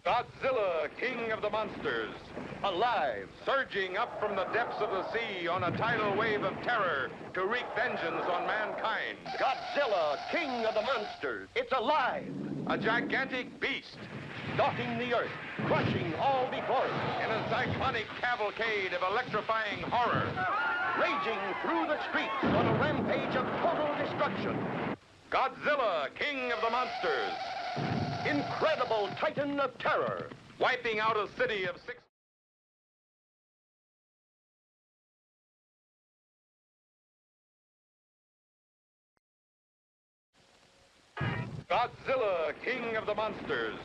Godzilla, king of the monsters, alive, surging up from the depths of the sea on a tidal wave of terror to wreak vengeance on mankind. Godzilla, king of the monsters, it's alive. A gigantic beast, stalking the earth, crushing all before it. In a cyclonic cavalcade of electrifying horror. Raging through the streets on a rampage of total destruction. Godzilla, king of the monsters. Incredible titan of terror. Wiping out a city of 6... Godzilla, king of the monsters.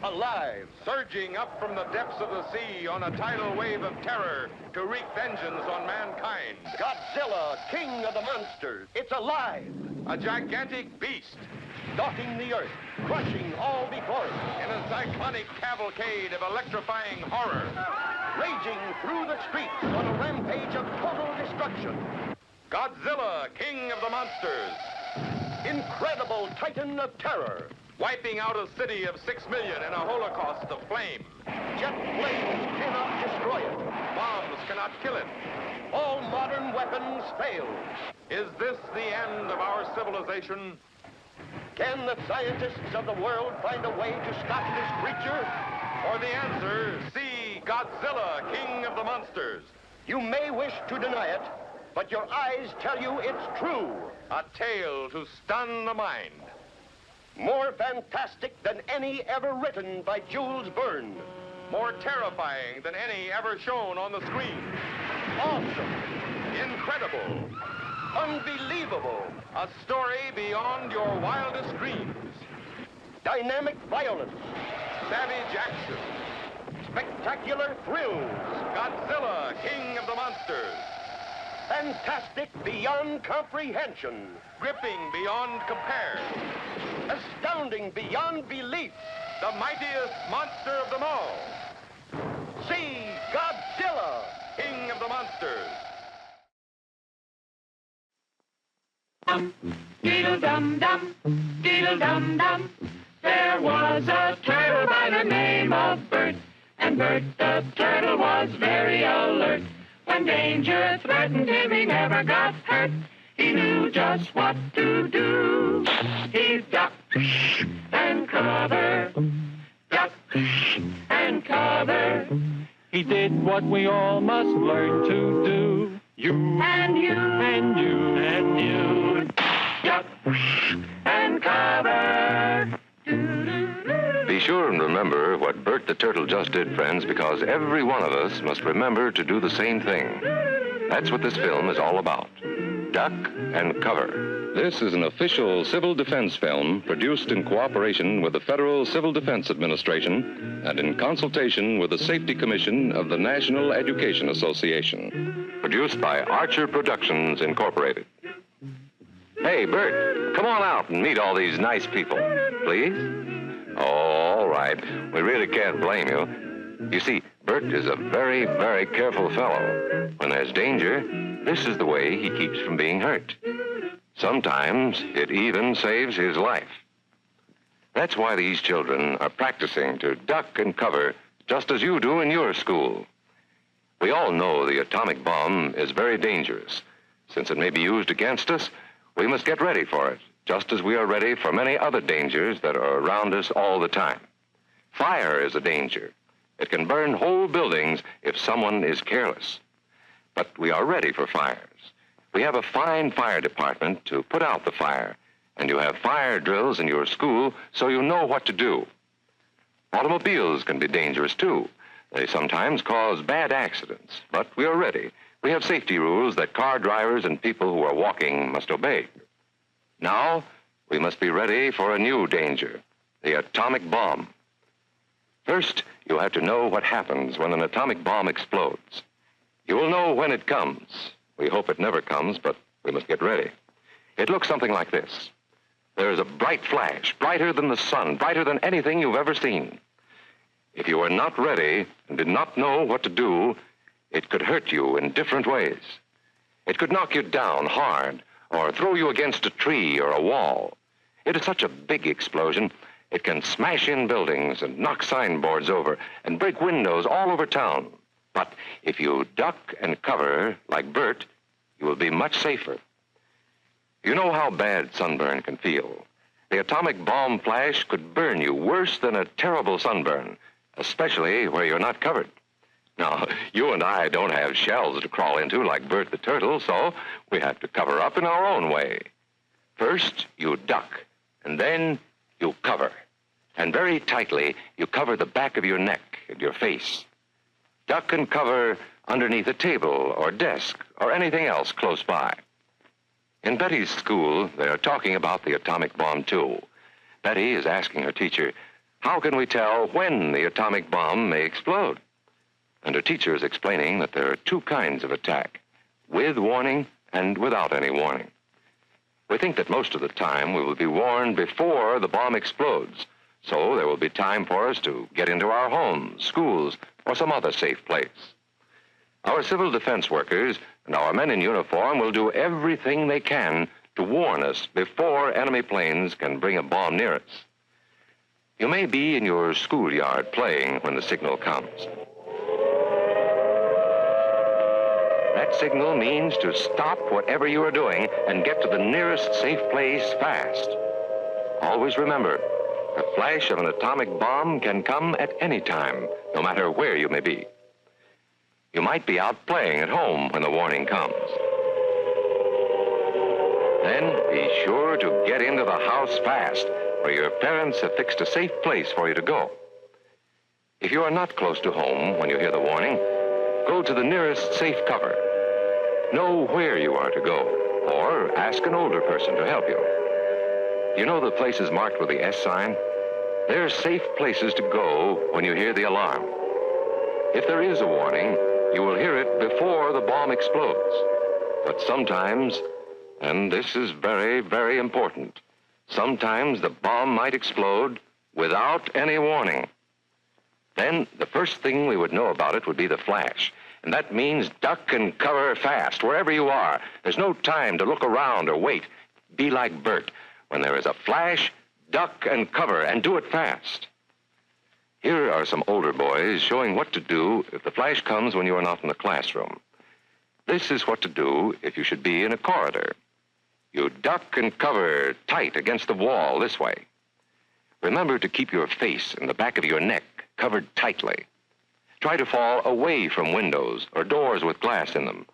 Alive, surging up from the depths of the sea on a tidal wave of terror to wreak vengeance on mankind. Godzilla, king of the monsters, it's alive. A gigantic beast, stalking the earth, crushing all before it. In a cyclonic cavalcade of electrifying horror. Raging through the streets on a rampage of total destruction. Godzilla, king of the monsters. Incredible titan of terror. Wiping out a city of 6 million in a holocaust of flame. Jet planes cannot destroy it. Bombs cannot kill it. All modern weapons fail. Is this the end of our civilization? Can the scientists of the world find a way to stop this creature? For the answer, see Godzilla, king of the monsters. You may wish to deny it, but your eyes tell you it's true. A tale to stun the mind. More fantastic than any ever written by Jules Verne. More terrifying than any ever shown on the screen. Awesome. Incredible. Unbelievable. A story beyond your wildest dreams. Dynamic violence. Savage action. Spectacular thrills. Godzilla, king of the monsters. Fantastic beyond comprehension. Gripping beyond compare. Astounding beyond belief. The mightiest monster of them all. See Godzilla, king of the monsters. Diddle-dum-dum, diddle-dum-dum. There was a turtle by the name of Bert, and Bert the turtle was very alert. When danger threatened him, he never got hurt. He knew just what to do. He ducked and covered, ducked and covered. He did what we all must learn to do. You and you and you and you. Duck and cover. Be sure and remember what Bert the Turtle just did, friends, because every one of us must remember to do the same thing. That's what this film is all about. Duck and cover. This is an official civil defense film produced in cooperation with the Federal Civil Defense Administration and in consultation with the Safety Commission of the National Education Association. Produced by Archer Productions, Incorporated. Hey, Bert, come on out and meet all these nice people, please. Oh, all right. We really can't blame you. You see, Bert is a very, very careful fellow. When there's danger, this is the way he keeps from being hurt. Sometimes it even saves his life. That's why these children are practicing to duck and cover just as you do in your school. We all know the atomic bomb is very dangerous. Since it may be used against us, we must get ready for it, just as we are ready for many other dangers that are around us all the time. Fire is a danger. It can burn whole buildings if someone is careless. But we are ready for fires. We have a fine fire department to put out the fire, and you have fire drills in your school so you know what to do. Automobiles can be dangerous, too. They sometimes cause bad accidents, but we are ready. We have safety rules that car drivers and people who are walking must obey. Now, we must be ready for a new danger, the atomic bomb. First, you have to know what happens when an atomic bomb explodes. You will know when it comes. We hope it never comes, but we must get ready. It looks something like this. There is a bright flash, brighter than the sun, brighter than anything you've ever seen. If you are not ready and did not know what to do, it could hurt you in different ways. It could knock you down hard or throw you against a tree or a wall. It is such a big explosion, It can smash in buildings and knock signboards over and break windows all over town. But if you duck and cover like Bert, you will be much safer. You know how bad sunburn can feel. The atomic bomb flash could burn you worse than a terrible sunburn, especially where you're not covered. Now, you and I don't have shells to crawl into like Bert the Turtle, so we have to cover up in our own way. First, you duck, and then you cover. And very tightly, you cover the back of your neck and your face. Duck and cover underneath a table or desk or anything else close by. In Betty's school, they are talking about the atomic bomb, too. Betty is asking her teacher, how can we tell when the atomic bomb may explode? And her teacher is explaining that there are two kinds of attack, with warning and without any warning. We think that most of the time we will be warned before the bomb explodes, so there will be time for us to get into our homes, schools, or some other safe place. Our civil defense workers and our men in uniform will do everything they can to warn us before enemy planes can bring a bomb near us. You may be in your schoolyard playing when the signal comes. That signal means to stop whatever you are doing and get to the nearest safe place fast. Always remember, the flash of an atomic bomb can come at any time, no matter where you may be. You might be out playing at home when the warning comes. Then be sure to get into the house fast, where your parents have fixed a safe place for you to go. If you are not close to home when you hear the warning, go to the nearest safe cover. Know where you are to go, or ask an older person to help you. You know the places marked with the S sign? They're safe places to go when you hear the alarm. If there is a warning, you will hear it before the bomb explodes. But sometimes, and this is very, very important, sometimes the bomb might explode without any warning. Then the first thing we would know about it would be the flash. And that means duck and cover fast, wherever you are. There's no time to look around or wait. Be like Bert. When there is a flash, duck and cover, and do it fast. Here are some older boys showing what to do if the flash comes when you are not in the classroom. This is what to do if you should be in a corridor. You duck and cover tight against the wall this way. Remember to keep your face and the back of your neck covered tightly. Try to fall away from windows or doors with glass in them.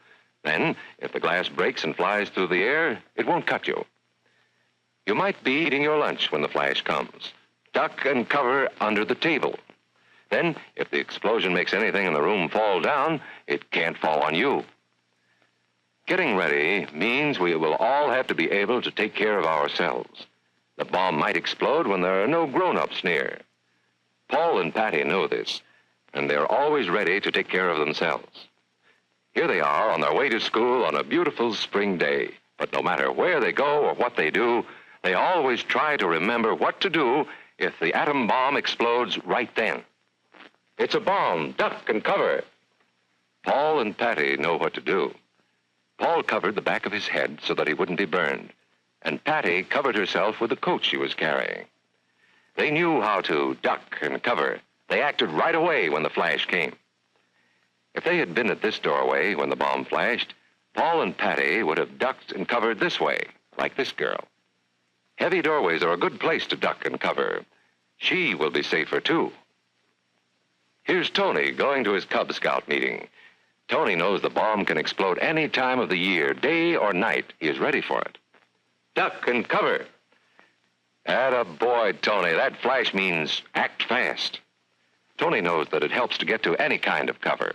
Then, if the glass breaks and flies through the air, it won't cut you. You might be eating your lunch when the flash comes. Duck and cover under the table. Then, if the explosion makes anything in the room fall down, it can't fall on you. Getting ready means we will all have to be able to take care of ourselves. The bomb might explode when there are no grown-ups near. Paul and Patty know this, and they're always ready to take care of themselves. Here they are on their way to school on a beautiful spring day. But no matter where they go or what they do, they always try to remember what to do if the atom bomb explodes right then. It's a bomb. Duck and cover. Paul and Patty know what to do. Paul covered the back of his head so that he wouldn't be burned, and Patty covered herself with the coat she was carrying. They knew how to duck and cover. They acted right away when the flash came. If they had been at this doorway when the bomb flashed, Paul and Patty would have ducked and covered this way, like this girl. Heavy doorways are a good place to duck and cover. She will be safer, too. Here's Tony going to his Cub Scout meeting. Tony knows the bomb can explode any time of the year, day or night. He is ready for it. Duck and cover. Attaboy, Tony. That flash means act fast. Tony knows that it helps to get to any kind of cover.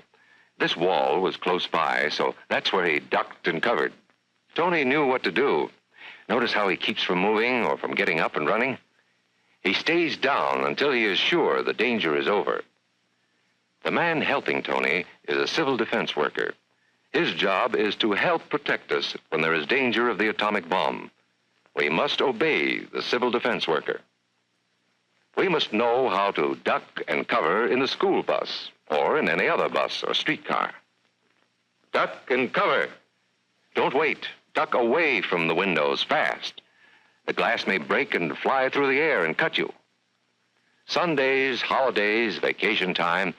This wall was close by, so that's where he ducked and covered. Tony knew what to do. Notice how he keeps from moving or from getting up and running? He stays down until he is sure the danger is over. The man helping Tony is a civil defense worker. His job is to help protect us when there is danger of the atomic bomb. We must obey the civil defense worker. We must know how to duck and cover in the school bus or in any other bus or streetcar. Duck and cover. Don't wait. Duck away from the windows fast. The glass may break and fly through the air and cut you. Sundays, holidays, vacation time,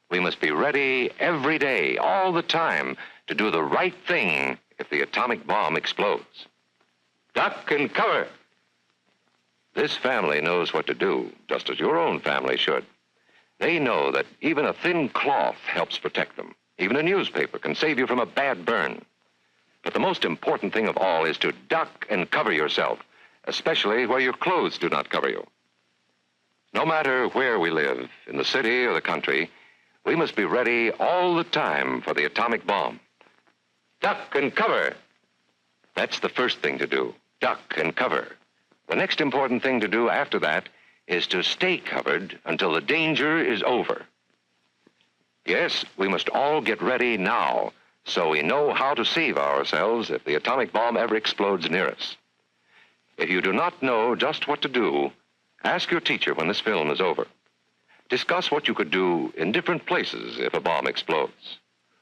we must be ready every day, all the time, to do the right thing if the atomic bomb explodes. Duck and cover. This family knows what to do, just as your own family should. They know that even a thin cloth helps protect them. Even a newspaper can save you from a bad burn. But the most important thing of all is to duck and cover yourself, especially where your clothes do not cover you. No matter where we live, in the city or the country, we must be ready all the time for the atomic bomb. Duck and cover. That's the first thing to do, duck and cover. The next important thing to do after that is to stay covered until the danger is over. Yes, we must all get ready now so we know how to save ourselves if the atomic bomb ever explodes near us. If you do not know just what to do, ask your teacher when this film is over. Discuss what you could do in different places if a bomb explodes.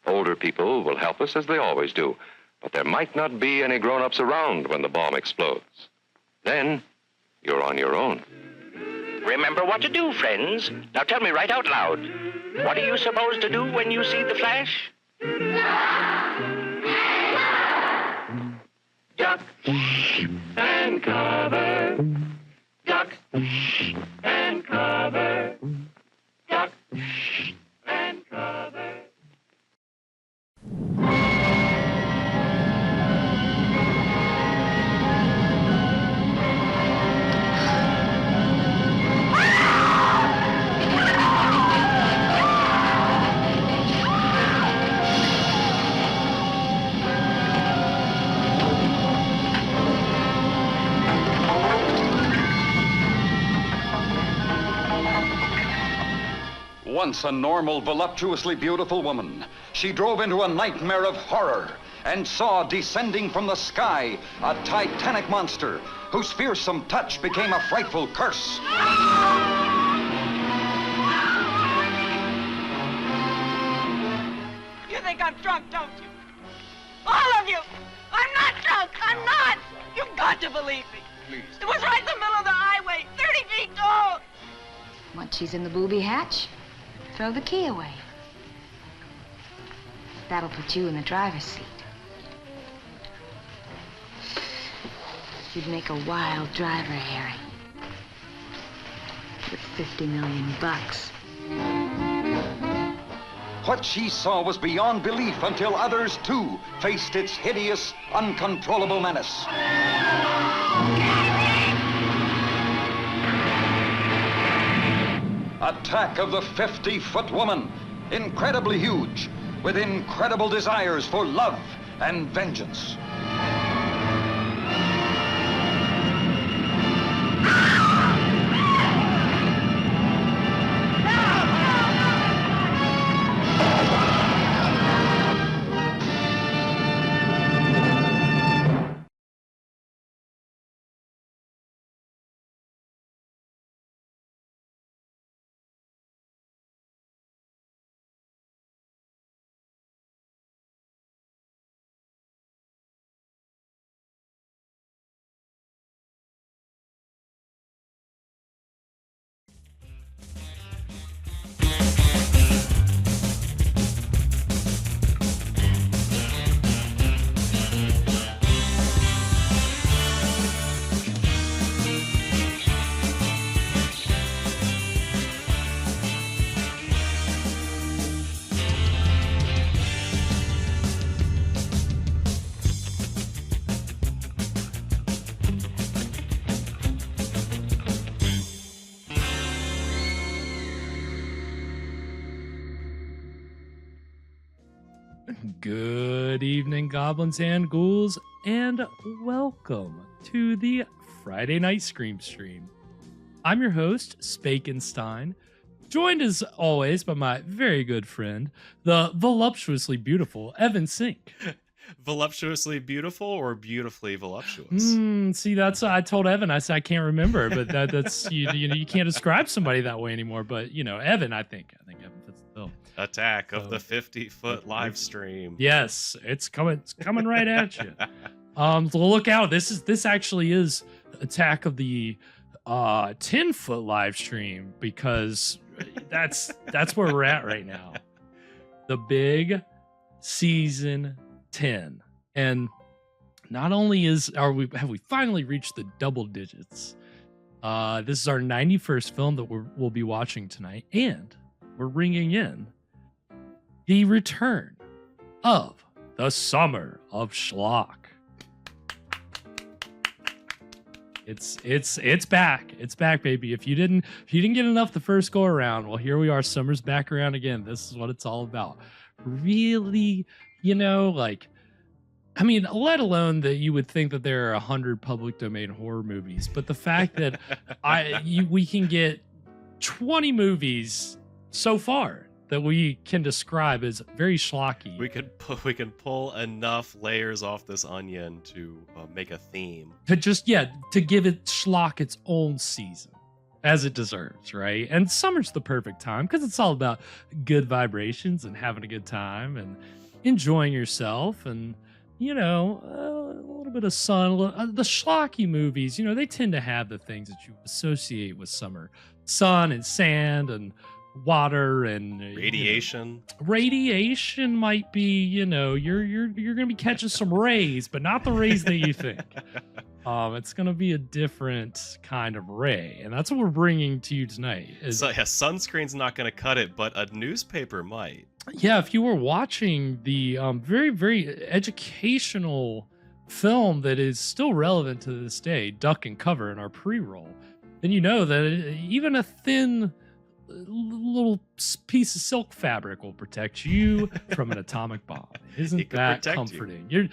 Older people will help us as they always do, but there might not be any grown-ups around when the bomb explodes. Then, you're on your own. Remember what to do, friends. Now tell me right out loud. What are you supposed to do when you see the flash? Duck and cover. Duck and cover. Duck and cover. Once a normal, voluptuously beautiful woman, she drove into a nightmare of horror and saw descending from the sky a titanic monster whose fearsome touch became a frightful curse. You think I'm drunk, don't you? All of you! I'm not drunk! I'm not! You've got to believe me. Please. It was right in the middle of the highway, 30 feet tall. Once she's in the booby hatch, throw the key away. That'll put you in the driver's seat. You'd make a wild driver, Harry. With $50 million. What she saw was beyond belief until others, too, faced its hideous, uncontrollable menace. Attack of the 50-foot woman, incredibly huge, with incredible desires for love and vengeance. Good evening, goblins and ghouls, and welcome to the Friday Night Scream Stream. I'm your host, Spakenstein, joined as always by my very good friend, the voluptuously beautiful Evan Sink. Voluptuously beautiful or beautifully voluptuous? See, that's I told Evan. I said I can't remember, but that's you can't describe somebody that way anymore. But Evan, I think Evan fits the bill. Attack of the 50-foot live stream. Yes, it's coming right at you. So look out! This actually is Attack of the 10-foot live stream because that's where we're at right now. The big season 10. And not only have we finally reached the double digits. This is our 91st film that we'll be watching tonight, and we're ringing in the return of the summer of schlock. It's back. It's back, baby. If you didn't get enough the first go around, well, here we are. Summer's back around again. This is what it's all about. Really, let alone that you would think that there are 100 public domain horror movies, but the fact that we can get 20 movies so far that we can describe as very schlocky. We can pull enough layers off this onion to make a theme. To give it schlock its own season, as it deserves, right? And summer's the perfect time because it's all about good vibrations and having a good time and enjoying yourself and, a little bit of sun. The schlocky movies, they tend to have the things that you associate with summer. Sun and sand and water and radiation. Radiation might be, you're gonna be catching some rays, but not the rays that you think. It's gonna be a different kind of ray, and that's what we're bringing to you tonight. Sunscreen's not gonna cut it, but a newspaper might. Yeah, if you were watching the very, very educational film that is still relevant to this day, Duck and Cover, in our pre-roll, then you know that even a thin little piece of silk fabric will protect you from an atomic bomb. Isn't that comforting? Get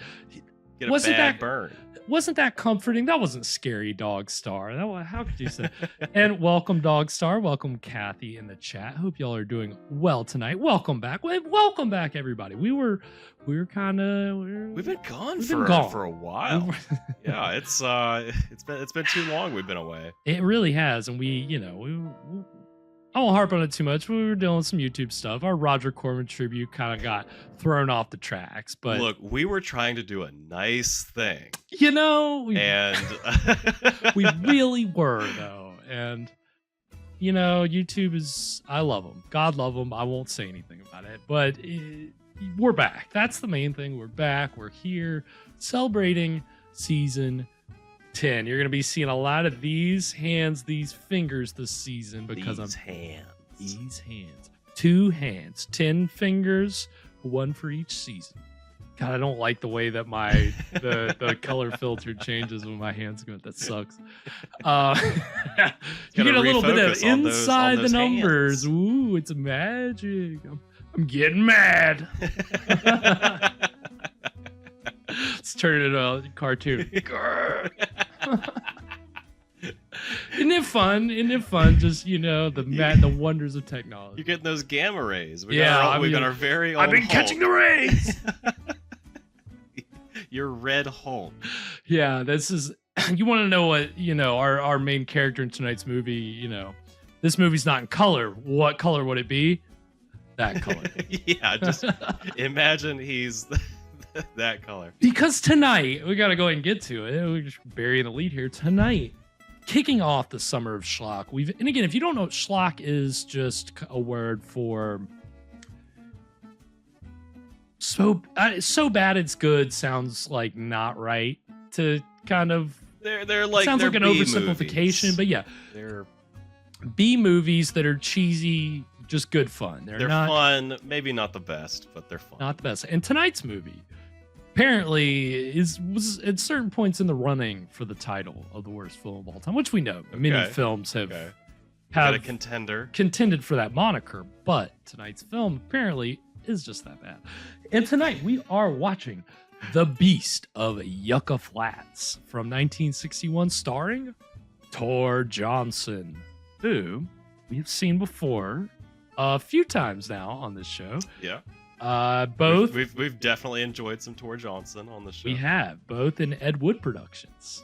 a bad burn. Wasn't that comforting? That wasn't scary, Dog Star. How could you say? And welcome, Dog Star. Welcome, Kathy, in the chat. Hope y'all are doing well tonight. Welcome back. Welcome back, everybody. We've been gone for a while. Yeah, it's been too long. We've been away. It really has, and I won't harp on it too much. We were doing some YouTube stuff. Our Roger Corman tribute kind of got thrown off the tracks. But look, we were trying to do a nice thing. And we really were, though. And, YouTube is, I love them. God love them. I won't say anything about it. But we're back. That's the main thing. We're back. We're here celebrating season 10. You're going to be seeing a lot of these hands, these fingers this season because these hands. 2 hands, 10 fingers, 1 for each season. God, I don't like the way that the color filter changes when my hands go. That sucks. You get a little bit of inside the numbers. Hands. Ooh, it's magic. I'm getting mad. Let's turn it into a cartoon. Isn't it fun? Just, the wonders of technology. You're getting those gamma rays. We got our very own I've been catching the rays. Your red Hulk. Yeah, this is, you want to know what, our main character in tonight's movie, this movie's not in color. What color would it be? That color. Yeah, just imagine he's that color. Because tonight, we got to go ahead and get to it. We're just burying the lead here. Tonight, kicking off the summer of schlock. And again, if you don't know, schlock is just a word for so bad it's good. Sounds like not right to kind of. They're like sounds they're like an oversimplification, movies. but yeah, they're B movies that are cheesy, just good fun. They're not fun, maybe not the best, but they're fun. Not the best. And tonight's movie apparently was at certain points in the running for the title of the worst film of all time, which we know many films have a contender contended for that moniker, but tonight's film apparently is just that bad. And tonight we are watching The Beast of Yucca Flats from 1961, starring Tor Johnson, who we have seen before a few times now on this show. Yeah. Both we've definitely enjoyed some Tor Johnson on the show. We have, both in Ed Wood productions.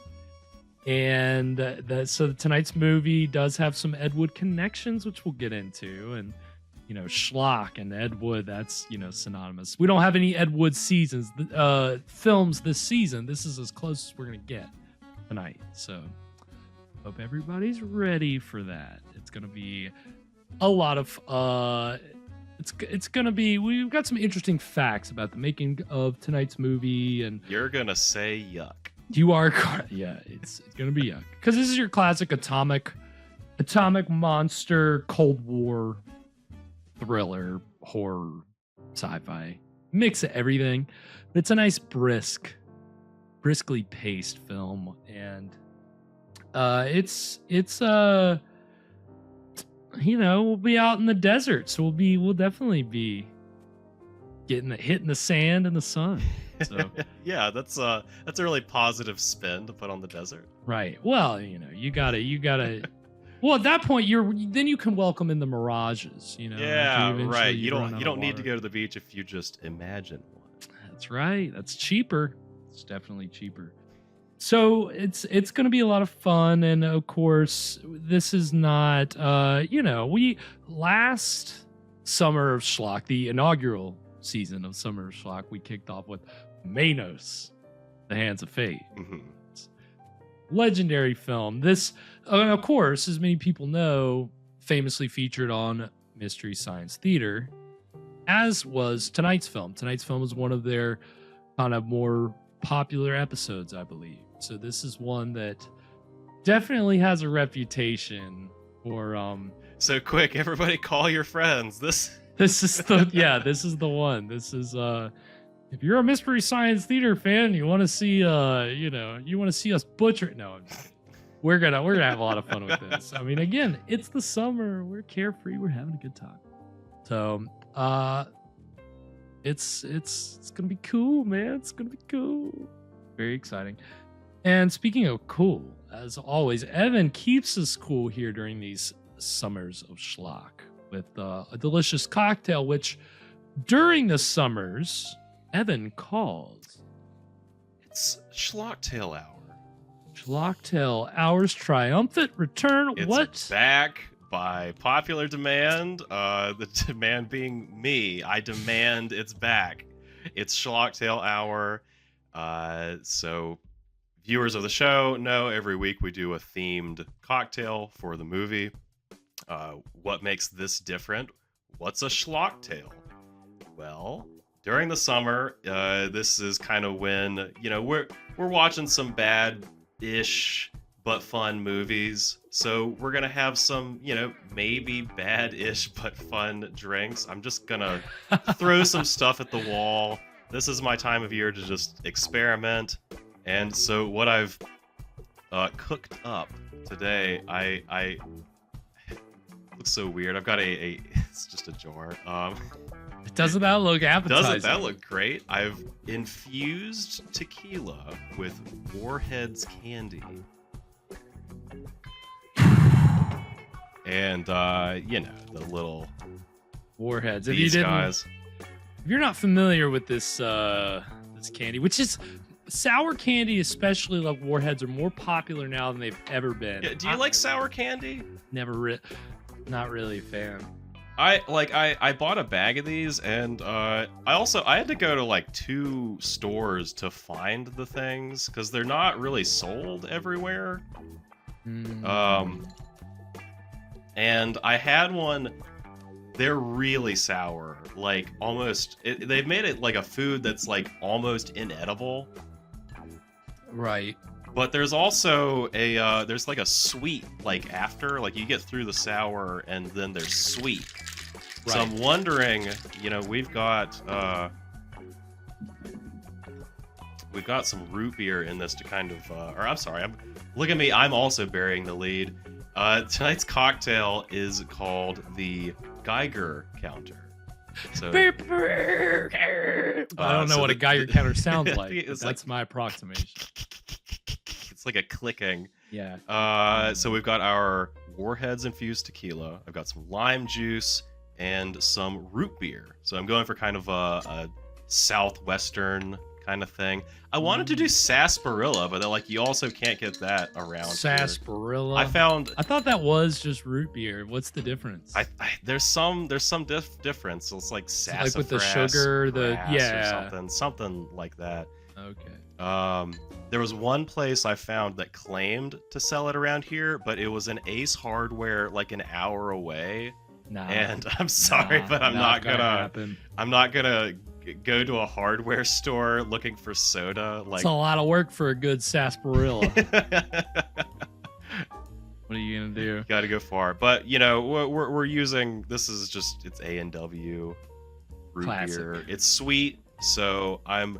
And so tonight's movie does have some Ed Wood connections, which we'll get into. And, schlock and Ed Wood, that's, synonymous. We don't have any Ed Wood films this season. This is as close as we're going to get tonight. So Hope everybody's ready for that. It's gonna be a lot of it's gonna be, we've got some interesting facts about the making of tonight's movie, and You're gonna say yuck. you are yeah, it's gonna be yuck. Because this is your classic atomic monster, Cold War thriller, horror, sci-fi. Mix of everything. But it's a nice briskly paced film, and we'll be out in the desert, so we'll definitely be hitting the sand and the sun. So Yeah, that's a really positive spin to put on the desert. right. Well, you gotta. Well, at that point, then you can welcome in the mirages. Yeah, right. You run out don't of need to water. go to the beach if you just imagine one. That's right. That's cheaper. It's definitely cheaper. So it's going to be a lot of fun, and of course, this is not. We last summer of Schlock, the inaugural season of Summer of Schlock, we kicked off with Manos, The Hands of Fate. Mm-hmm. Legendary film. This, of course, as many people know, famously featured on Mystery Science Theater, as was tonight's film. Tonight's film was one of their kind of more popular episodes, I believe. So this is one that definitely has a reputation for So quick, everybody call your friends. This is the one. This is if you're a Mystery Science Theater fan, you want to see you want to see us butcher. No, I'm just kidding. We're gonna have a lot of fun with this. I mean, again, it's the summer. We're carefree. We're having a good time. So, it's gonna be cool, man. It's gonna be cool. Very exciting. And speaking of cool, as always, Evan keeps us cool here during these summers of Schlock with a delicious cocktail, which during the summers, Evan calls it's Schlocktail Hour. Schlocktail Hour's triumphant return. It's back by popular demand. The demand being me. I demand it's back. It's Schlocktail Hour. So viewers of the show know every week we do a themed cocktail for the movie. What makes this different? What's a Schlocktail? Well, during the summer, this is kind of when we're watching some bad-ish but fun movies. So we're gonna have some maybe bad-ish but fun drinks. I'm just gonna throw some stuff at the wall. This is my time of year to just experiment. And so what I've cooked up today, I it looks so weird. I've got it's just a jar. Doesn't that look appetizing? Doesn't that look great? I've infused tequila with Warheads candy. And the little Warheads. These guys. If you're not familiar with this candy, which is sour candy, especially like Warheads, are more popular now than they've ever been. Yeah, do you like sour candy? Not really a fan. I bought a bag of these, and I had to go to like 2 stores to find the things because they're not really sold everywhere. And I had one. They're really sour, like almost. They've made it like a food that's like almost inedible. Right. But there's also there's like a sweet like after, like you get through the sour and then there's sweet. Right. So I'm wondering, we've got some root beer in this to kind of, or I'm sorry, look at me, I'm also burying the lead. Tonight's cocktail is called the Geiger counter. So, I don't know what a Geiger counter sounds like. That's my approximation. It's like a clicking. Yeah. So we've got our Warheads infused tequila. I've got some lime juice and some root beer. So I'm going for kind of a southwestern kind of thing. I wanted to do sarsaparilla, but you also can't get that around sarsaparilla. Here. I thought that was just root beer. What's the difference? There's some difference. It's like sassafras, like with the sugar, or something like that. Okay. There was one place I found that claimed to sell it around here, but it was an Ace Hardware like an hour away. Nah, and I'm sorry, but I'm not gonna happen. I'm not gonna go to a hardware store looking for soda. Like it's a lot of work for a good sarsaparilla. What are you gonna do? Got to go far, but you know we're using this is just it's A&W root beer. It's sweet, so I'm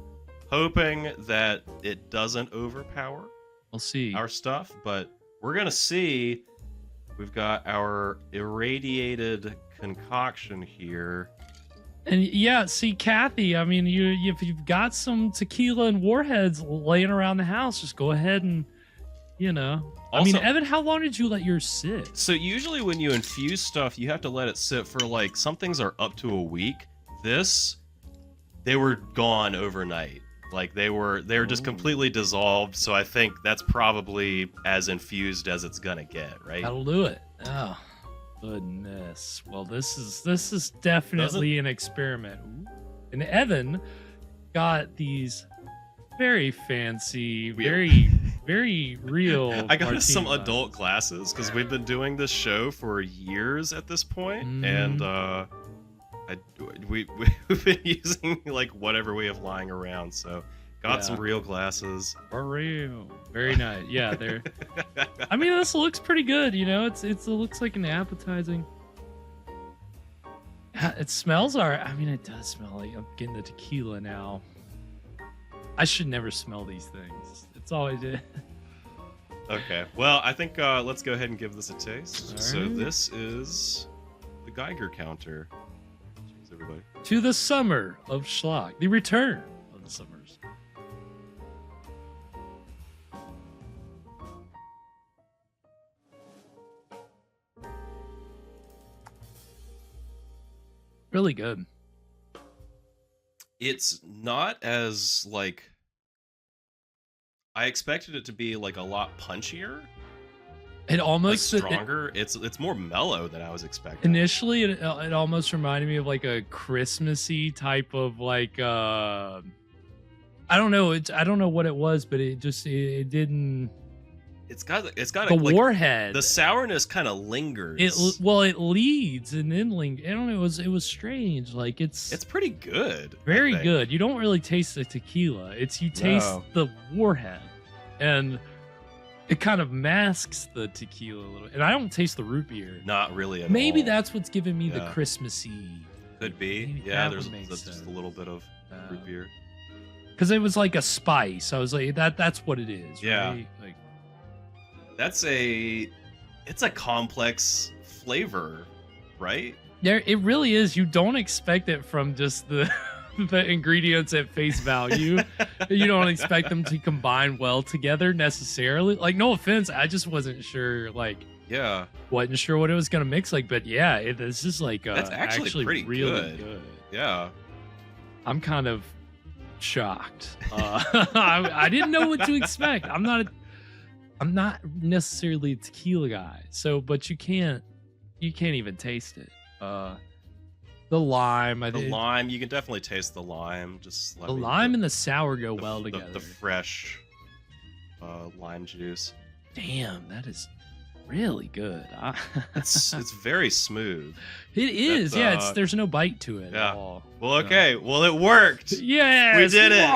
hoping that it doesn't overpower. We'll see our stuff, but we're gonna see. We've got our irradiated concoction here. And yeah, see, Kathy, I mean, if you've got some tequila and warheads laying around the house, just go ahead and, you know. Also, I mean, Evan, how long did you let yours sit? So usually when you infuse stuff, you have to let it sit for like, some things are up to a week. They were gone overnight. Like they were just completely dissolved. So I think that's probably as infused as it's gonna get, right? That'll do it. Oh. Goodness. Well, this is definitely an experiment. And Evan got these very fancy, very real. I got us some adult glasses because we've been doing this show for years at this point, and we've been using like whatever we have lying around. So got some real glasses. For real. Very nice. Yeah, they're. I mean, this looks pretty good. You know, it looks like an appetizing. It smells alright. I mean, it does smell like I'm getting the tequila now. I should never smell these things. It's always it. Okay. Well, I think let's go ahead and give this a taste. All so right. this is the Geiger counter. Cheers, everybody. To the summer of SCHLOCK. The return of the summers. Really good. It's not as like I expected it to be like a lot punchier. It almost like stronger. It's more mellow than I was expecting. Initially, it almost reminded me of like a Christmassy type of like I don't know. I don't know what it was, but it didn't. It's got the like, warhead. The sourness kind of lingers. It leads and then lingers. I don't know. It was strange. Like it's pretty good. Very good. You don't really taste the tequila. You taste the warhead, and it kind of masks the tequila a little. And I don't taste the root beer. Not really at Maybe all. that's what's giving me the Christmassy. Could be. Maybe Yeah, that there's would make just a little bit of root beer. Because it was like a spice. I was like, that's what it is. Yeah. Right? Like. It's a complex flavor, right? Yeah, it really is. You don't expect it from just the ingredients at face value. You don't expect them to combine well together necessarily. Like, no offense, I just wasn't sure. Like, wasn't sure what it was gonna mix like. But yeah, this is like that's actually pretty really good. Yeah, I'm kind of shocked. I didn't know what to expect. I'm not necessarily a tequila guy, but you can't even taste it. The lime, you can definitely taste the lime. Just the lime and the sour go well together. The fresh lime juice. Damn, that is really good. It's very smooth. It is, there's no bite to it at all. Well, okay, well it worked. Yes, we did it.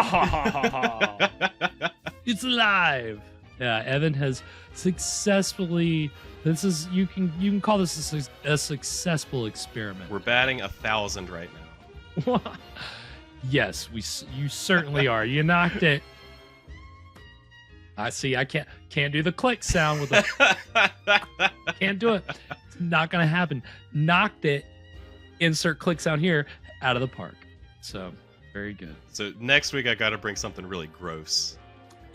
It's alive. Yeah, Evan has successfully. You can call this a successful experiment. We're batting 1,000 right now. Yes, you certainly are. You knocked it. I see. I can't do the click sound with the. Can't do it. It's not gonna happen. Knocked it. Insert click sound here. Out of the park. So very good. So next week I got to bring something really gross.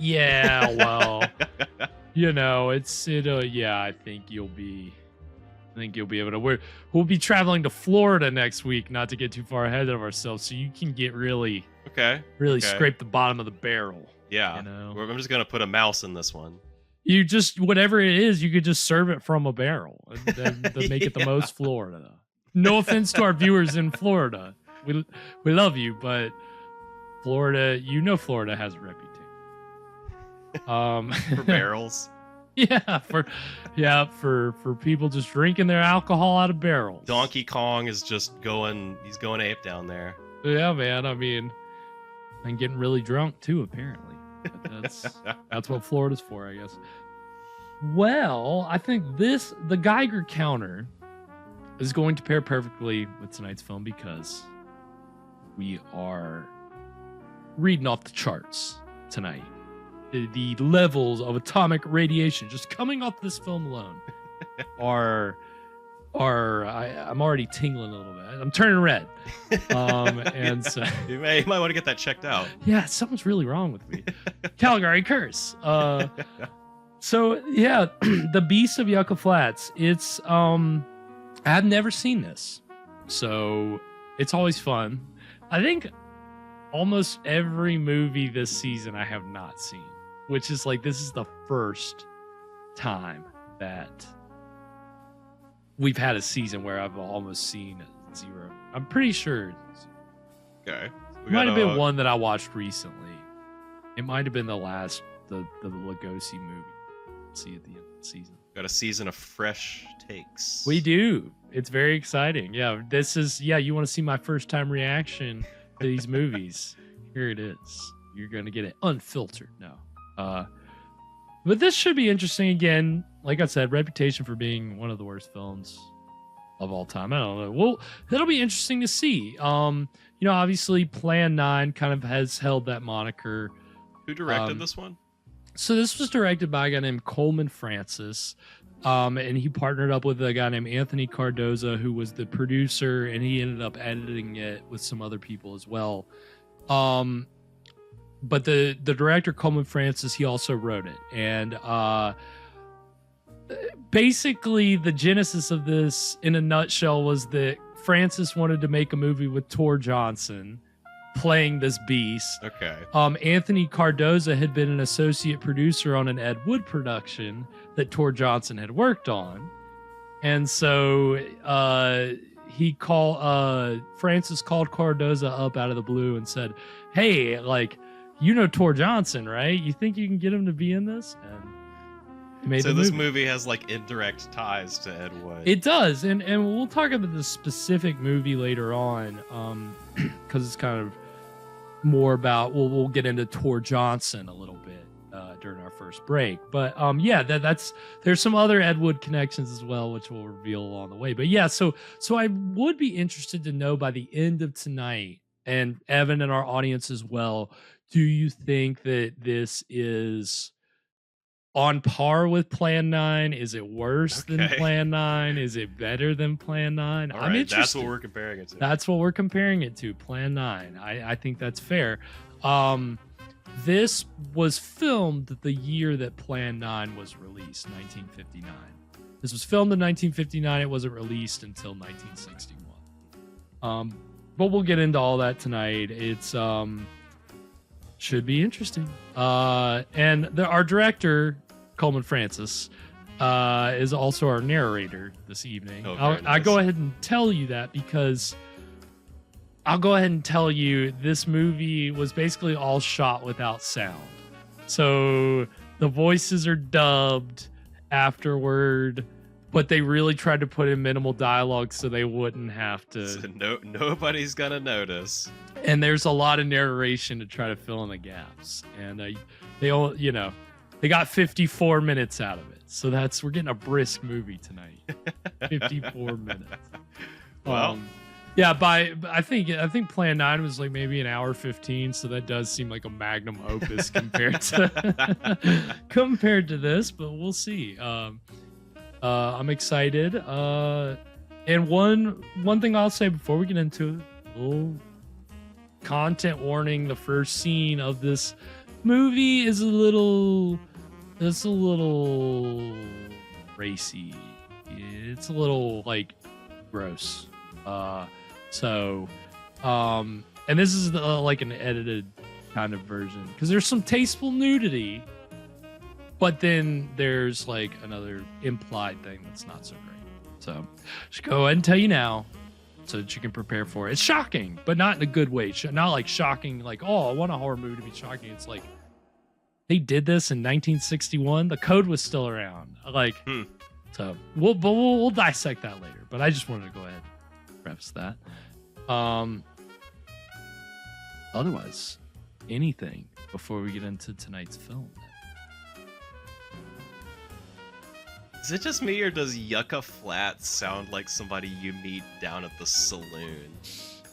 Yeah, well, you know, I think you'll be able to. We'll be traveling to Florida next week, not to get too far ahead of ourselves, so you can get really scrape the bottom of the barrel. Yeah, you know? I'm just gonna put a mouse in this one. You just whatever it is, you could just serve it from a barrel and then make it the most Florida. No offense to our viewers in Florida, we love you, but Florida has a reputation. For barrels. For people just drinking their alcohol out of barrels. Donkey Kong is just he's going ape down there. Yeah, man. I mean, and getting really drunk too, apparently. But that's what Florida's for, I guess. Well, I think the Geiger counter is going to pair perfectly with tonight's film because we are reading off the charts tonight. The levels of atomic radiation just coming off this film alone I'm already tingling a little bit. I'm turning red. And so you might want to get that checked out. Yeah, something's really wrong with me. Calgary curse. So yeah, the Beast of Yucca Flats. It's I've never seen this, so it's always fun. I think almost every movie this season I have not seen, which is like this is the first time that we've had a season where I've almost seen 0. I'm pretty sure. Okay. It might have been one that I watched recently. It might have been the Lugosi movie. See at the end of the season. Got a season of fresh takes. We do. It's very exciting. Yeah, this is. Yeah, you want to see my first time reaction to these movies? Here it is. You're gonna get it unfiltered. No. But this should be interesting again. Like I said, reputation for being one of the worst films of all time. I don't know. Well, it'll be interesting to see. Obviously Plan 9 kind of has held that moniker. Who directed this one? So this was directed by a guy named Coleman Francis. And he partnered up with a guy named Anthony Cardoza, who was the producer, and he ended up editing it with some other people as well. But the director, Coleman Francis, he also wrote it. And basically the genesis of this in a nutshell was that Francis wanted to make a movie with Tor Johnson playing this beast. Okay. Anthony Cardoza had been an associate producer on an Ed Wood production that Tor Johnson had worked on. And so Francis called Cardoza up out of the blue and said, "Hey, Tor Johnson, right? You think you can get him to be in this?" And he made the movie. This movie has indirect ties to Ed Wood. It does, and we'll talk about the specific movie later on, because it's kind of more about. We'll get into Tor Johnson a little bit during our first break, but there's some other Ed Wood connections as well, which we'll reveal along the way. But yeah, so I would be interested to know by the end of tonight, and Evan and our audience as well. Do you think that this is on par with Plan 9? Is it worse than Plan 9? Is it better than Plan 9? All right, that's what we're comparing it to. That's what we're comparing it to, Plan 9. I think that's fair. This was filmed the year that Plan 9 was released, 1959. This was filmed in 1959. It wasn't released until 1961. But we'll get into all that tonight. It's should be interesting. And our director, Coleman Francis, is also our narrator this evening. I go ahead and tell you that because I'll go ahead and tell you this movie was basically all shot without sound. So the voices are dubbed afterward, but they really tried to put in minimal dialogue so they wouldn't have to. So nobody's gonna notice. And there's a lot of narration to try to fill in the gaps. And they got 54 minutes out of it. So we're getting a brisk movie tonight. 54 minutes. Well, yeah, I think Plan 9 was maybe an hour 15, so that does seem like a magnum opus compared to this, but we'll see. I'm excited. And one thing I'll say before we get into it, a little content warning: the first scene of this movie is a little racy. It's a little gross. And this is an edited kind of version because there's some tasteful nudity, but then there's another implied thing that's not so great. So just go ahead and tell you now so that you can prepare for it. It's shocking, but not in a good way. Not shocking, oh, I want a horror movie to be shocking. It's they did this in 1961. The code was still around. Like, so we'll dissect that later. But I just wanted to go ahead and preface that. Otherwise, anything before we get into tonight's film? Is it just me, or does Yucca Flats sound like somebody you meet down at the saloon?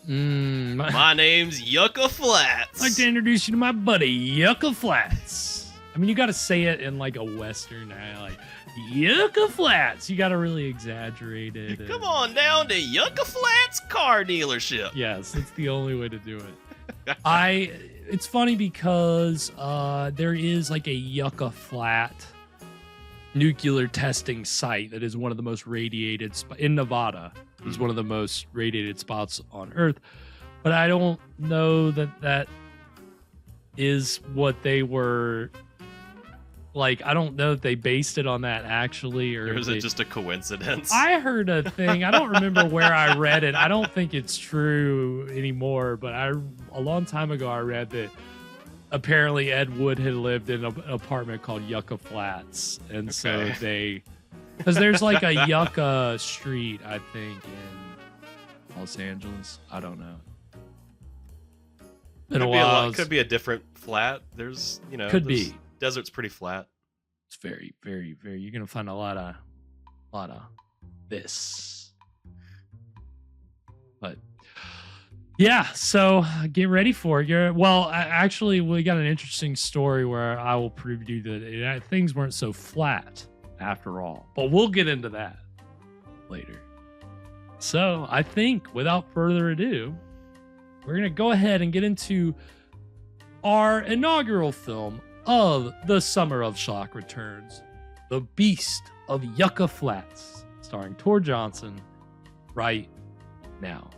My name's Yucca Flats. I'd like to introduce you to my buddy, Yucca Flats. I mean, you got to say it in like a Western, like Yucca Flats. You got to really exaggerate it. Come on down to Yucca Flats car dealership. Yes, it's the only way to do it. It's funny because there is like a Yucca Flat nuclear testing site that is one of the most radiated in Nevada. Is one of the most radiated spots on Earth, but I don't know that is what they were like. I don't know if they based it on that actually, or is it just a coincidence? I heard a thing. I don't remember where I read it. I don't think it's true anymore, but a long time ago I read that apparently Ed Wood had lived in an apartment called Yucca Flats, and so they. Because there's like a Yucca Street, I think, in Los Angeles. I don't know. Could be a different flat. There's, could be. Desert's pretty flat. It's very, very, very. You're gonna find a lot of this. But yeah, so get ready for it. Actually, we got an interesting story where I will prove to you that things weren't so flat after all, but we'll get into that later. So I think without further ado, we're gonna go ahead and get into our inaugural film of the summer of Schlock Returns, The Beast of Yucca Flats, starring Tor Johnson, right now.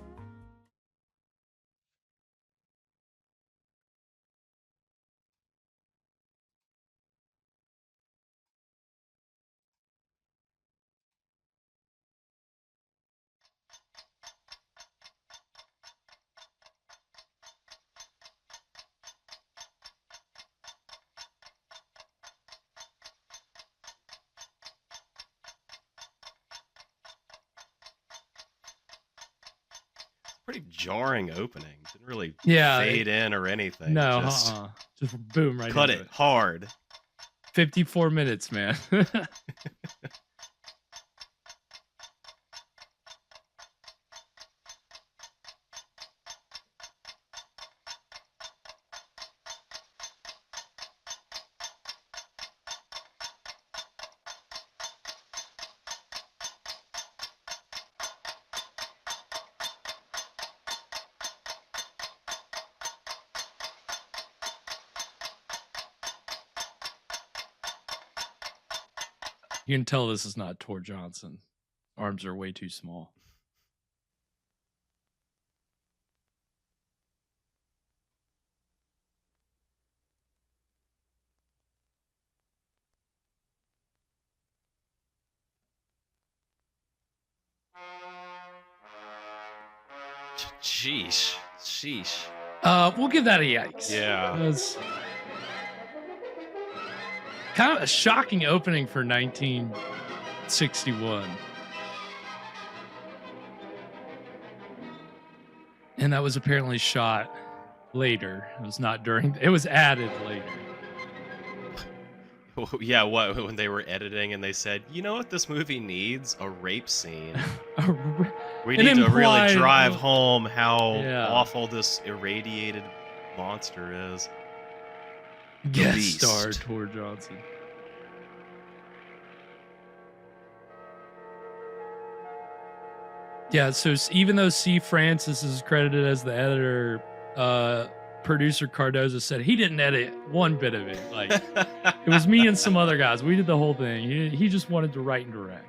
Pretty jarring opening. Didn't really fade in or anything. No, just boom right. Cut it hard. 54 minutes, man. You can tell this is not Tor Johnson. Arms are way too small. Sheesh. We'll give that a yikes. Yeah. Kind of a shocking opening for 1961. And that was apparently shot later. It was not during, it was added later. Yeah, when they were editing and they said, you know what this movie needs? A rape scene. We need to really drive home how awful this irradiated monster is. Guest star Tor Johnson. Yeah, so even though C. Francis is credited as the editor, producer Cardoza said he didn't edit one bit of it. Like, it was me and some other guys. We did the whole thing. He just wanted to write and direct.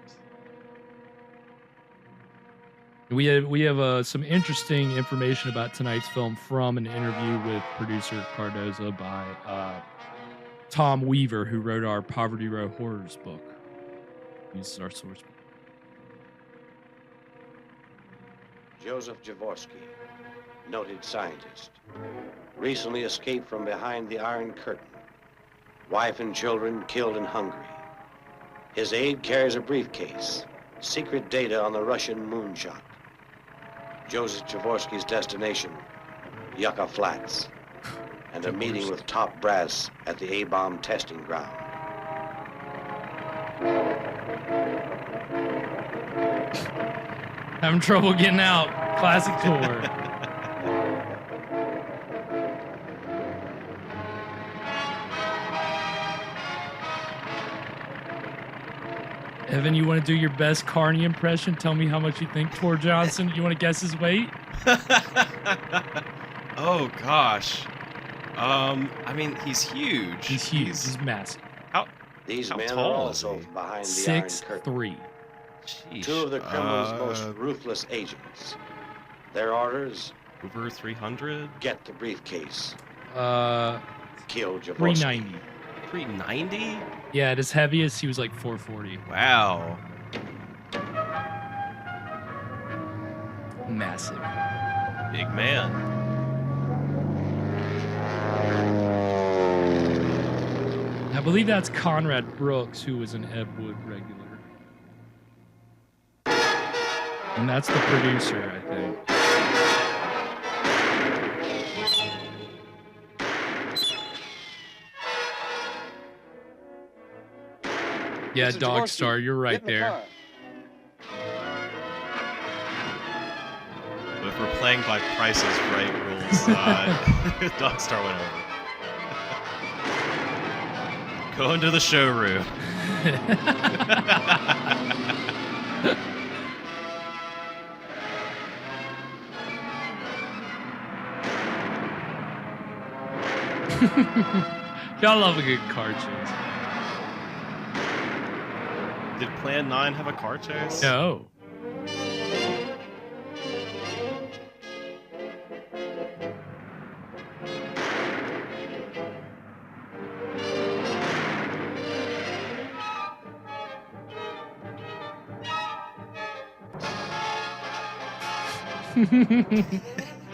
We have some interesting information about tonight's film from an interview with producer Cardoza by Tom Weaver, who wrote our Poverty Row Horrors book. This is our source book. Joseph Jaworski, noted scientist, recently escaped from behind the Iron Curtain. Wife and children killed in Hungary. His aide carries a briefcase. Secret data on the Russian moonshot. Joseph Jaworski's destination, Yucca Flats. And a meeting with top brass at the A-bomb testing ground. Having trouble getting out. Classic Tor. Evan, you want to do your best Carney impression? Tell me how much you think Tor Johnson. You want to guess his weight? Oh gosh. I mean, he's huge. He's huge. He's massive. These men are tall also is he? behind the Iron Curtain. 6'3". Sheesh. Two of the Kremlin's most ruthless agents. Their orders? Over 300? Get the briefcase. $390. Kill Jaworski. 390? Yeah, at his heaviest, he was like 440. Wow. Massive. Big man. I believe that's Conrad Brooks, who was an Ed Wood regular. And that's the producer, I think. Yeah, Mr. Dog Jaworski, Star, you're right get in the there. car. But if we're playing by Price is Right rules, Dog Star went over. Go into the showroom. Y'all love a good car chase. Did Plan 9 have a car chase? No.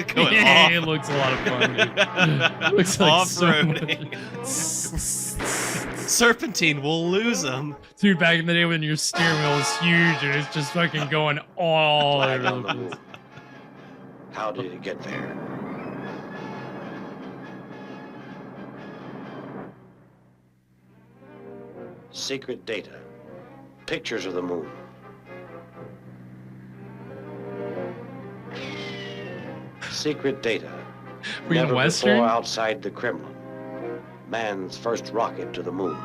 Going off. It looks a lot of fun. Dude. Looks like Off-roading. Serpentine, we'll lose him. Dude, back in the day when your steering wheel was huge and it's just fucking going all Flag over on the the place. move. How did it get there? Secret data. Pictures of the moon. Secret data. Were you Never Western? before outside the Kremlin. Man's first rocket to the moon.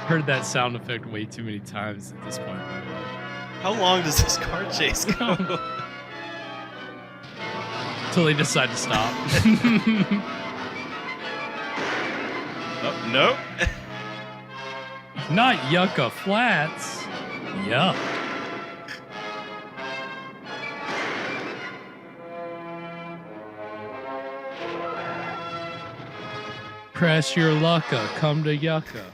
Heard that sound effect way too many times at this point. How long does this car chase go? Until they decide to stop. Oh, nope. Not Yucca Flats. Yuck. Press your lucka, come to Yucca.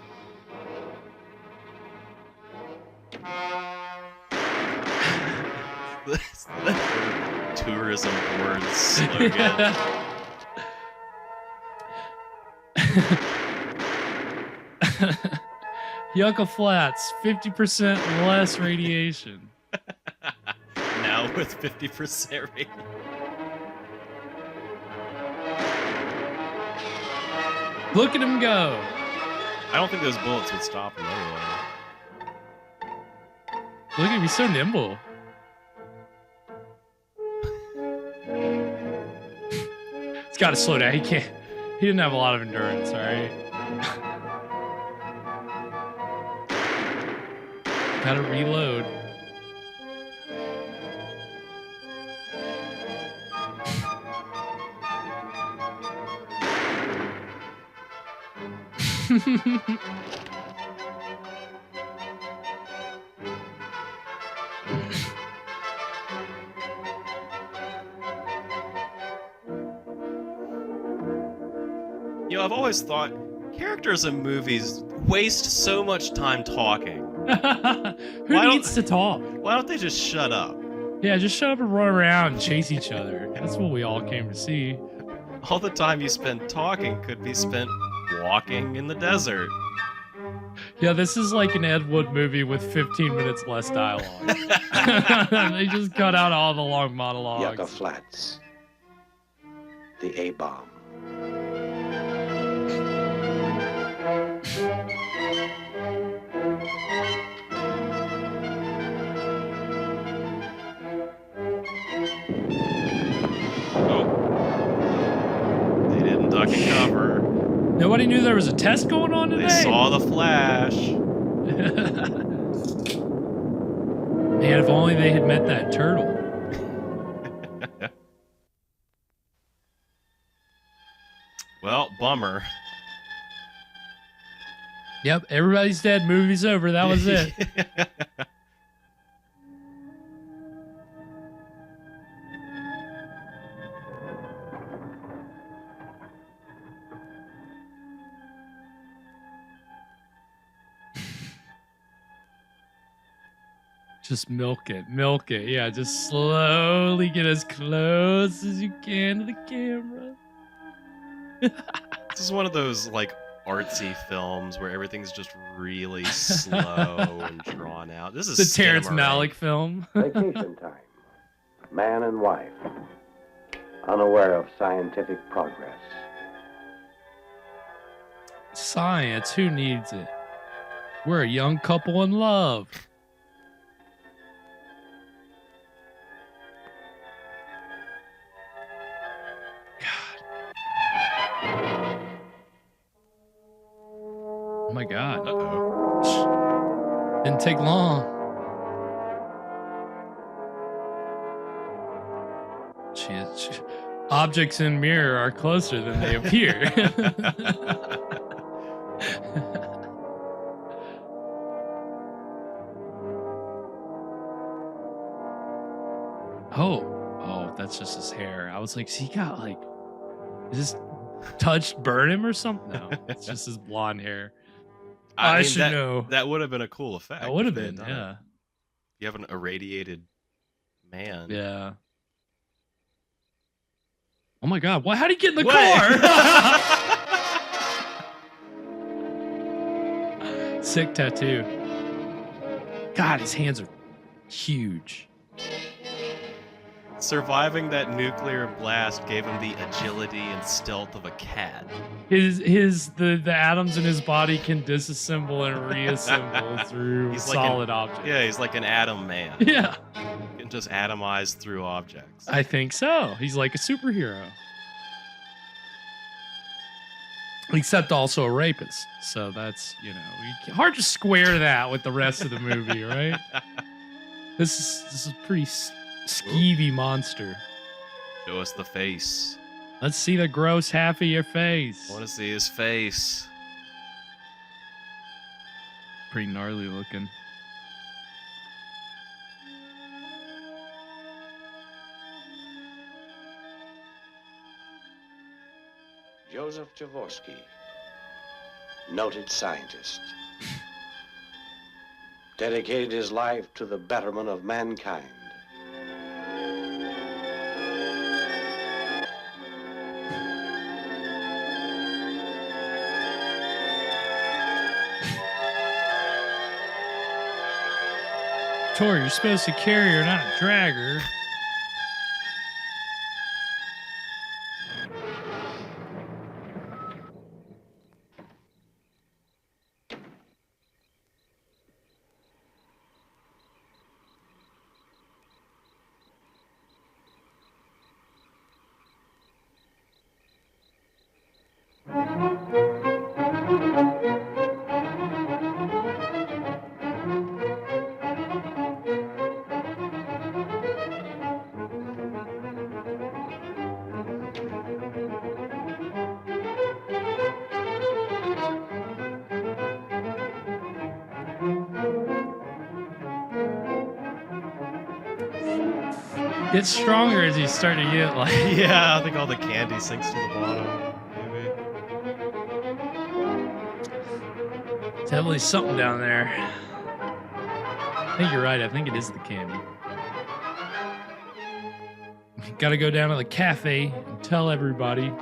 That's the tourism board slogan. Yucca Flats, 50% less radiation. Now with 50% rating. Look at him go. I don't think those bullets would stop him anyway. Look at him, he's so nimble. He's got to slow down. He can't. He didn't have a lot of endurance, all right? Gotta reload. know, I've always thought characters in movies waste so much time talking. Who needs to talk? Why don't they just shut up? Yeah, just shut up and run around and chase each other. That's what we all came to see. All the time you spend talking could be spent walking in the desert. Yeah, this is like an Ed Wood movie with 15 minutes less dialogue. They just cut out all the long monologues. Yucca Flats. The A-bomb. They didn't duck and cover. Nobody knew there was a test going on today. They saw the flash. Man, if only they had met that turtle. Well, bummer. Yep, everybody's dead. Movie's over. That was it. Just milk it. Yeah, just slowly get as close as you can to the camera. This is one of those, like, artsy films where everything's just really slow and drawn out. This is the Terrence Skinamarink. Malick film. Vacation time. Man and wife. Unaware of scientific progress. Science, who needs it? We're a young couple in love. Oh my God. Uh-oh. Didn't take long. Objects in mirror are closer than they appear. Oh, that's just his hair. I was like, he got like, is this touched burn him or something? No, it's just his blonde hair. I mean, should know. That would have been a cool effect. That would have if they had been, done it. yeah. You have an irradiated man. Yeah. Oh my God! How would he get in the Wait. car? Sick tattoo. God, his hands are huge. Surviving that nuclear blast gave him the agility and stealth of a cat. The atoms in his body can disassemble and reassemble through solid objects. Yeah, he's like an atom man. Yeah. He can just atomize through objects. I think so. He's like a superhero. Except also a rapist. So that's, hard to square that with the rest of the movie, right? This is pretty skeevy monster. Show us the face. Let's see the gross half of your face. I want to see his face. Pretty gnarly looking. Joseph Jaworski, noted scientist, dedicated his life to the betterment of mankind. Tor, you're supposed to carry her, not drag her. Gets stronger as you start to get like. Yeah, I think all the candy sinks to the bottom. Maybe. Definitely something down there. I think you're right. I think it is the candy. Gotta go down to the cafe and tell everybody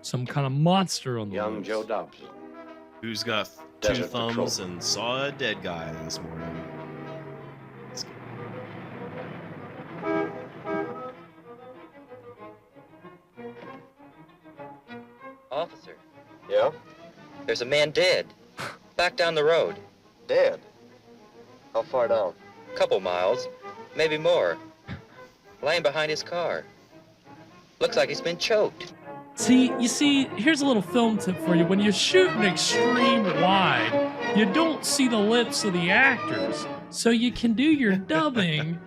some kind of monster on the Young loose. Joe Dobson. Who's got two Desert thumbs Patrol. and saw a dead guy this morning? Officer, Yeah? there's a man dead. Back down the road. Dead. How far down? Couple miles, maybe more. Laying behind his car. Looks like he's been choked. You see, here's a little film tip for you. When you shoot an extreme wide, you don't see the lips of the actors, so you can do your dubbing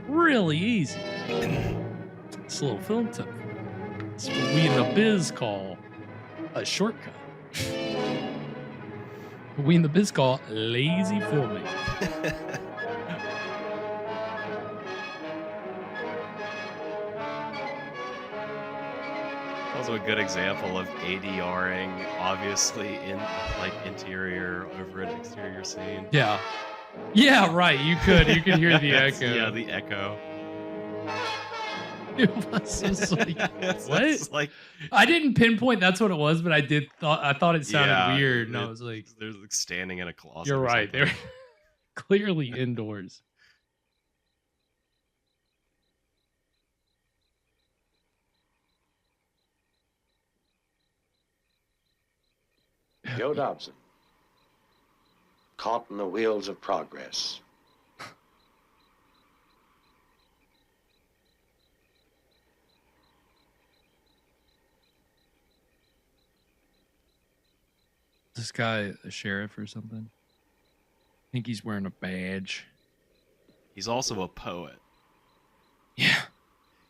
really easy. It's a little film tip. It's what we in the biz call a shortcut. What we in the biz call lazy filming. Also a good example of ADRing, obviously in like interior over an exterior scene. Yeah. Yeah, right. You could hear the echo. Yeah, the echo. It was just like, what? It's like, I didn't pinpoint that's what it was, but I thought it sounded yeah, weird, and I was like, they're like standing in a closet. you're or right. something. They're clearly indoors. Joe Dobson. Caught in the wheels of progress. Is this guy a sheriff or something? I think he's wearing a badge. He's also a poet. Yeah.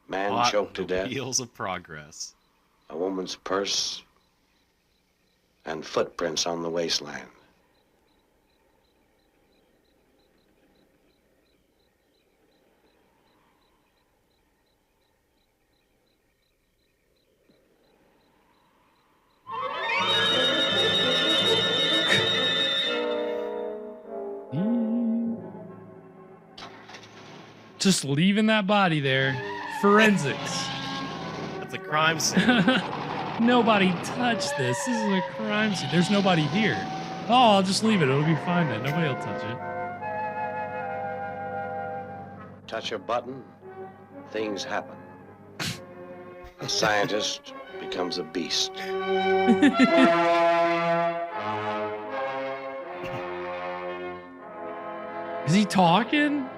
Man Caught choked to in the death. Wheels of progress. A woman's purse. And footprints on the wasteland. Just leaving that body there. Forensics. That's a crime scene. Nobody touched this. This is a crime scene. There's nobody here. Oh, I'll just leave it. It'll be fine then. Nobody will touch it. Touch a button, things happen. A scientist becomes a beast. Is he talking?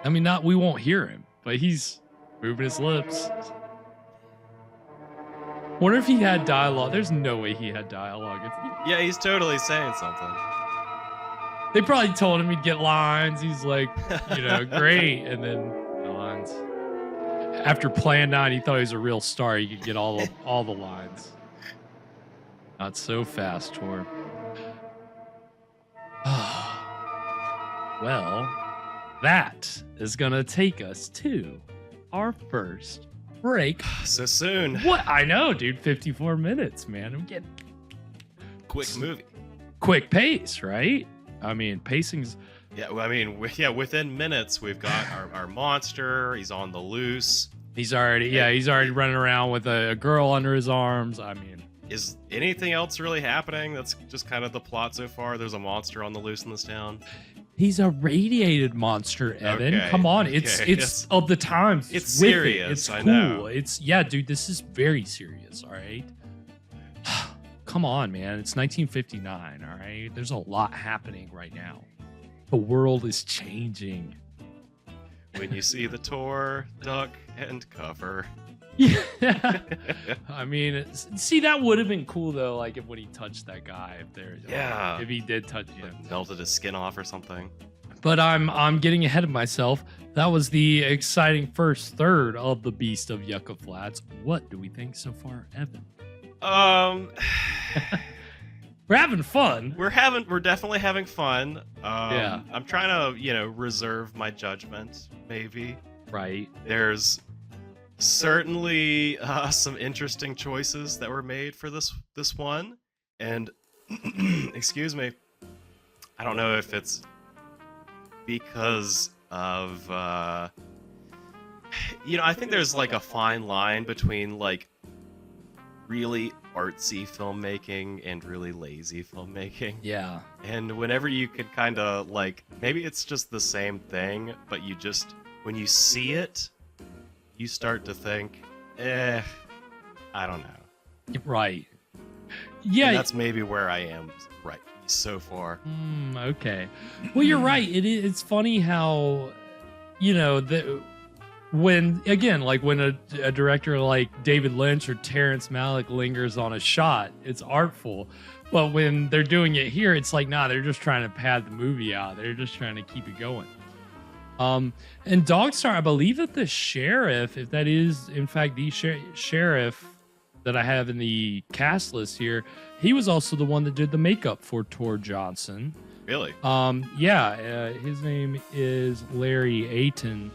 I mean, we won't hear him, but he's moving his lips. Wonder if he had dialogue. There's no way he had dialogue. Yeah, he's totally saying something. They probably told him he'd get lines. He's like, great. And then no lines. After Plan 9, he thought he was a real star. He could get all the lines. Not so fast, Tor. Well, that is going to take us to our first break. So soon. What? I know, dude. 54 minutes, man. I'm getting Quick movie. quick pace, right? I mean, pacing's... Yeah, I mean, within minutes, we've got our monster. He's on the loose. He's already running around with a girl under his arms. I mean... Is anything else really happening? That's just kind of the plot so far. There's a monster on the loose in this town. He's a radiated monster, Evan. Okay, Come on. okay. It's of the times. It's with serious, It's I cool. know. Yeah, dude, this is very serious, all right? Come on, man. It's 1959, all right? There's a lot happening right now. The world is changing. When you see the Tor, duck, and cover. Yeah. I mean, see, that would have been cool, though, like when he touched that guy. If he did touch him. Melted his skin off or something. But I'm getting ahead of myself. That was the exciting first third of the Beast of Yucca Flats. What do we think so far, Evan? We're having fun. We're definitely having fun. Yeah. I'm trying to, reserve my judgment, maybe. Right. There's certainly some interesting choices that were made for this one. And excuse me, I don't know if it's because of I think there's like a fine line between like really artsy filmmaking and really lazy filmmaking. Yeah. And whenever you could kind of like, maybe it's just the same thing, but you just, when you see it, you start to think, I don't know. Right. Yeah. And that's maybe where I am right so far. Okay. Well, you're right. It's funny how, when a director like David Lynch or Terrence Malick lingers on a shot, it's artful. But when they're doing it here, it's like, nah, they're just trying to pad the movie out. They're just trying to keep it going. And Dogstar, I believe that the sheriff, if that is in fact the sheriff that I have in the cast list here, he was also the one that did the makeup for Tor Johnson. Really? His name is Larry Ayton.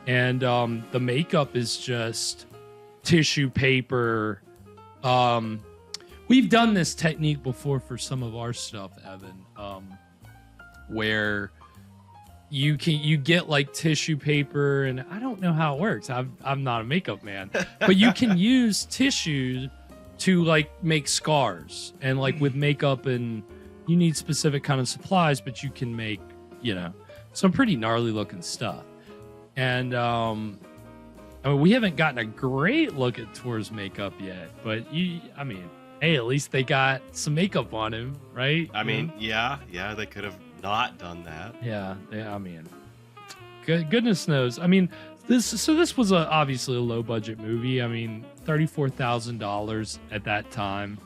And the makeup is just tissue paper. We've done this technique before for some of our stuff, Evan, where you get like tissue paper, and I don't know how it works. I'm not a makeup man, but you can use tissue to like make scars, and like with makeup, and you need specific kind of supplies, but you can make some pretty gnarly looking stuff. And we haven't gotten a great look at Tor's makeup yet, but hey, at least they got some makeup on him, right? I mean, yeah, they could have not done that. Yeah, goodness knows. I mean, this was obviously a low budget movie. I mean, $34,000 at that time,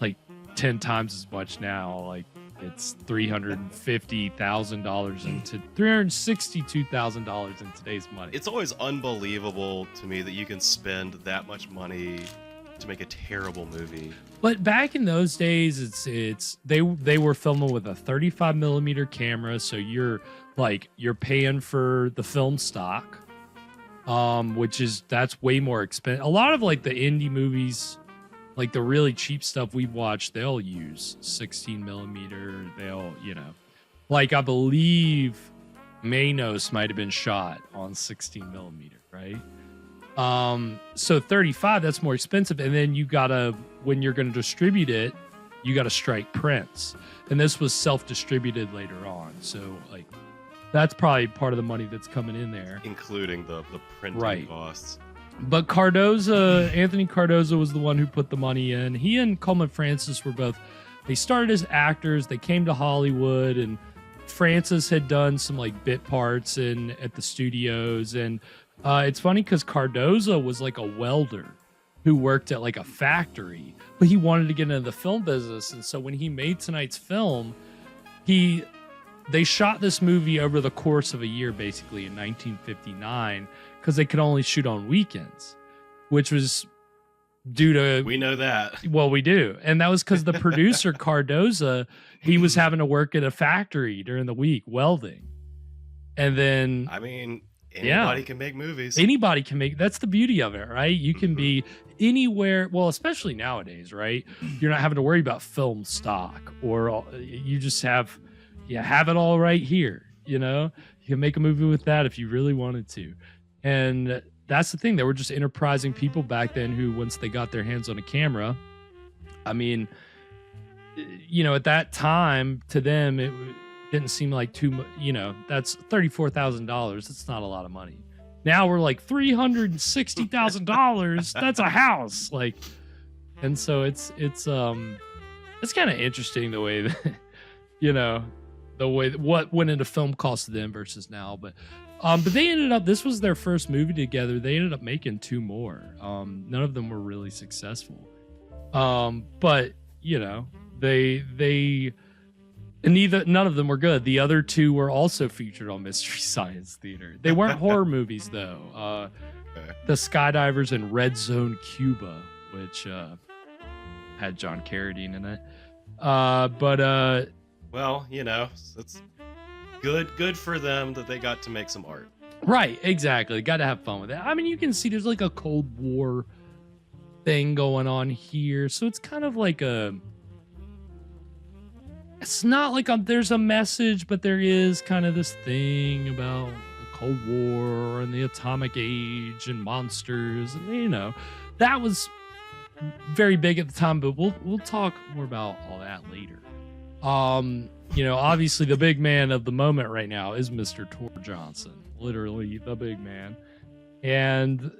like 10 times as much now. Like, it's $350,000 into $362,000 in today's money. It's always unbelievable to me that you can spend that much money to make a terrible movie. But back in those days, they were filming with a 35 millimeter camera, so you're paying for the film stock, that's way more expensive. A lot of like the indie movies, like the really cheap stuff we've watched, they'll use 16 millimeter. They'll, like I believe Manos might have been shot on 16 millimeter, right? So 35, that's more expensive. And then when you're going to distribute it, you got to strike prints. And this was self-distributed later on. So like, that's probably part of the money that's coming in there. Including the printing costs. But Anthony Cardoza was the one who put the money in. He and Coleman Francis they started as actors. They came to Hollywood, and Francis had done some like bit parts at the studios. And it's funny because Cardoza was like a welder who worked at like a factory, but he wanted to get into the film business. And so when he made tonight's film, they shot this movie over the course of a year, basically in 1959, because they could only shoot on weekends, which was due to... We know that. Well, we do. And that was because the producer, Cardoza, he was having to work at a factory during the week, welding. And then... I mean, anybody can make movies. Anybody can make... That's the beauty of it, right? You can be anywhere... Well, especially nowadays, right? You're not having to worry about film stock, or you just have it all right here, You can make a movie with that if you really wanted to. And that's the thing. They were just enterprising people back then who, once they got their hands on a camera, I mean, at that time, to them, it didn't seem like too much. That's $34,000. That's not a lot of money. Now we're like $360,000. That's a house. Like, and so it's kind of interesting the way that, what went into film cost to them versus now. But they ended up, this was their first movie together. They ended up making 2 more. None of them were really successful. But none of them were good. The other 2 were also featured on Mystery Science Theater. They weren't horror movies though. The Skydivers and Red Zone Cuba, which had John Carradine in it. Well, it's good for them that they got to make some art. Right, exactly. Got to have fun with it. I mean, you can see there's like a Cold War thing going on here. So it's kind of like it's not like there's a message, but there is kind of this thing about the Cold War and the atomic age and monsters, and you know, that was very big at the time. But we'll talk more about all that later. You know, obviously the big man of the moment right now is Mr. Tor Johnson, literally the big man. And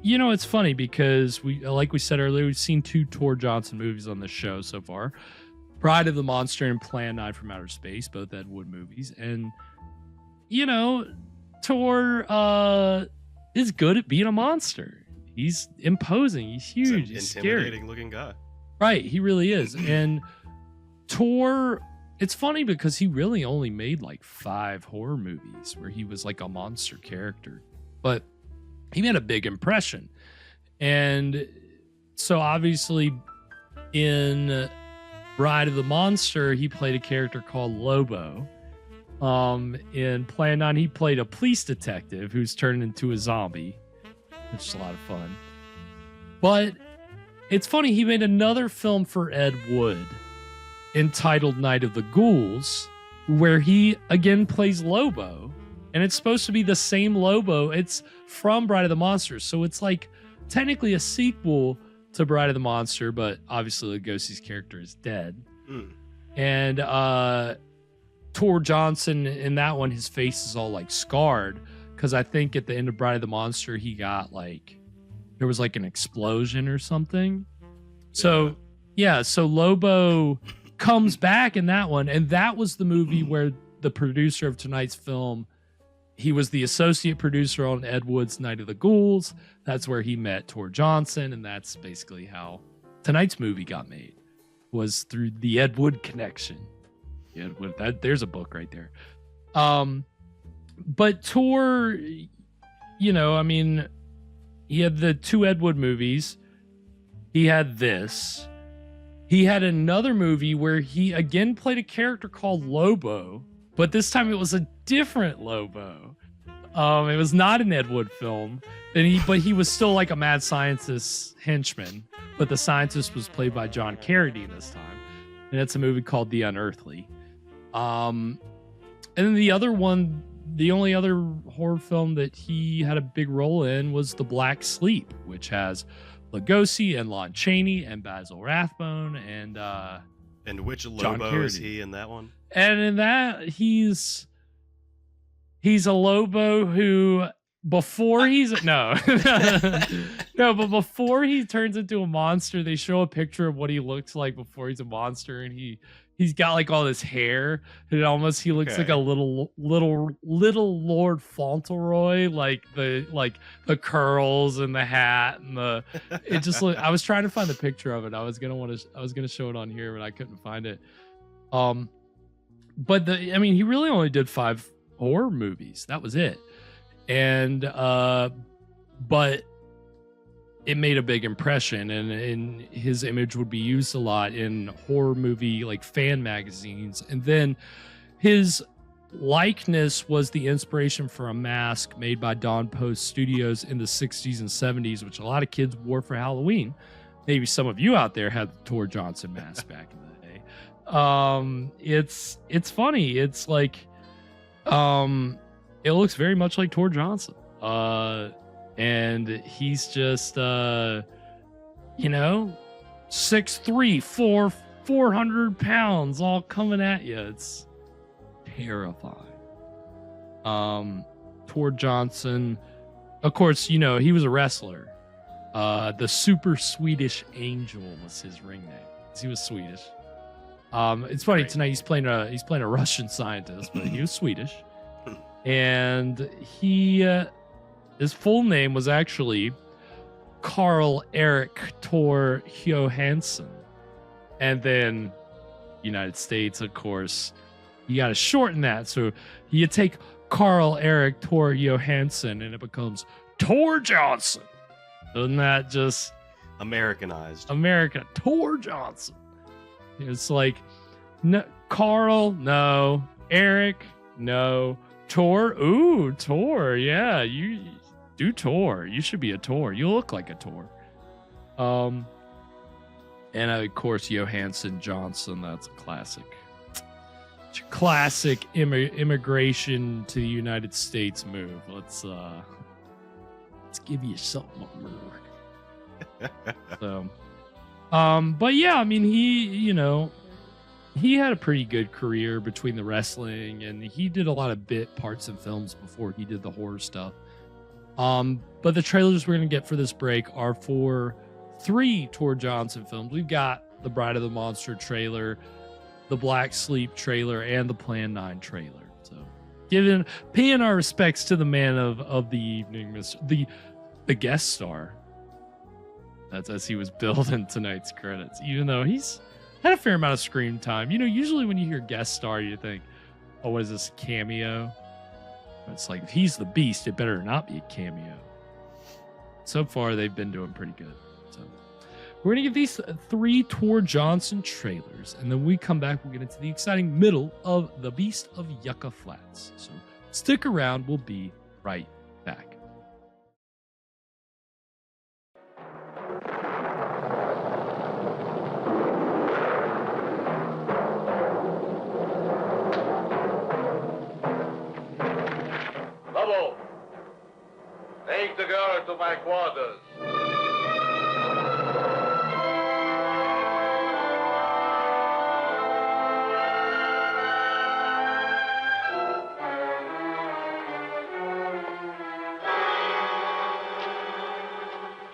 you know, it's funny because like we said earlier, we've seen 2 Tor Johnson movies on this show so far. Bride of the Monster and Plan 9 from Outer Space, both Ed Wood movies. And, you know, Tor is good at being a monster. He's imposing. He's huge. He's scary. Intimidating looking guy. Right. He really is. And Tor, it's funny because he really only made like 5 horror movies where he was like a monster character. But he made a big impression. And so obviously in Bride of the Monster, he played a character called Lobo. In Plan 9, he played a police detective who's turned into a zombie, which is a lot of fun. But it's funny, he made another film for Ed Wood entitled Night of the Ghouls, where he again plays Lobo. And it's supposed to be the same Lobo. It's from Bride of the Monster. So it's like technically a sequel to Bride of the Monster, but obviously Lugosi's character is dead. And Tor Johnson in that one, his face is all like scarred because I think at the end of Bride of the Monster, he got like, there was like an explosion or something. So yeah, so Lobo comes back in that one, and that was the movie where the producer of tonight's film, he was the associate producer on Ed Wood's Night of the Ghouls. That's where he met Tor Johnson, and that's basically how tonight's movie got made, was through the Ed Wood connection. Ed Wood, there's a book right there. But Tor, you know, I mean, he had the 2 Ed Wood movies. He had this. He had another movie where he again played a character called Lobo, but this time it was a different Lobo. It was not an Ed Wood film, but he was still like a mad scientist henchman. But the scientist was played by John Carradine this time, and it's a movie called The Unearthly. And then the other one, the only other horror film that he had a big role in was The Black Sleep, which has Lugosi and Lon Chaney and Basil Rathbone and which Lobo is he in that one? And in that, he's a Lobo who, before he's no, but before he turns into a monster, they show a picture of what he looks like before he's a monster, and he's got like all this hair, and he looks like a little Lord Fauntleroy, like the curls and the hat and it just I was trying to find the picture of it. I was gonna show it on here, but I couldn't find it. But he really only did 5 horror movies. That was it. And but it made a big impression, and his image would be used a lot in horror movie like fan magazines. And then his likeness was the inspiration for a mask made by Don Post Studios in the 60s and 70s, which a lot of kids wore for Halloween. Maybe some of you out there had the Tor Johnson mask back in the day. It's funny. It's like it looks very much like Tor Johnson. And he's just, 6'3", 400 pounds, all coming at you. It's terrifying. Tor Johnson, of course, he was a wrestler. The Super Swedish Angel was his ring name. He was Swedish. It's funny, tonight he's playing a Russian scientist, but he was Swedish. And his full name was actually Carl Erik Tor Johansson. And then United States, of course, you got to shorten that. So you take Carl Erik Tor Johansson and it becomes Tor Johnson. Isn't that just Americanized? Tor Johnson. It's like, no, Carl, no. Eric, no. Tor, ooh, Tor, yeah, you do Tor. You should be a Tor. You look like a Tor. And of course, Johansson Johnson, that's a classic classic immigration to the United States move. Let's give you something more. So, but yeah, I mean, he had a pretty good career between the wrestling, and he did a lot of bit parts in films before he did the horror stuff. But the trailers we're going to get for this break are for 3 Tor Johnson films. We've got the Bride of the Monster trailer, the Black Sleep trailer, and the Plan 9 trailer. So, paying our respects to the man of the evening, the guest star. That's as he was billed in tonight's credits, even though he's had a fair amount of screen time. Usually when you hear guest star, you think, oh, what is this, cameo? But it's like, if he's the Beast, it better not be a cameo. So far, they've been doing pretty good. So we're going to give these 3 Tor Johnson trailers, and then when we come back, we'll get into the exciting middle of The Beast of Yucca Flats. So stick around. We'll be right back. Lobo, take the girl to my quarters.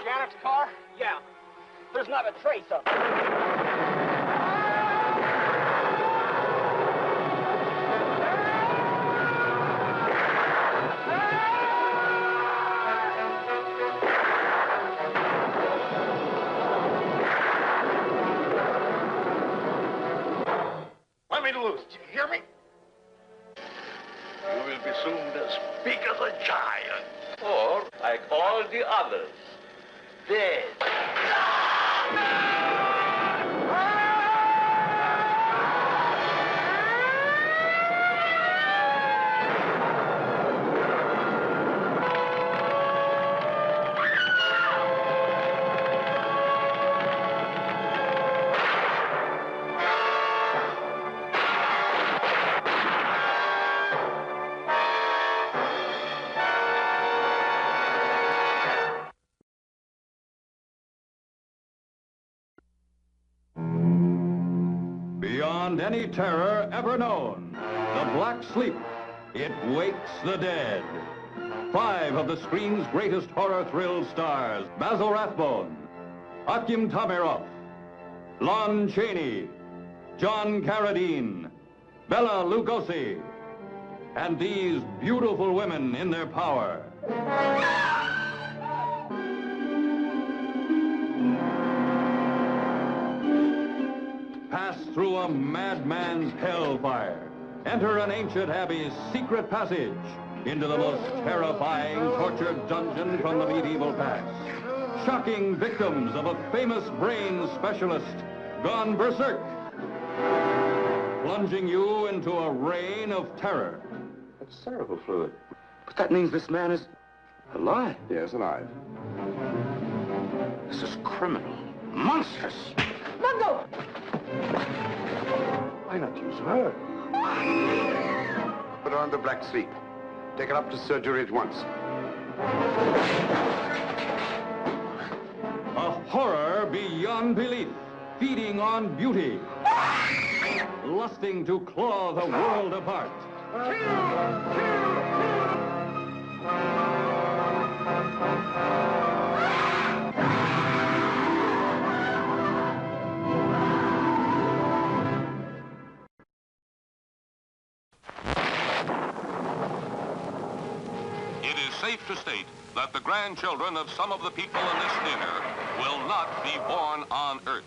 Janet's car? Yeah. There's not a trace of it. Let me loose. Do you hear me? You will be soon as big as a giant. Or, like all the others, dead. Beyond any terror ever known, the Black Sleep, it wakes the dead. 5 of the screen's greatest horror thrill stars: Basil Rathbone, Akim Tamirov, Lon Chaney, John Carradine, Bela Lugosi, and these beautiful women in their power. Pass through a madman's hellfire. Enter an ancient abbey's secret passage into the most terrifying torture dungeon from the medieval past. Shocking victims of a famous brain specialist gone berserk. Plunging you into a reign of terror. That's cerebral fluid. But that means this man is alive. Yes, alive. This is criminal. Monstrous. Mungo! Why not use her? Put her on the Black Sleep. Take her up to surgery at once. A horror beyond belief, feeding on beauty, lusting to claw the world apart. It is safe to state that the grandchildren of some of the people in this dinner will not be born on Earth.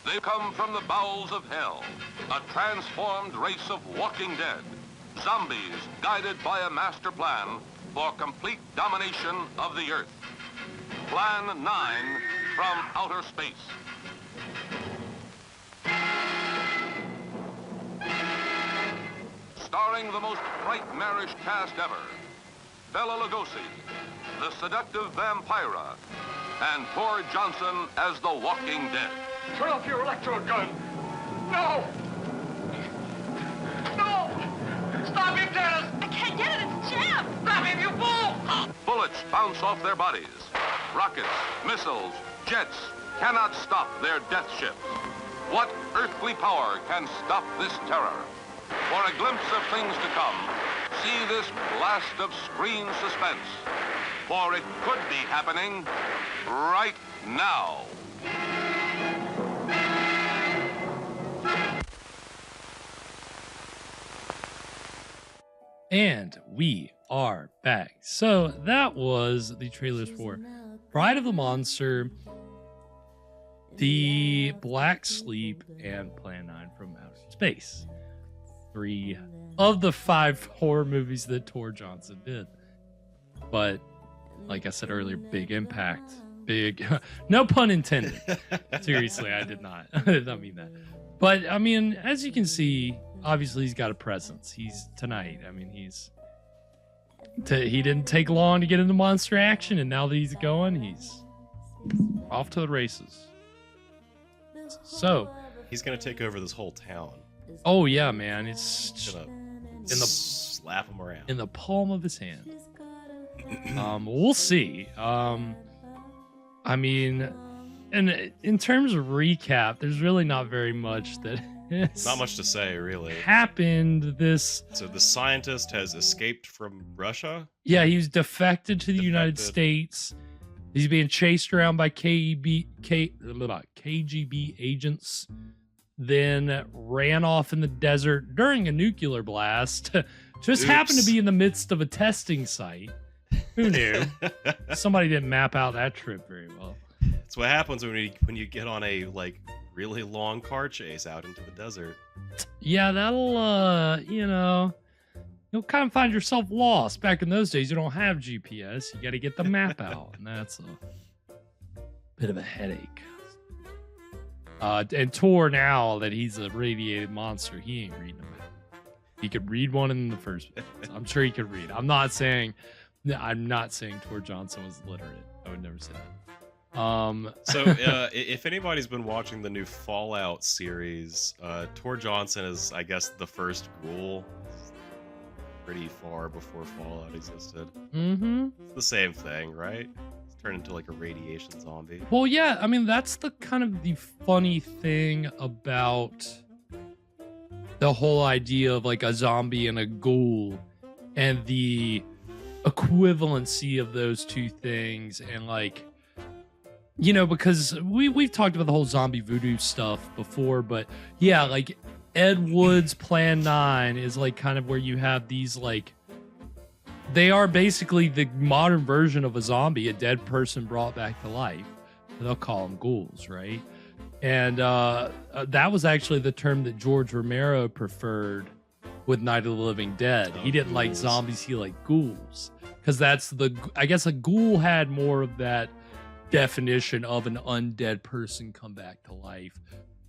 They come from the bowels of hell, a transformed race of walking dead, zombies guided by a master plan for complete domination of the Earth. Plan 9 from outer space. Starring the most nightmarish cast ever. Bela Lugosi, the seductive Vampira, and Tor Johnson as the Walking Dead. Turn off your electrode gun. No! No! Stop him, Dennis! I can't get it. It's jammed. Stop him, you fool! Bullets bounce off their bodies. Rockets, missiles, jets cannot stop their death ships. What earthly power can stop this terror? For a glimpse of things to come, see this blast of screen suspense. For it could be happening right now. And we are back. So that was the trailers for Bride of the Monster, The Black Sleep, and Plan 9 from Outer Space. 3 of the 5 horror movies that Tor Johnson did. But like I said earlier, big impact. Big, no pun intended. Seriously, I did not. I did not mean that. But I mean, as you can see, obviously he's got a presence. He's tonight. I mean, he didn't take long to get into monster action, and now that he's going, he's off to the races. So he's gonna take over this whole town. Oh yeah, man! It's gonna slap him around in the palm of his hand. We'll see. I mean, and in terms of recap, there's really not very much that not much to say, really. Happened this. So the scientist has escaped from Russia. Yeah, he was defected to the United States. He's being chased around by KGB agents. Then ran off in the desert during a nuclear blast. Just happened to be in the midst of a testing site. Who knew? Somebody didn't map out that trip very well. That's what happens when you get on a really long car chase out into the desert. Yeah, that'll you'll kind of find yourself lost. Back in those days, you don't have GPS. You got to get the map out, and that's a bit of a headache. And Tor, now that he's a radiated monster, he ain't reading them. He could read one in the first place. I'm sure he could read. I'm not saying Tor Johnson was literate. I would never say that. So if anybody's been watching the new Fallout series, Tor Johnson is, I guess, the first ghoul. Pretty far before Fallout existed. Mm-hmm. It's the same thing, right? It's turned into like a radiation zombie. Well, yeah. I mean, that's the kind of the funny thing about the whole idea of like a zombie and a ghoul, and the equivalency of those two things, and like, because we've talked about the whole zombie voodoo stuff before, but yeah, like Ed Wood's Plan 9 is like kind of where you have these like, they are basically the modern version of a zombie, a dead person brought back to life. They'll call them ghouls, right? And that was actually the term that George Romero preferred with Night of the Living Dead. He didn't like zombies, he liked ghouls. Because I guess a ghoul had more of that definition of an undead person come back to life.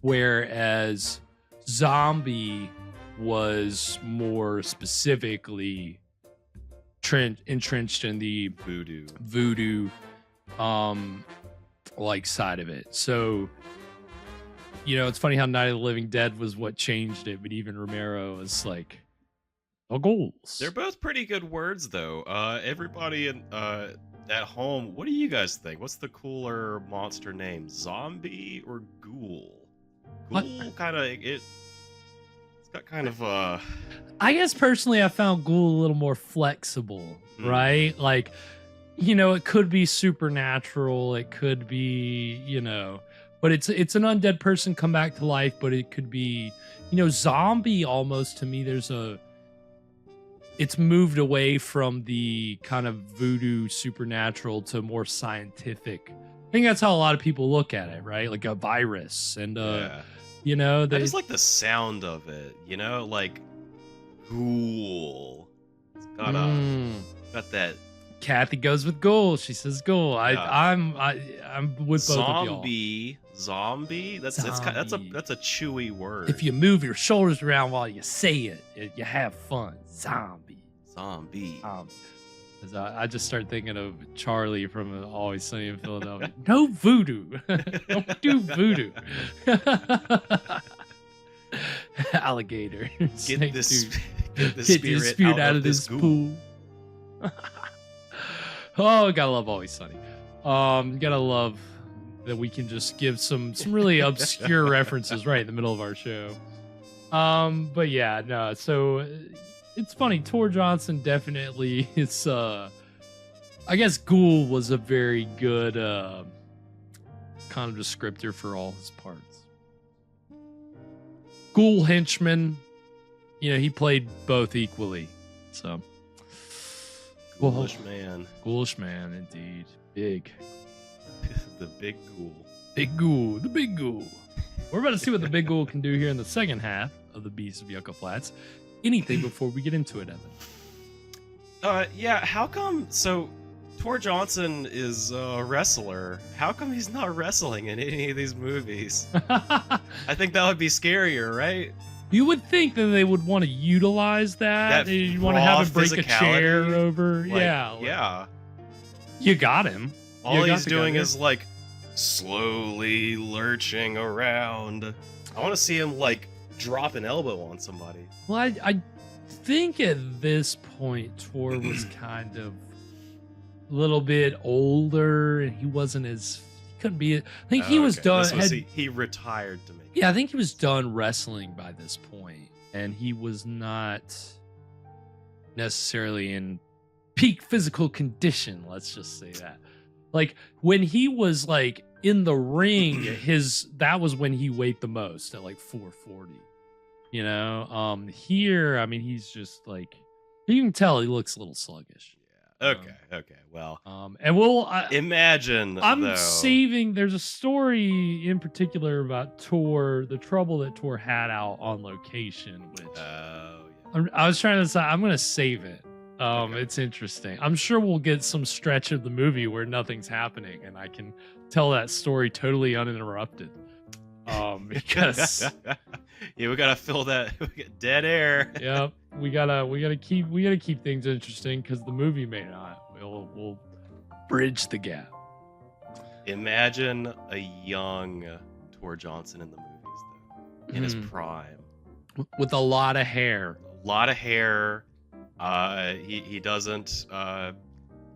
Whereas zombie was more specifically entrenched in the voodoo like side of it. So, it's funny how Night of the Living Dead was what changed it, but even Romero is like, ghouls. They're both pretty good words, though. Everybody at home, what do you guys think? What's the cooler monster name, zombie or ghoul? Ghoul it's got kind of I guess personally I found ghoul a little more flexible, right? Like, it could be supernatural, it could be, but it's an undead person come back to life, but it could be, zombie almost, to me, it's moved away from the kind of voodoo supernatural to more scientific. I think that's how a lot of people look at it, right? Like a virus, and I just like the sound of it, like ghoul. It's got that Kathy goes with Ghoul. She says Ghoul. I'm with both of y'all. Zombie. That's a chewy word. If you move your shoulders around while you say it, you have fun. Zombie. I just start thinking of Charlie from Always Sunny in Philadelphia. No voodoo. Don't do voodoo. Alligator. Get this spirit out of this pool. Oh, gotta love Always Sunny. Gotta love that we can just give some really obscure references right in the middle of our show. But yeah, no. So it's funny. Tor Johnson definitely is. I guess Ghoul was a very good kind of descriptor for all his parts. Ghoul henchman. He played both equally. So. Ghoulish man. Ghoulish man, indeed. Big. The big ghoul. Big ghoul. The big ghoul. We're about to see what the big ghoul can do here in the second half of the Beast of Yucca Flats. Anything before we get into it, Evan? Yeah, how come... So, Tor Johnson is a wrestler. How come he's not wrestling in any of these movies? I think that would be scarier, right? You would think that they would want to utilize that. You want to have him break a chair over. Yeah. You got him. All he's doing is like slowly lurching around. I want to see him like drop an elbow on somebody. Well, I think at this point Tor was kind of a little bit older, and he wasn't as couldn't be. I think he was done. He retired to make. Yeah, I think he was done wrestling by this point, and he was not necessarily in peak physical condition. Let's just say that. Like when he was like in the ring, that was when he weighed the most at like 440. Here, I mean, he's just like you can tell he looks a little sluggish. Okay. Well, and we'll imagine. I'm saving. There's a story in particular about Tor, the trouble that Tor had out on location. Which I was trying to say, I'm going to save it. It's interesting. I'm sure we'll get some stretch of the movie where nothing's happening, and I can tell that story totally uninterrupted. Because yeah, we gotta fill that. We get dead air. Yep. We gotta keep things interesting because the movie may not. We'll bridge the gap. Imagine a young Tor Johnson in the movies, though, in his prime, with a lot of hair. He doesn't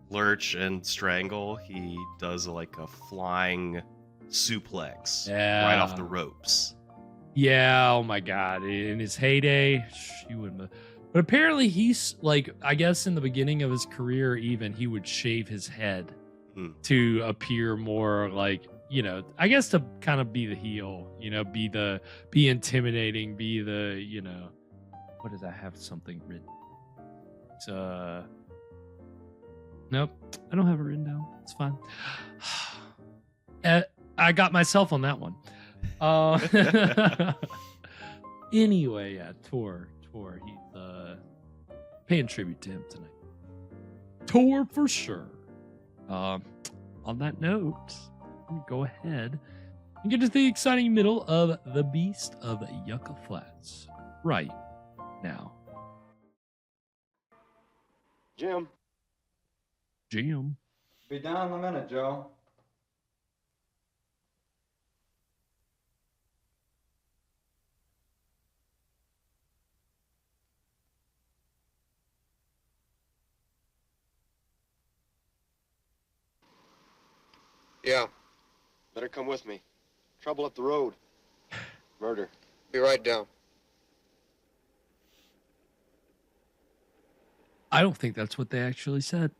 lurch and strangle. He does like a flying suplex right off the ropes. Yeah, oh my god. In his heyday, he wouldn't. But apparently he's like, I guess in the beginning of his career even, he would shave his head to appear more like, I guess to kind of be the heel, be intimidating, be the, what does I have something written? It's, nope, I don't have it written down. It's fine. I got myself on that one. Anyway, yeah, Tor, he's paying tribute to him tonight. Tor for sure. On that note, let me go ahead and get to the exciting middle of the Beast of Yucca Flats right now. Jim. Be down in a minute, Joe. Yeah. Better come with me. Trouble up the road. Murder. Be right down. I don't think that's what they actually said.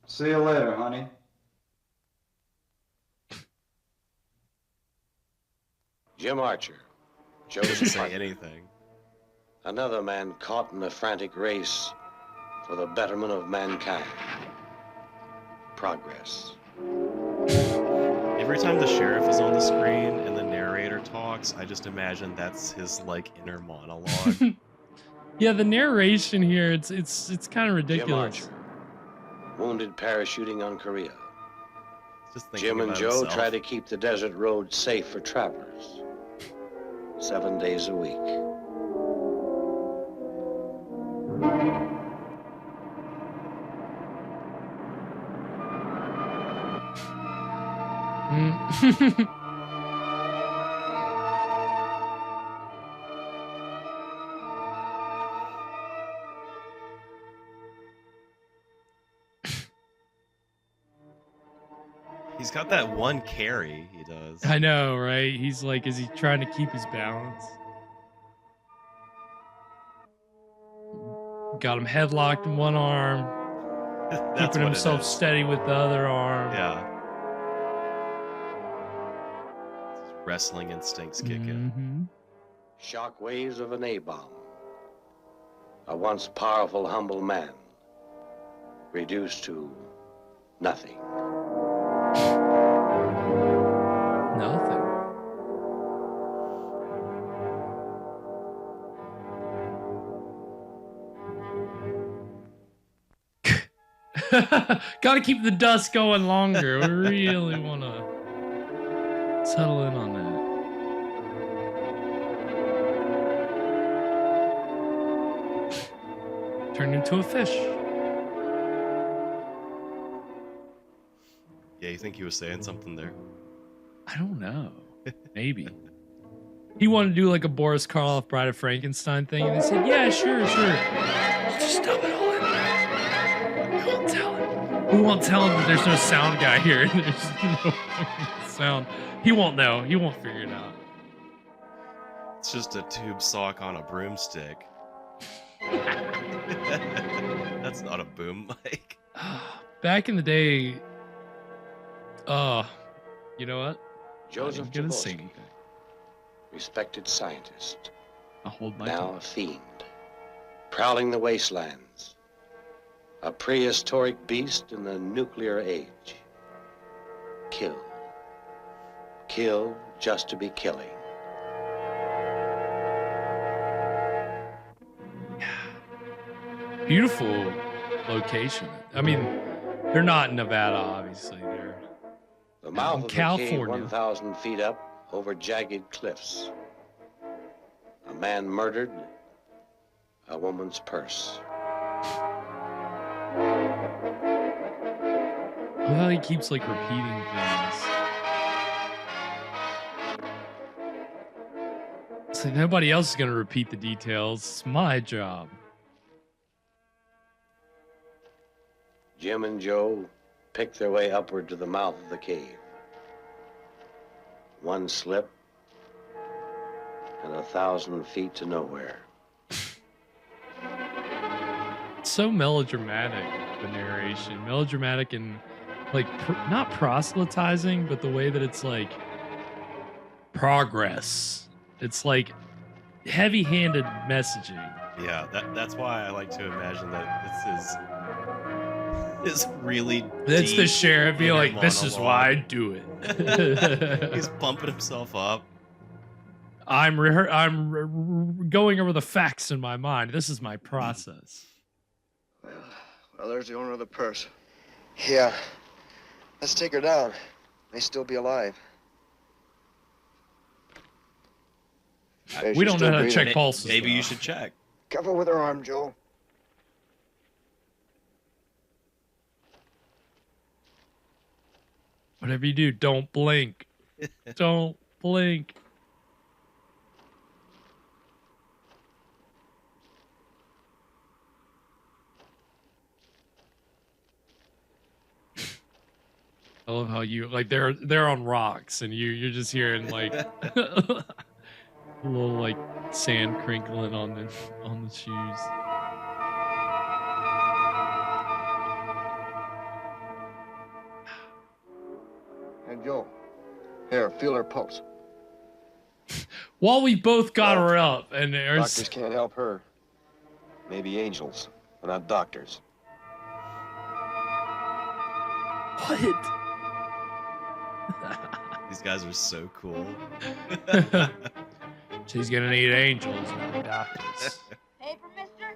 See you later, honey. Jim Archer. Doesn't say anything. Another man caught in a frantic race for the betterment of mankind. Progress. Every time the sheriff is on the screen and the narrator talks, I just imagine that's his like inner monologue. Yeah, the narration here, it's kind of Jim ridiculous. Archer, wounded parachuting on Korea. Just thinking Jim and about Joe himself. try to keep the desert road safe for travelers. 7 days a week. He's got that one carry he does. I know, right? He's like, is he trying to keep his balance? Got him headlocked in one arm, That's keeping what it himself is. steady with the other arm. Yeah. His wrestling instincts kick in. Shock waves of an A-bomb. A once powerful, humble man. Reduced to nothing. Nothing. Gotta keep the dust going longer. We really want to settle in on that. Turned into a fish. Yeah, you think he was saying something there? I don't know. Maybe. He wanted to do like a Boris Karloff Bride of Frankenstein thing, and they said, yeah, sure. We'll just dump it all in there. We won't tell him. We won't tell him that there's no sound guy here. There's no sound. He won't know. He won't figure it out. It's just a tube sock on a broomstick. That's not a boom mic. Back in the day, you know what? Joseph I'm gonna Jaworski, sing. respected scientist, I'll hold my now tongue. a fiend, prowling the wastelands, a prehistoric beast in the nuclear age. Kill. Kill just to be killing. Beautiful location. I mean, they're not in Nevada, obviously. They're The mouth in of the California. cave 1,000 feet up over jagged cliffs. A man murdered, a woman's purse. Well, he keeps like repeating things. It's like nobody else is gonna repeat the details. It's my job. Jim and Joe picked their way upward to the mouth of the cave. One slip, and 1,000 feet to nowhere. It's so melodramatic, the narration. Melodramatic and like not proselytizing, but the way that it's like progress. It's like heavy-handed messaging. Yeah, that's why I like to imagine that this is really That's the deep sheriff. Be inner like, this is why I do it. He's pumping himself up. I'm going over the facts in my mind. This is my process. Well, there's the owner of the purse. Yeah. Let's take her down. May still be alive. We don't know how to check pulses. Maybe though. you should check. Careful with her arm, Joe. Whatever you do, don't blink. Don't blink. I love how you like they're on rocks and you're just hearing like a little like sand crinkling on the shoes. And Joe, here, feel her pulse. While we both got her up and there's Doctors can't help her. Maybe angels, but not doctors. what? guys are so cool. She's gonna need angels and doctors. Paper, mister?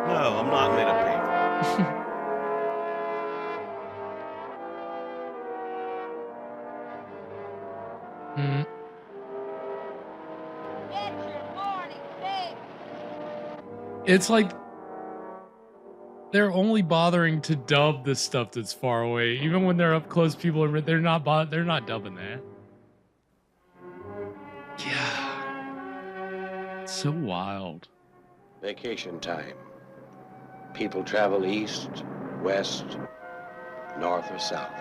No, I'm not made of paper. Hmm. Get your morning fix. It's like they're only bothering to dub the stuff that's far away. Even when they're up close, people are they're not dubbing that. Yeah. It's so wild. Vacation time. People travel east, west, north, or south.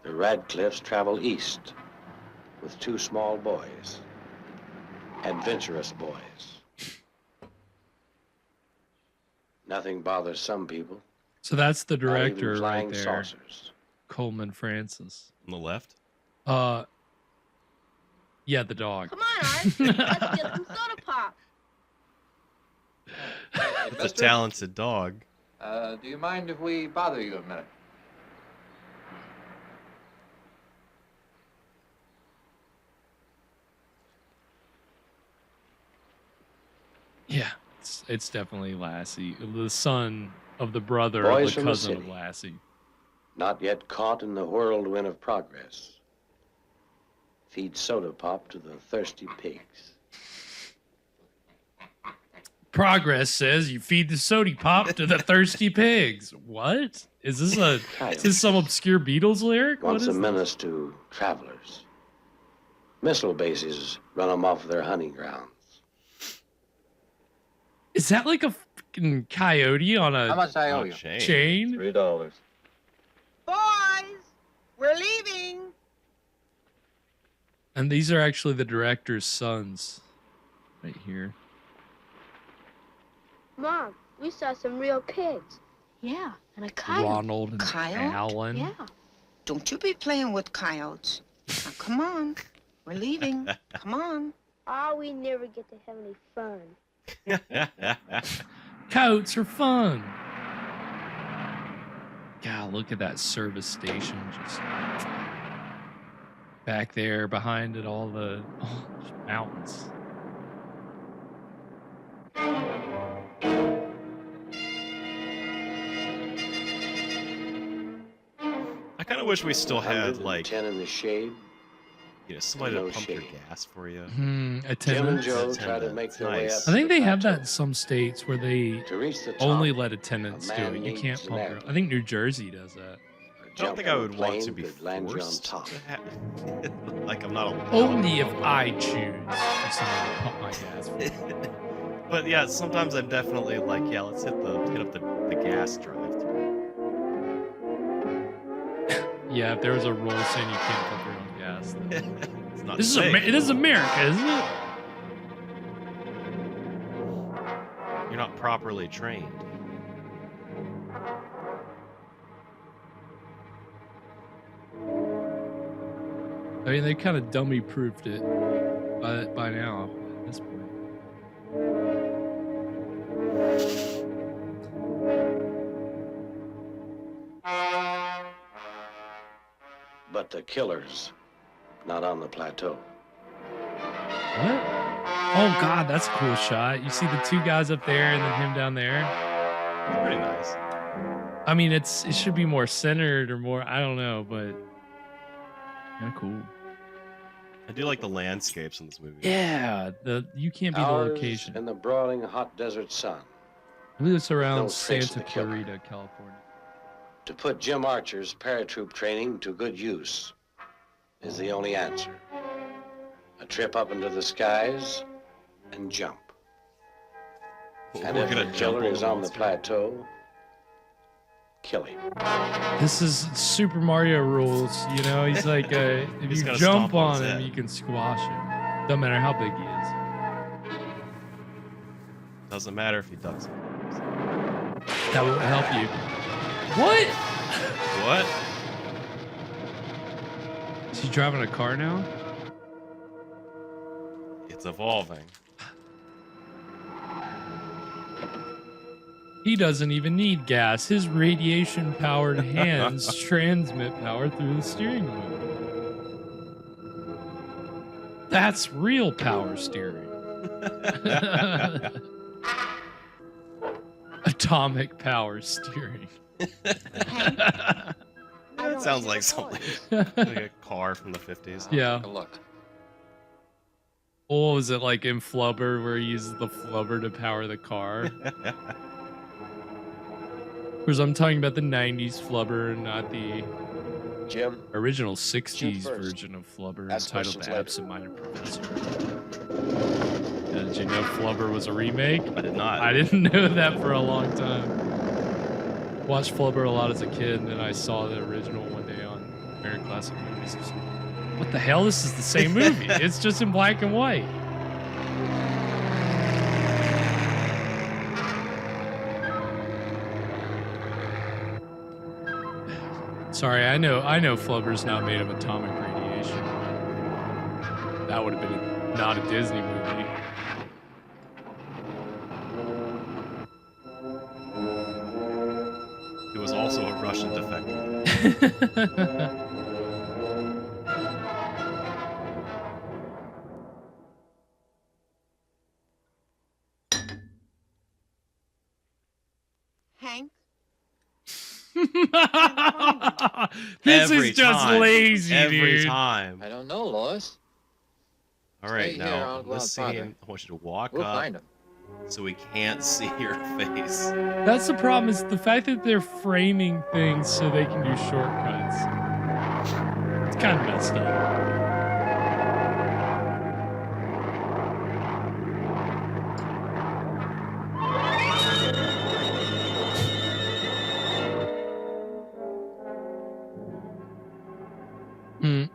The Radcliffes travel east with two small boys. Adventurous boys. Nothing bothers some people. So that's the Not even director right flying there. saucers. Coleman Francis. On the left? Yeah, the dog. Come on, Art. Let's get some soda pop. It's a talented dog. Do you mind if we bother you a minute? Yeah, it's definitely Lassie, the son of the brother Boys of the from the cousin of city. Lassie. Not yet caught in the whirlwind of progress. Feed soda pop to the thirsty pigs. Progress says you feed the sody pop to the thirsty pigs. What? Is this some obscure Beatles lyric? What Once is a this? menace to travelers. Missile bases run them off their hunting grounds. Is that like a fucking coyote on a How much I owe you? chain? $3. Boys, we're leaving. And these are actually the director's sons right here. Mom, we saw some real pigs. Yeah, and a coyote. Ronald and Coyote? Alan. Yeah. Don't you be playing with coyotes. Now, come on. We're leaving. Come on. Oh, we never get to have any fun. Coyotes are fun. God, look at that service station just back there behind it, all the mountains. I kind of wish we still had like 10 in the shade. You know, somebody No to pump their shade. gas for you. Attendants. Jim and Joe try to make their way up. I think they have that in some states where they To reach the top, only let attendants a do man it. You needs can't an pump air. your. I think New Jersey does that. I don't think I would want to be Plane could land you on forced. top. To like I'm not allowed. Only if I choose for someone to pump my gas for me. But yeah, sometimes I'm definitely like, yeah, let's hit up the gas drive-through. Yeah, if there was a rule saying you can't pump your own gas. then- It's not This is safe. it is America, isn't it? You're not properly trained. I mean, they kind of dummy-proofed it by now at this point. But the killers, not on the plateau. What? Oh God, that's a cool shot. You see the two guys up there and then him down there. It's pretty nice. I mean, it should be more centered or more. I don't know, but kind of cool. I do like the landscapes in this movie. Yeah, you can't be the Hours location. in the broiling hot desert sun. I believe it's around No trace of Santa the killer. Clarita, California. To put Jim Archer's paratroop training to good use is the only answer. A trip up into the skies and jump. And We're if gonna the jump killer over is the on the monster. plateau, kill him. This is Super Mario rules. You know, he's like, if He's you gotta jump stomp on on his him, head. you can squash him. Doesn't matter how big he is. Doesn't matter if he ducks. That won't help you. What? What? Is he driving a car now? It's evolving. He doesn't even need gas. His radiation-powered hands transmit power through the steering wheel. That's real power steering. Atomic power steering. That sounds like something. Like a car from the 50s. Yeah. Take a look. What was it like in Flubber where he uses the flubber to power the car? Because I'm talking about the 90s Flubber and not the original 60s version of Flubber entitled The Absent-Minded Professor. Did you know Flubber was a remake? I did not. I didn't know that for a long time. Watched Flubber a lot as a kid, and then I saw the original one day on American Classic Movies. What the hell? This is the same movie. It's just in black and white. Sorry, I know Flubber's not made of atomic radiation. That would have been not a Disney movie. He was also a Russian defector. Hank? This Every is just time. lazy, Every dude. time. I don't know, Lois. All right, Stay here, now I'll go this out farther. scene, I want you to walk We'll up find him. so we can't see your face. That's the problem, is the fact that they're framing things so they can do shortcuts. It's kind of messed up. Hmm.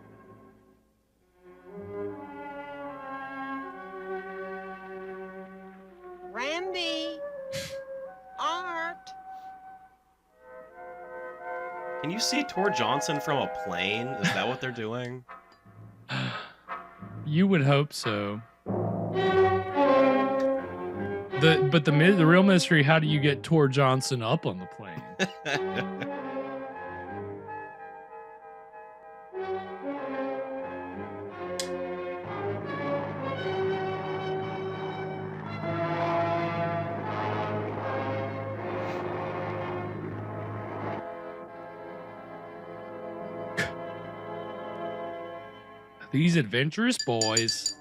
Randy. Art. Can you see Tor Johnson from a plane? Is that what they're doing? You would hope so. The real mystery, how do you get Tor Johnson up on the plane? These adventurous boys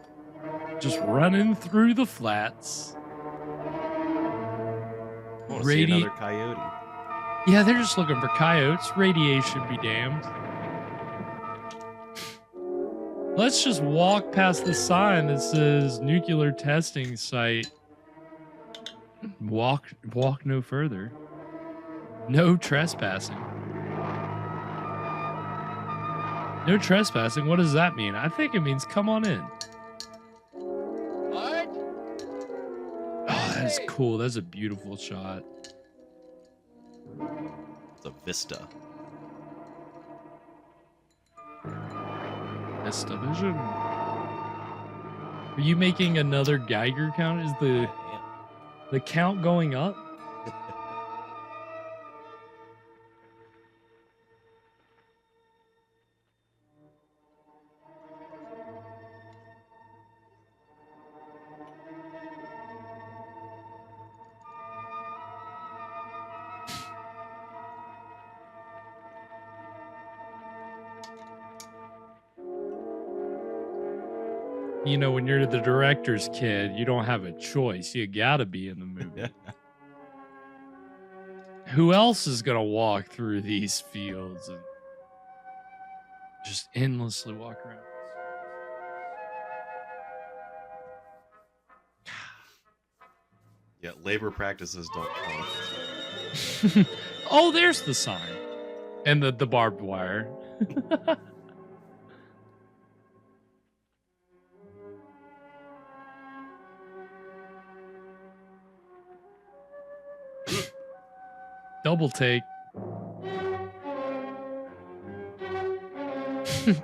just running through the flats. I want to see another coyote. Yeah, they're just looking for coyotes. Radiation be damned. Let's just walk past the sign that says nuclear testing site. Walk no further. No trespassing. No trespassing? What does that mean? I think it means come on in. What? Oh, that's cool. That's a beautiful shot. It's a vista. Vista vision. Are you making another Geiger count? Is the count going up? You know, when you're the director's kid, you don't have a choice. You gotta be in the movie. Who else is gonna walk through these fields and just endlessly walk around? Yeah, labor practices don't count. Oh, there's the sign. And the barbed wire. Double take.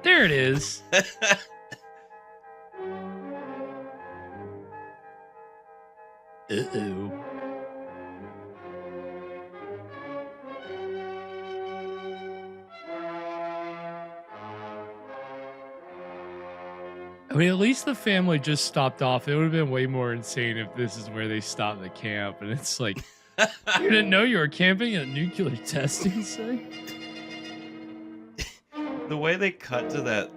There it is. Uh-oh. I mean, at least the family just stopped off. It would have been way more insane if this is where they stopped the camp. And it's like, you didn't know you were camping at a nuclear testing site? The way they cut to that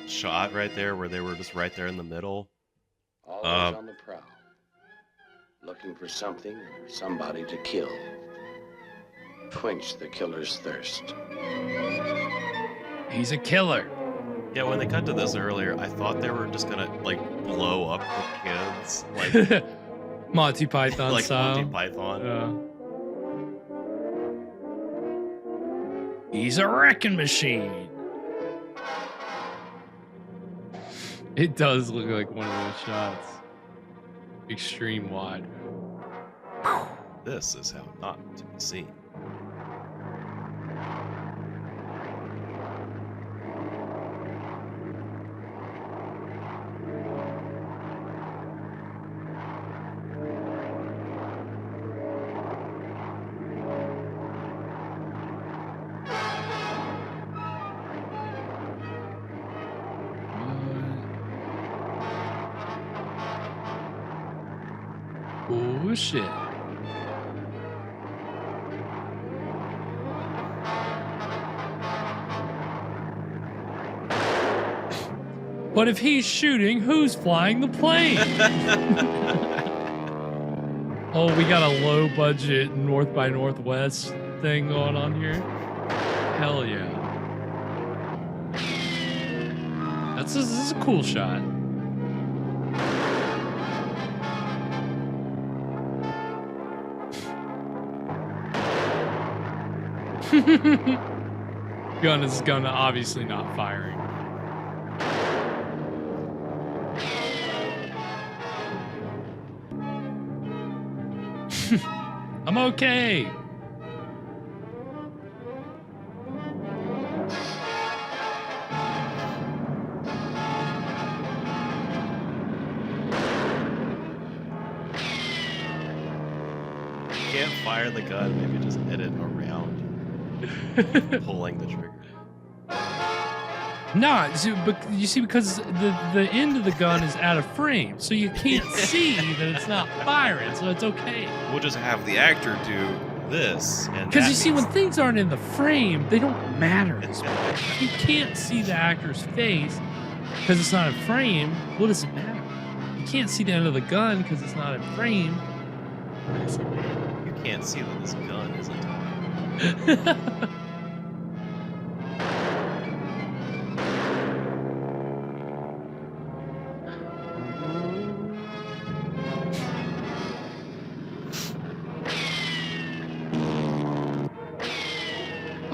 shot right there where they were just right there in the middle. Always on the prowl. Looking for something or somebody to kill. Quench the killer's thirst. He's a killer. Yeah, when they cut to this earlier, I thought they were just gonna, like, blow up the kids. Like Monty Python like style. Monty Python. He's a wrecking machine. It does look like one of those shots. Extreme wide. This is how not to be seen. Oh shit. But if he's shooting, who's flying the plane? Oh, we got a low budget North by Northwest thing going on here. Hell yeah. This is a cool shot. Gun is obviously not firing. I'm okay. Can't fire the gun, maybe just hit it around pulling the trigger. No, but you see, because the end of the gun is out of frame, so you can't see that it's not firing, so it's okay. We'll just have the actor do this, and because you see, when things aren't in the frame, they don't matter as much. You can't see the actor's face because it's not in frame. What does it matter? You can't see the end of the gun because it's not in frame. You can't see that this gun isn't.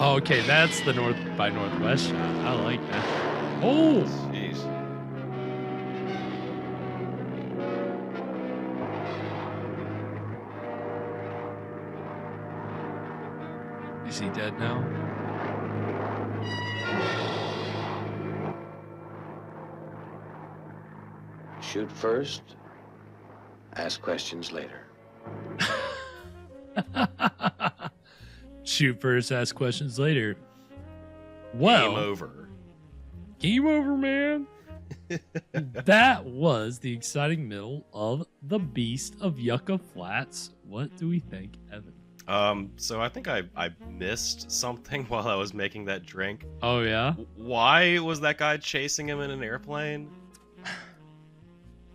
Oh, okay, that's the North by Northwest shot. I like that. Oh! Jeez. Is he dead now? Shoot first, ask questions later. Shoot first, ask questions later. Well, Game over. Game over, man. That was the exciting middle of The Beast of Yucca Flats. What do we think, Evan? So I think I missed something while I was making that drink. Oh, yeah? Why was that guy chasing him in an airplane?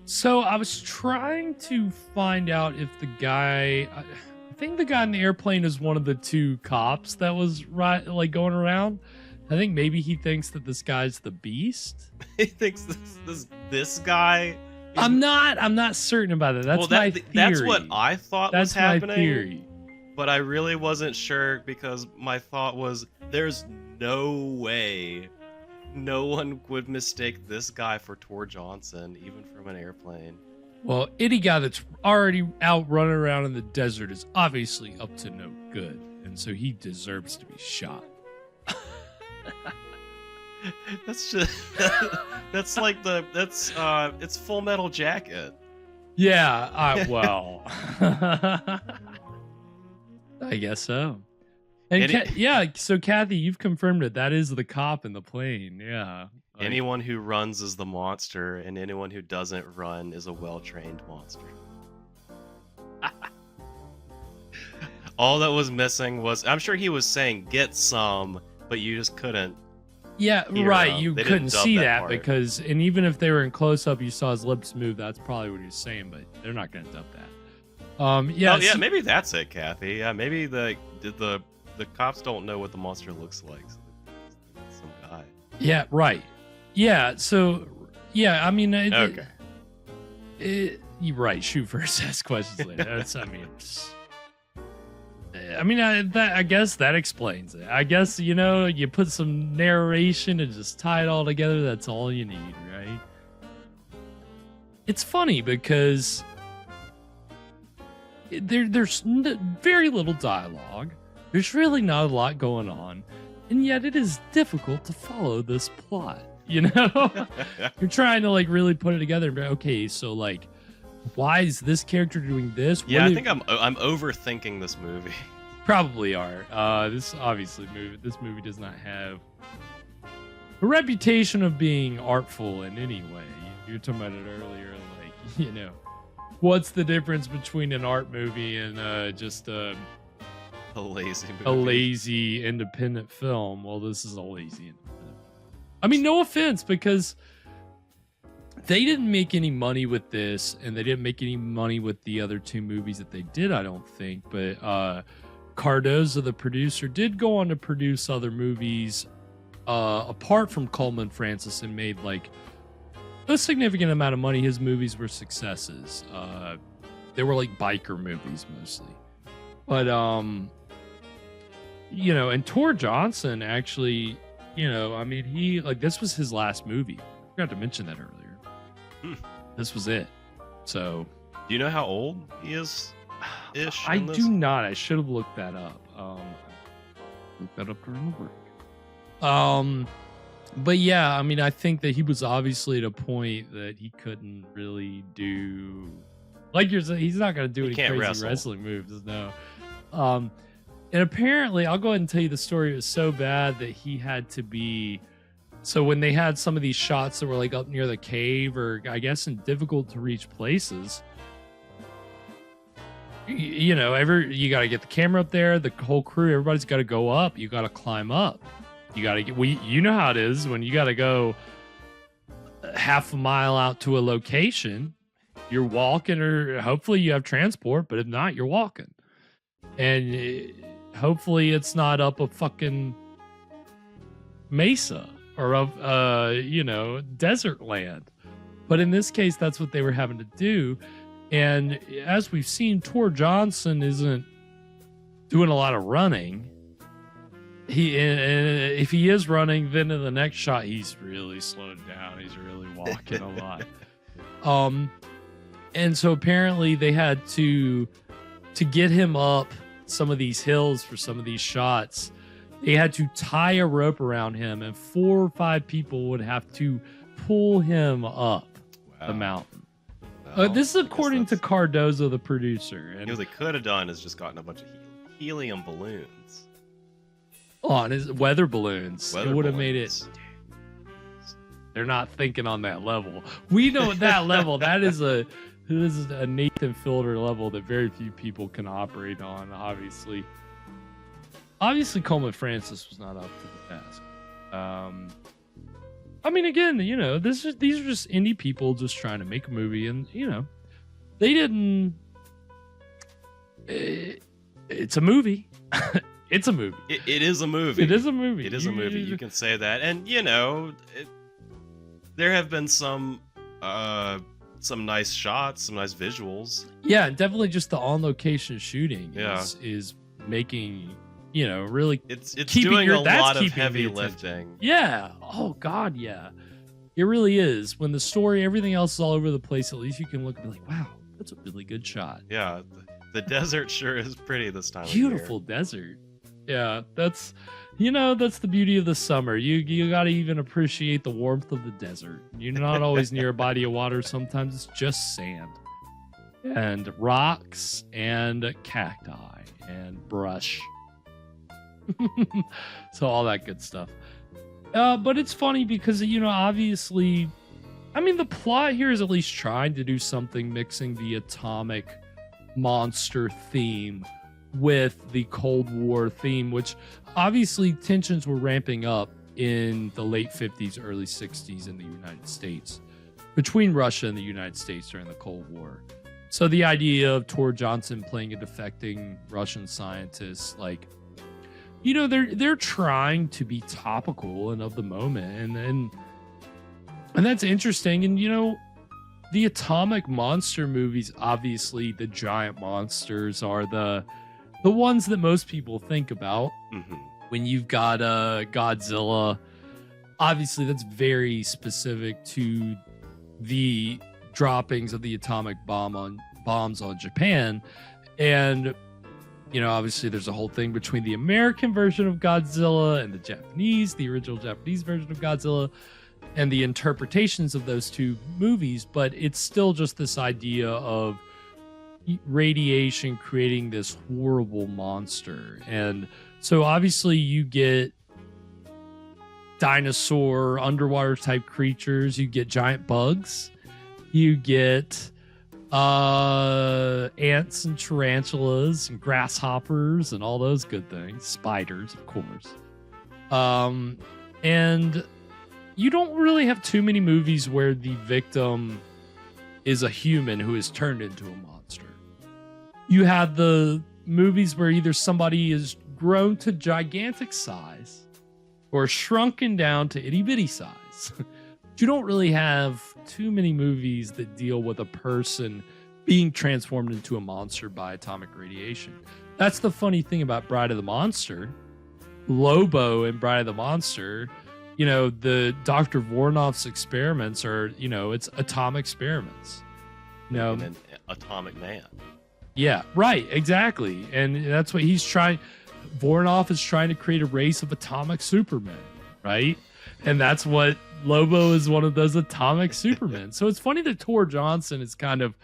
So I was trying to find out if the guy... I think the guy in the airplane is one of the two cops that was going around. I think maybe he thinks that this guy's the Beast. He thinks this guy. I'm not certain about it. That's my theory. That's what I thought was happening. That's my theory. But I really wasn't sure because my thought was, there's no way no one would mistake this guy for Tor Johnson, even from an airplane. Well, any guy that's already out running around in the desert is obviously up to no good, and so he deserves to be shot. That's just it's Full Metal Jacket. Yeah, well, I guess so. And yeah, so Kathy, you've confirmed it. That is the cop in the plane. Yeah. Like, anyone who runs is the monster, and anyone who doesn't run is a well-trained monster. All that was missing was, I'm sure he was saying get some, but you just couldn't. Yeah, right. You They couldn't didn't dub see that that part. because, and even if they were in close up, you saw his lips move. That's probably what he was saying, but they're not going to dub that. Yeah, Oh, yeah, maybe that's it, Kathy. Yeah, maybe the cops don't know what the monster looks like. So it's some guy. Yeah, right. Yeah, so yeah, I mean, Okay. You're right. Shoot first, ask questions later. That's, I mean, I guess that explains it. I guess, you know, you put some narration and just tie it all together. That's all you need, right? It's funny because there's very little dialogue. There's really not a lot going on. And yet it is difficult to follow this plot, you know? You're trying to, like, really put it together and be, okay, so, like, why is this character doing this? Yeah, I think I'm overthinking this movie. Probably are. This movie does not have a reputation of being artful in any way. You were talking about it earlier, like, you know, what's the difference between an art movie and just a lazy movie. A lazy independent film? Well, this is a lazy independent. I mean, no offense, because they didn't make any money with this, and they didn't make any money with the other two movies that they did, I don't think. But Cardozo, the producer, did go on to produce other movies apart from Coleman Francis, and made like a significant amount of money. His movies were successes. They were like biker movies mostly. But you know, and Tor Johnson actually, you know, I mean, he, like, this was his last movie. I forgot to mention that earlier. This was it. So, do you know how old he is? Ish. I do not. I should have looked that up. Look that up during the break. But yeah, I mean, I think that he was obviously at a point that he couldn't really do, like you're saying, he's not going to do any crazy wrestling moves. No. And apparently, I'll go ahead and tell you the story. It was so bad that he had to be. So when they had some of these shots that were like up near the cave, or I guess in difficult to reach places, you know, you got to get the camera up there. The whole crew, everybody's got to go up. You got to climb up. You got to get. You know how it is when you got to go half a mile out to a location. You're walking, or hopefully you have transport, but if not, you're walking. And hopefully it's not up a fucking mesa or of you know, desert land. But in this case, that's what they were having to do. And as we've seen, Tor Johnson isn't doing a lot of running. If he is running, then in the next shot he's really slowed down. He's really walking a lot. And so apparently they had to get him up some of these hills for some of these shots. They had to tie a rope around him, and 4 or 5 people would have to pull him up the mountain. This is according to Cardozo, the producer. And what they could have done is just gotten a bunch of helium balloons. On his weather balloons. It would have made it. They're not thinking on that level. We know at that level, this is a Nathan Fielder level that very few people can operate on, obviously. Obviously, Coleman Francis was not up to the task. I mean, again, you know, these are just indie people just trying to make a movie, and, you know, they didn't. It's a movie. It's a movie. It is a movie. It is a movie. It is a movie. You can say that, and you know, there have been some nice shots, some nice visuals. Yeah, definitely. Just the on-location shooting is making, you know, really. It's doing a lot of heavy lifting. Yeah. Oh God, yeah. It really is. When the story, everything else is all over the place, at least you can look and be like, wow, that's a really good shot. Yeah, the desert sure is pretty this time. Beautiful of year. Desert. Yeah, that's, you know, that's the beauty of the summer. You got to even appreciate the warmth of the desert. You're not always near a body of water. Sometimes it's just sand and rocks and cacti and brush. So all that good stuff. But it's funny because, obviously, I mean, the plot here is at least trying to do something, mixing the atomic monster theme with the Cold War theme, which obviously tensions were ramping up in the late 50s, early 60s in the United States, between Russia and the United States during the Cold War. So the idea of Tor Johnson playing a defecting Russian scientist, like, they're trying to be topical and of the moment, and that's interesting. And the atomic monster movies, obviously the giant monsters are the ones that most people think about. When you've got Godzilla, obviously that's very specific to the droppings of the atomic bombs on Japan. And obviously there's a whole thing between the American version of Godzilla and the original Japanese version of Godzilla, and the interpretations of those two movies. But it's still just this idea of radiation creating this horrible monster. And so obviously you get dinosaur underwater type creatures, you get giant bugs, you get ants and tarantulas and grasshoppers and all those good things, spiders of course. And you don't really have too many movies where the victim is a human who is turned into a monster. You have the movies where either somebody is grown to gigantic size or shrunken down to itty bitty size. You don't really have too many movies that deal with a person being transformed into a monster by atomic radiation. That's the funny thing about Bride of the Monster. Lobo in Bride of the Monster, the Dr. Voronoff's experiments are, it's atomic experiments. An atomic man. Yeah, right, exactly. And that's what he's trying. Voronoff is trying to create a race of atomic supermen, right? And that's what Lobo is, one of those atomic supermen. So it's funny that Tor Johnson is kind of,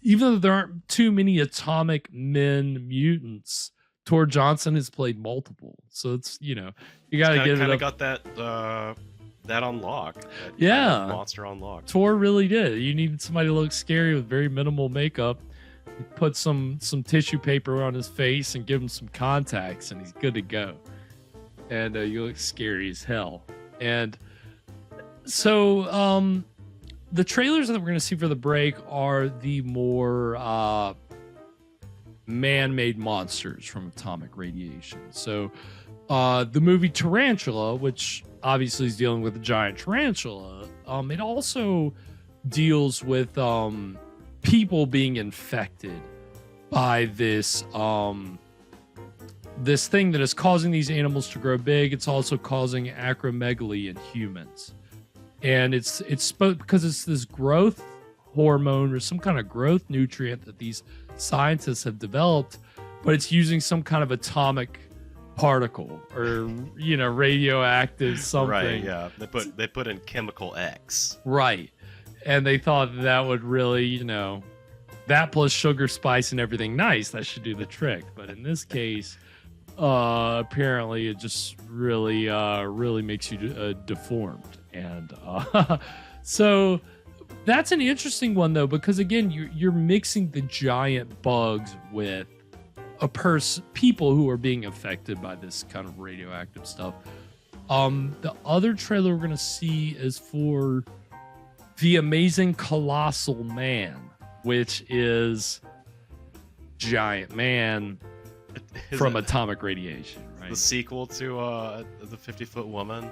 even though there aren't too many atomic men mutants, Tor Johnson has played multiple. So it's, you got to get it up. Got that on lock. Yeah. Monster on lock. Tor really did. You needed somebody to look scary with very minimal makeup. You put some tissue paper on his face and give him some contacts, and he's good to go. And you look scary as hell. And so the trailers that we're going to see for the break are the more man-made monsters from atomic radiation. So the movie Tarantula, which obviously is dealing with a giant tarantula, it also deals with people being infected by this this thing that is causing these animals to grow big. It's also causing acromegaly in humans, and it's because it's this growth hormone or some kind of growth nutrient that these scientists have developed, but it's using some kind of atomic particle or radioactive something. Right, yeah. They put in chemical X. Right. And they thought that would really, that plus sugar, spice, and everything nice, that should do the trick. But in this case, apparently it just really makes you deformed. And so that's an interesting one, though, because again, you're mixing the giant bugs with people who are being affected by this kind of radioactive stuff. The other trailer we're going to see is for The Amazing Colossal Man, which is giant man from atomic radiation, right? The sequel to the 50-Foot Woman.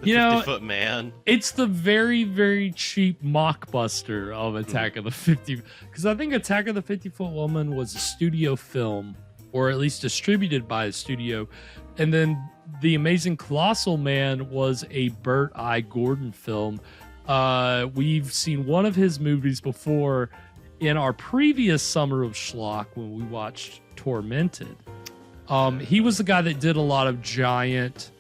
The 50-Foot Man. It's the very, very cheap mockbuster of Attack of the 50. Because I think Attack of the 50-Foot Woman was a studio film, or at least distributed by a studio. And then The Amazing Colossal Man was a Burt I. Gordon film. We've seen one of his movies before in our previous summer of Schlock when we watched Tormented. He was the guy that did a lot of giant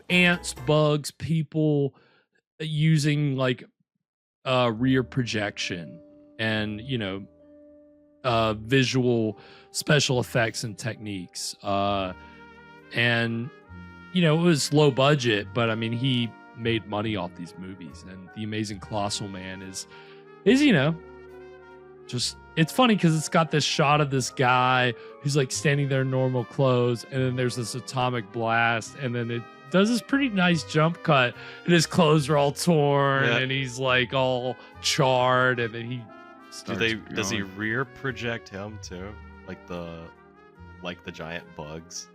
ants, bugs, people using like rear projection and visual special effects and techniques. And you know, it was low budget, but I mean, he made money off these movies. And The Amazing Colossal Man is you know, just, it's funny because it's got this shot of this guy who's like standing there in normal clothes, and then there's this atomic blast, and then it does this pretty nice jump cut, and his clothes are all torn, and he's like all charred, and then he does he rear project him too, like the giant bugs?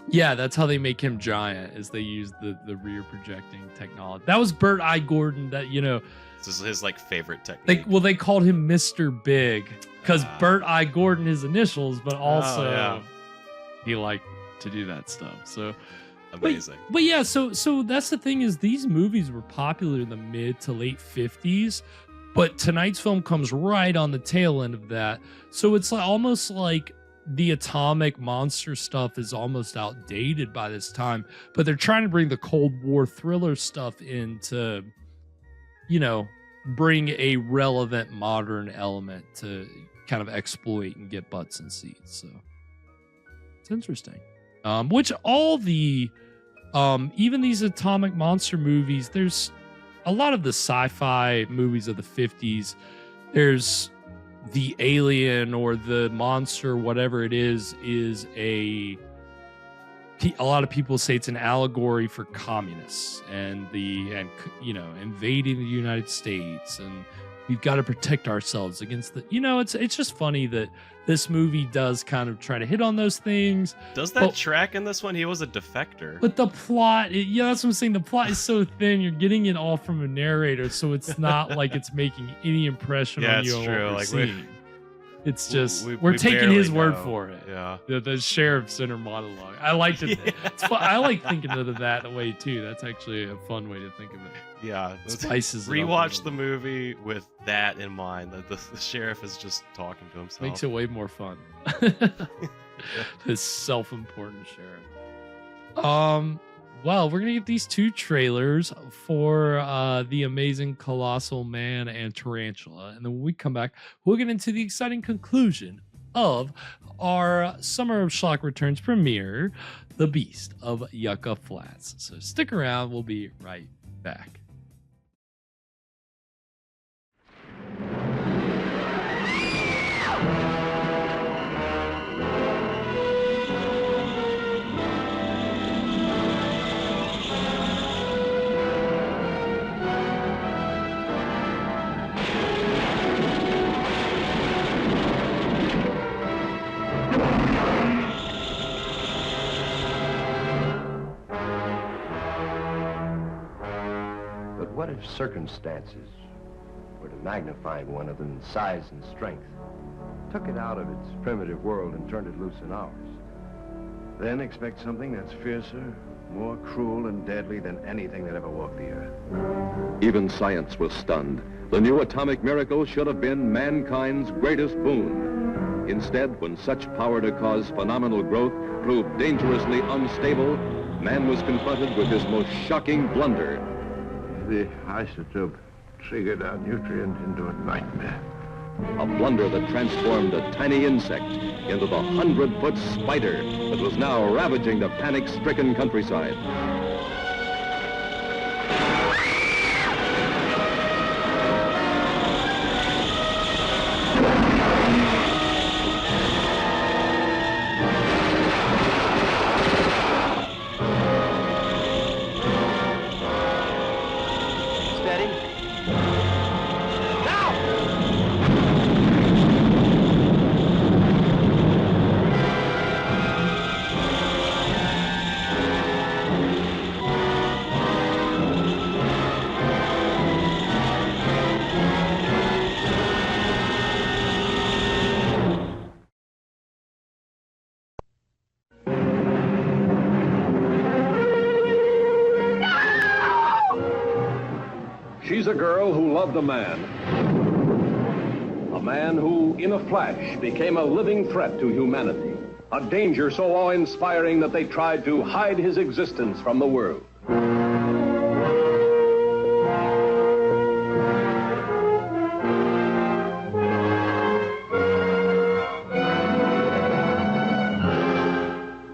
Yeah, that's how they make him giant, is they use the rear projecting technology. That was Burt I. Gordon, that, you know, this is his like favorite technique. They called him Mr. Big because Burt I. Gordon, his initials, but also he liked to do that stuff. So amazing. But yeah, so that's the thing, is these movies were popular in the mid to late 50s, but tonight's film comes right on the tail end of that. So it's like, almost like the atomic monster stuff is almost outdated by this time, but they're trying to bring the Cold War thriller stuff in to, you know, bring a relevant modern element to kind of exploit and get butts in seats. So it's interesting. Which all the, even these atomic monster movies, there's a lot of the sci-fi movies of the 50s. There's the alien or the monster, whatever it is a lot of people say it's an allegory for communists and you know, invading the United States, and we've got to protect ourselves against the, you know, it's just funny that this movie does kind of try to hit on those things. Does that track in this one? He was a defector. But the plot, yeah, that's what I'm saying. The plot is so thin. You're getting it all from a narrator, so it's not like it's making any impression on you. Yeah, it's true. Like it's just we're taking his word for it. Yeah, the sheriff's inner monologue. I liked it. It's fun. I like thinking of that way too. That's actually a fun way to think of it. Yeah, spices. Rewatch the movie with that in mind. That the sheriff is just talking to himself. Makes it way more fun. This self-important sheriff. Well, we're gonna get these two trailers for The Amazing Colossal Man and Tarantula, and then when we come back, we'll get into the exciting conclusion of our Summer of Schlock Returns premiere, The Beast of Yucca Flats. So stick around, we'll be right back. What if circumstances were to magnify one of them in size and strength, took it out of its primitive world and turned it loose in ours? Then expect something that's fiercer, more cruel and deadly than anything that ever walked the earth. Even science was stunned. The new atomic miracle should have been mankind's greatest boon. Instead, when such power to cause phenomenal growth proved dangerously unstable, man was confronted with his most shocking blunder. The isotope triggered our nutrient into a nightmare. A blunder that transformed a tiny insect into the 100-foot spider that was now ravaging the panic-stricken countryside. She's a girl who loved a man. A man who, in a flash, became a living threat to humanity. A danger so awe-inspiring that they tried to hide his existence from the world.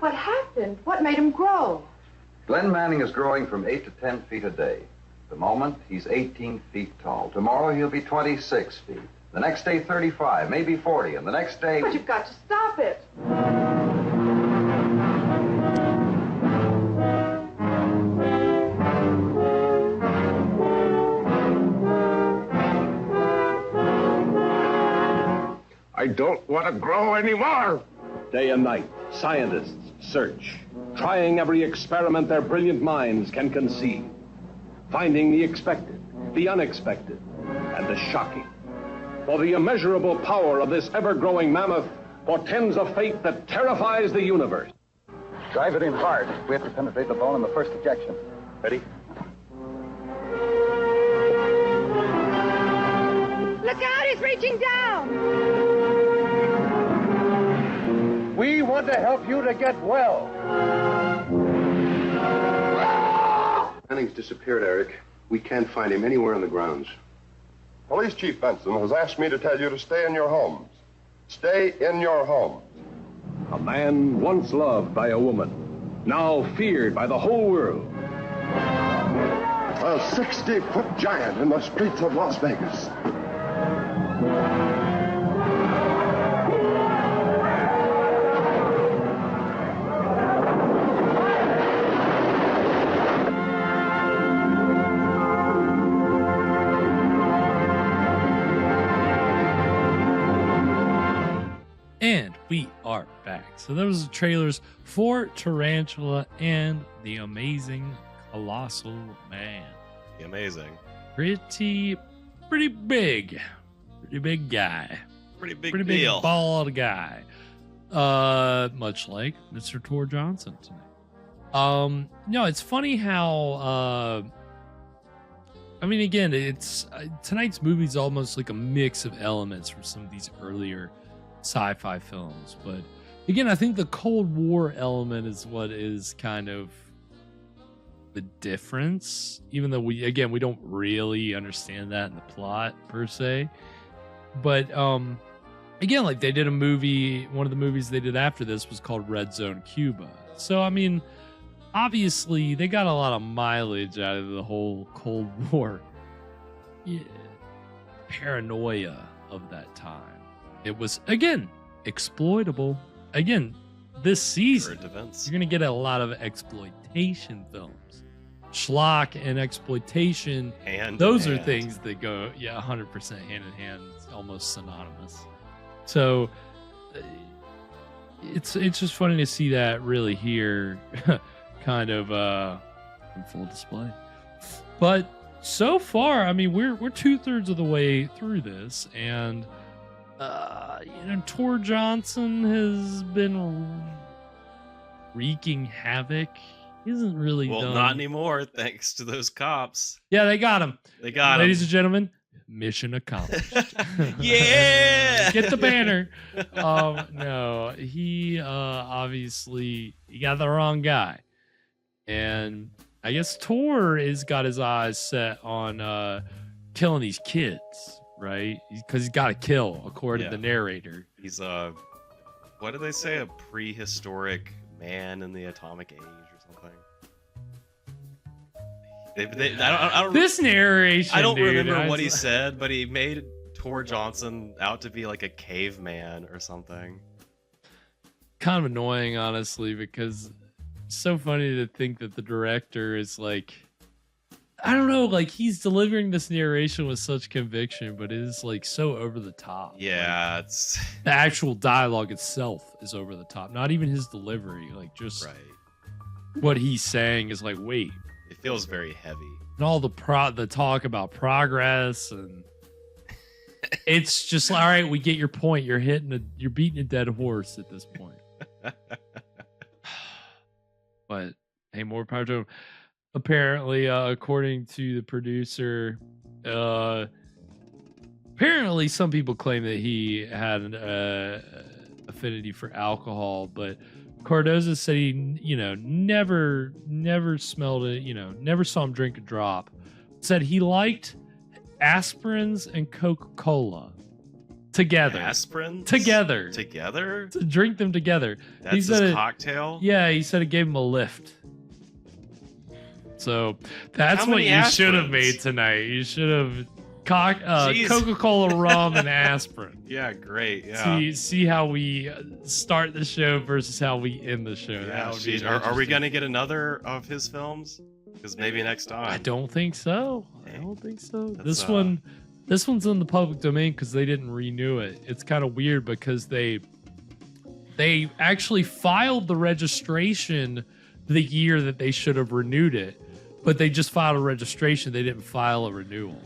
What happened? What made him grow? Glenn Manning is growing from 8 to 10 feet a day. At the moment, he's 18 feet tall. Tomorrow, he'll be 26 feet. The next day, 35, maybe 40, and the next day... But you've got to stop it. I don't want to grow anymore. Day and night, scientists search, trying every experiment their brilliant minds can conceive, finding the expected, the unexpected, and the shocking. For the immeasurable power of this ever-growing mammoth portends a fate that terrifies the universe. Drive it in hard. We have to penetrate the bone in the first ejection. Ready? Look out, he's reaching down. We want to help you to get well. Manning's disappeared, Eric. We can't find him anywhere on the grounds. Police Chief Benson has asked me to tell you to stay in your homes. Stay in your homes. A man once loved by a woman, now feared by the whole world. A 60-foot giant in the streets of Las Vegas. And we are back. So those are the trailers for Tarantula and the Amazing Colossal Man. The Amazing. Pretty big. Pretty big guy. Pretty big Pretty deal. big bald guy. Much like Mr. Tor Johnson tonight. No, it's funny how I mean, again, it's tonight's movie is almost like a mix of elements from some of these earlier sci-fi films, but again, I think the Cold War element is what is kind of the difference, even though we don't really understand that in the plot per se. But again, like they did a movie, one of the movies they did after this was called Red Zone Cuba. So I mean, obviously they got a lot of mileage out of the whole Cold War paranoia of that time. It was, again, exploitable. Again, this season, you're going to get a lot of exploitation films. Schlock and exploitation, those are things that go, 100% hand in hand. It's almost synonymous. So it's just funny to see that really here kind of in full display. But so far, I mean, we're 2/3 of the way through this, and Tor Johnson has been wreaking havoc. He isn't really done. Not anymore, thanks to those cops. Yeah, they got him. Ladies and gentlemen, mission accomplished. Yeah! Get the banner. No, he obviously he got the wrong guy. And I guess Tor has got his eyes set on killing these kids. Right, because he's got to kill, according to the narrator. He's what do they say? A prehistoric man in the atomic age or something. I don't. This narration. I don't remember what he said, but he made Tor Johnson out to be like a caveman or something. Kind of annoying, honestly, because it's so funny to think that the director is like, I don't know, like he's delivering this narration with such conviction, but it is like so over the top. Yeah, like, it's the actual dialogue itself is over the top. Not even his delivery, like just what he's saying is like, wait. It feels very heavy. And all the talk about progress, and it's just like, all right, we get your point. You're beating a dead horse at this point. But hey, more power to him. Apparently, according to the producer, apparently some people claim that he had an affinity for alcohol, but Cardoza said he, never smelled it, never saw him drink a drop. Said he liked aspirins and Coca-Cola together. Aspirins? Together. Together? To drink them together. That's his cocktail? Yeah, he said it gave him a lift. So that's what you should have made tonight. You should have Coca-Cola, rum, and aspirin. Yeah, great. Yeah. See how we start the show versus how we end the show. Yeah, are we gonna get another of his films? Because maybe next time. I don't think so. This one's in the public domain because they didn't renew it. It's kind of weird because they actually filed the registration the year that they should have renewed it, but they just filed a registration. They didn't file a renewal.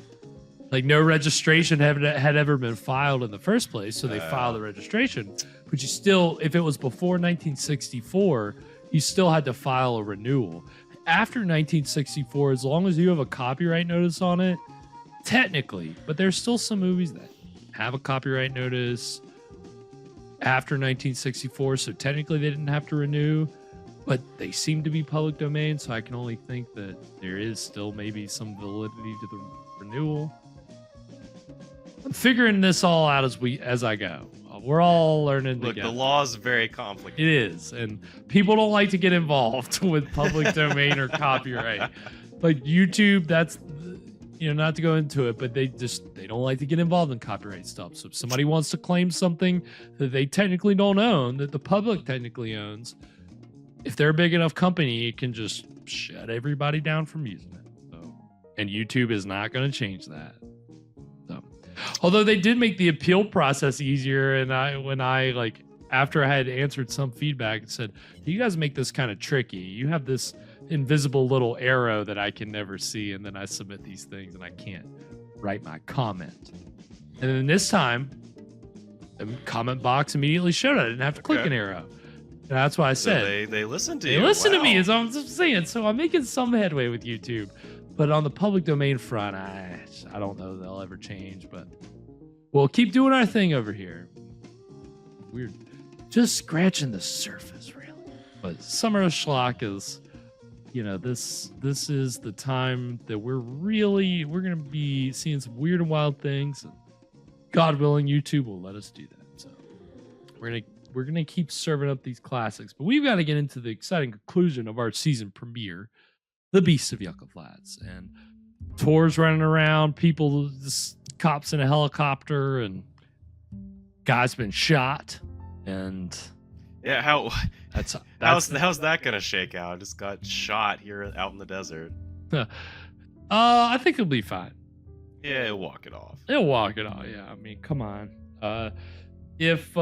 Like no registration had ever been filed in the first place, so they filed the registration. But you still, if it was before 1964, you still had to file a renewal. After 1964, as long as you have a copyright notice on it, technically, but there's still some movies that have a copyright notice after 1964, so technically they didn't have to renew, but they seem to be public domain, so I can only think that there is still maybe some validity to the renewal. I'm figuring this all out as I go. We're all learning together. The law is very complicated. It is, and people don't like to get involved with public domain or copyright. Like YouTube, that's, not to go into it, but they don't like to get involved in copyright stuff. So if somebody wants to claim something that they technically don't own, that the public technically owns, if they're a big enough company, it can just shut everybody down from using it. So, and YouTube is not going to change that. So, although they did make the appeal process easier, and after I had answered some feedback, it said, "You guys make this kind of tricky. You have this invisible little arrow that I can never see, and then I submit these things and I can't write my comment." And then this time, the comment box immediately showed I didn't have to click an arrow. And that's why I said they listened to you. They listened to me, as I'm saying. So I'm making some headway with YouTube, but on the public domain front, I don't know if they'll ever change. But we'll keep doing our thing over here. We're just scratching the surface, really. But Summer of Schlock is, this is the time that we're going to be seeing some weird and wild things. And God willing, YouTube will let us do that. So we're gonna keep serving up these classics, but we've got to get into the exciting conclusion of our season premiere, The Beast of Yucca Flats, and Tor's running around, people, just cops in a helicopter, and guy's been shot, and yeah, how's that gonna shake out? Just got shot here out in the desert. I think it'll be fine. Yeah, he'll walk it off. Yeah, I mean, come on. If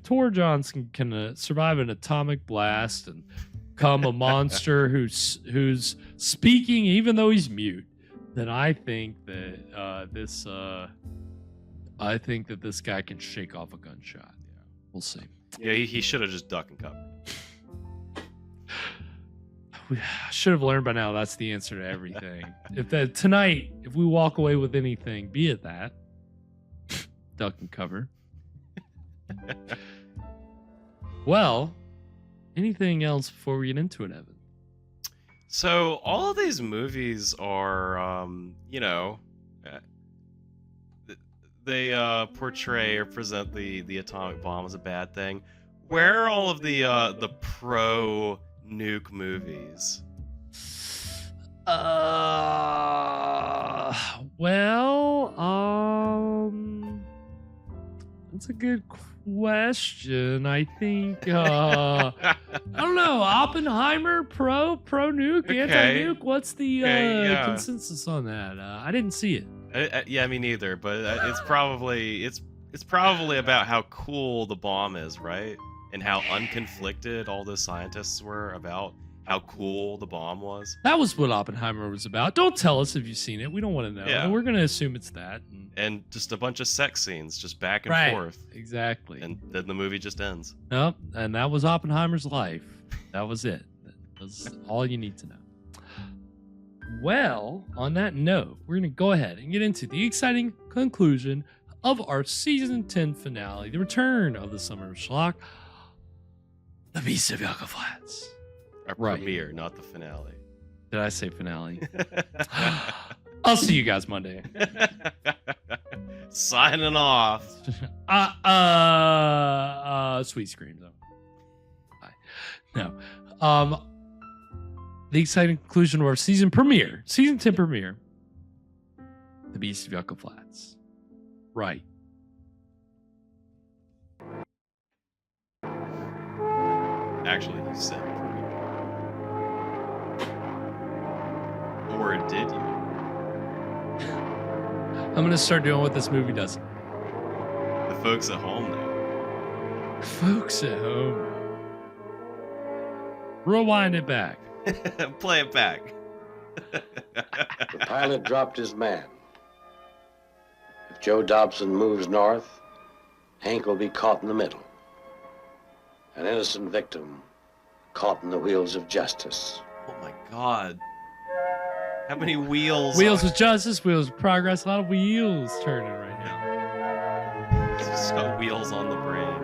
Tor Johnson can survive an atomic blast and become a monster who's speaking even though he's mute, then I think that this guy can shake off a gunshot. Yeah, we'll see. Yeah, he should have just ducked and covered. We should have learned by now that's the answer to everything. Tonight, if we walk away with anything, be it that, duck and cover. Well, anything else before we get into it, Evan? So all of these movies are, they portray or present the atomic bomb as a bad thing. Where are all of the pro nuke movies? That's a good question. I think I don't know. Oppenheimer, pro nuke, anti-nuke. What's the consensus on that? I didn't see it. Yeah, me neither. But it's probably about how cool the bomb is, right? And how unconflicted all those scientists were about how cool the bomb was. That was what Oppenheimer was about. Don't tell us if you've seen it. We don't want to know. Yeah. We're going to assume it's that. And just a bunch of sex scenes, just back and forth. Exactly. And then the movie just ends. Nope. And that was Oppenheimer's life. That was it. That was all you need to know. Well, on that note, we're going to go ahead and get into the exciting conclusion of our season 10 finale, the return of the Summer of Schlock, The Beast of Yucca Flats. Our premiere, not the finale. Did I say finale? I'll see you guys Monday. Signing off. Sweet screams. Bye. No. the exciting conclusion of our season 10 premiere, The Beast of Yucca Flats. Right. Actually, you said premiere. Or did you? I'm going to start doing what this movie does. The folks at home know. Folks at home. Rewind it back. Play it back. The pilot dropped his man. If Joe Dobson moves north, Hank will be caught in the middle. An innocent victim caught in the wheels of justice. Oh my God. How many wheels? Wheels of justice, wheels of progress, a lot of wheels turning right now. Just got wheels on the brain.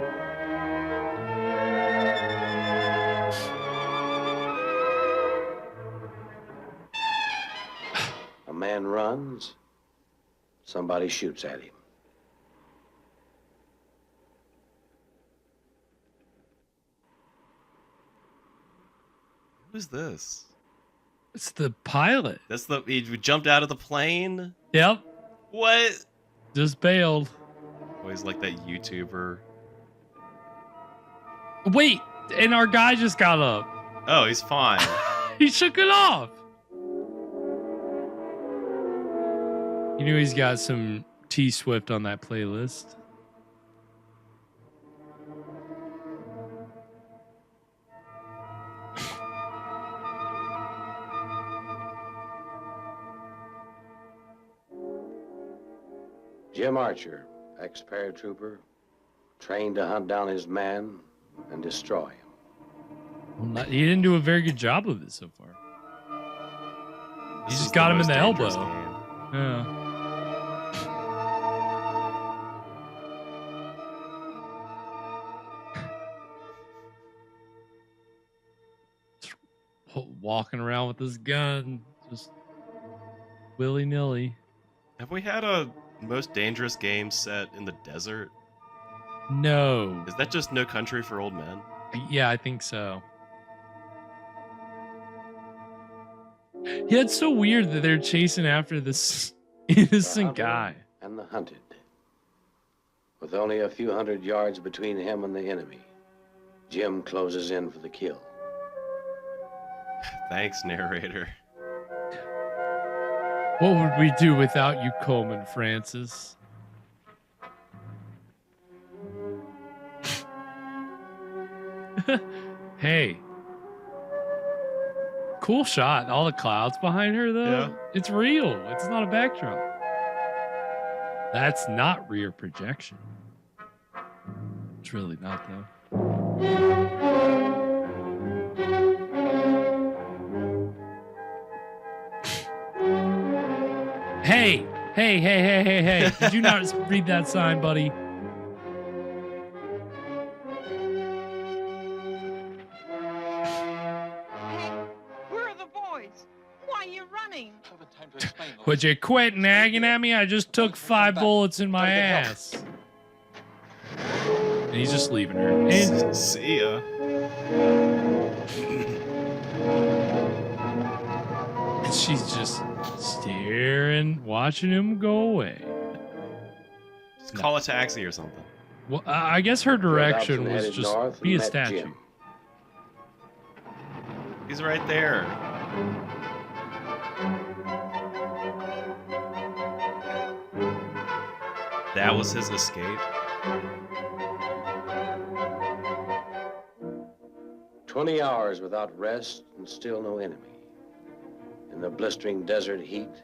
A man runs, somebody shoots at him. Who's this? It's the pilot. That's he jumped out of the plane? Yep. What? Just bailed. Always like that YouTuber. Wait, and our guy just got up. Oh, he's fine. He shook it off. You know he's got some T-Swift on that playlist. Jim Archer, ex-paratrooper, trained to hunt down his man and destroy him. Well, he didn't do a very good job of it so far. He just got him in the elbow. Yeah. Walking around with this gun, just willy-nilly. Have we had a most dangerous game set in the desert? No. Is that just No Country for Old Men? Yeah, I think so. Yeah, it's so weird that they're chasing after this innocent guy. And the hunted. With only a few hundred yards between him and the enemy, Jim closes in for the kill. Thanks, narrator. What would we do without you, Coleman Francis? Hey. Cool shot. All the clouds behind her, though. Yeah. It's real. It's not a backdrop. That's not rear projection. It's really not, though. Hey! Hey! Did you not read that sign, buddy? Where are the boys? Why are you running? Would you quit nagging at me? I just took 5 bullets in my ass. And he's just leaving her. And see ya. She's just staring, watching him go away. Just call a taxi or something. Well, I guess her direction was just be a statue. He's right there. That was his escape. 20 hours without rest and still no enemy. In the blistering desert heat,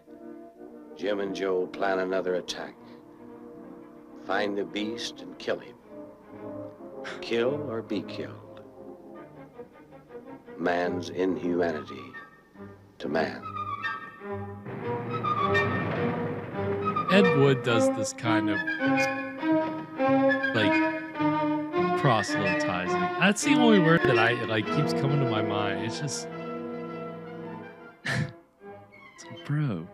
Jim and Joe plan another attack. Find the beast and kill him. Kill or be killed. Man's inhumanity to man. Ed Wood does this kind of like proselytizing. That's the only word that I like keeps coming to my mind. It's just it's like, bro.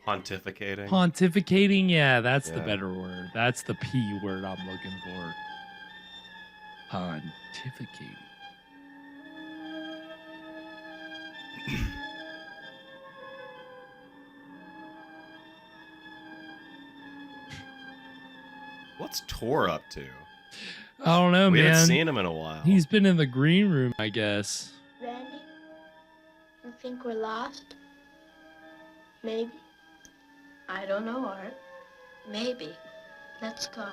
Pontificating. Pontificating, yeah, that's the better word. That's the P word I'm looking for. Pontificating. What's Tor up to? I don't know, we man. We haven't seen him in a while. He's been in the green room, I guess. Randy, you think we're lost? Maybe. I don't know, Art. Maybe. Let's go.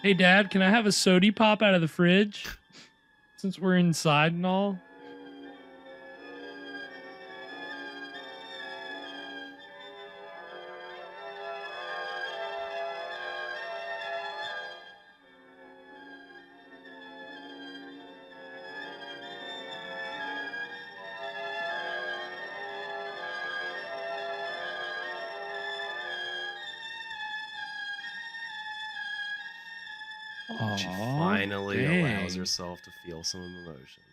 Hey, Dad, can I have a sody pop out of the fridge? Since we're inside and all. She finally allows herself to feel some emotion.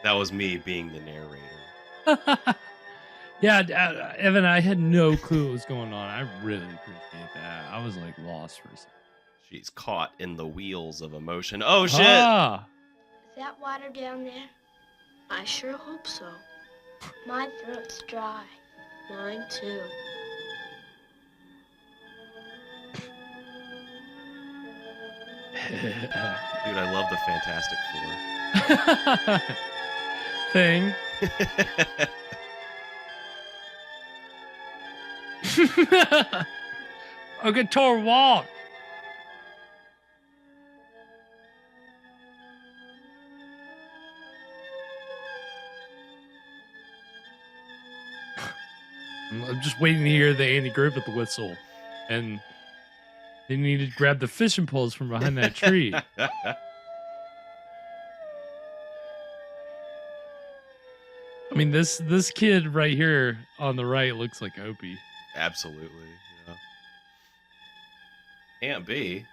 That was me being the narrator. Yeah, Evan, I had no clue what was going on. I really appreciate that. I was like lost for a second. She's caught in the wheels of emotion. Oh, shit! Ah. Is that water down there? I sure hope so. My throat's dry. Mine too. Dude, I love the Fantastic Four. Thing. A guitar walk. I'm just waiting to hear the Andy Griffith whistle, and they need to grab the fishing poles from behind that tree. I mean, this kid right here on the right looks like Opie. Absolutely, yeah. Can't be.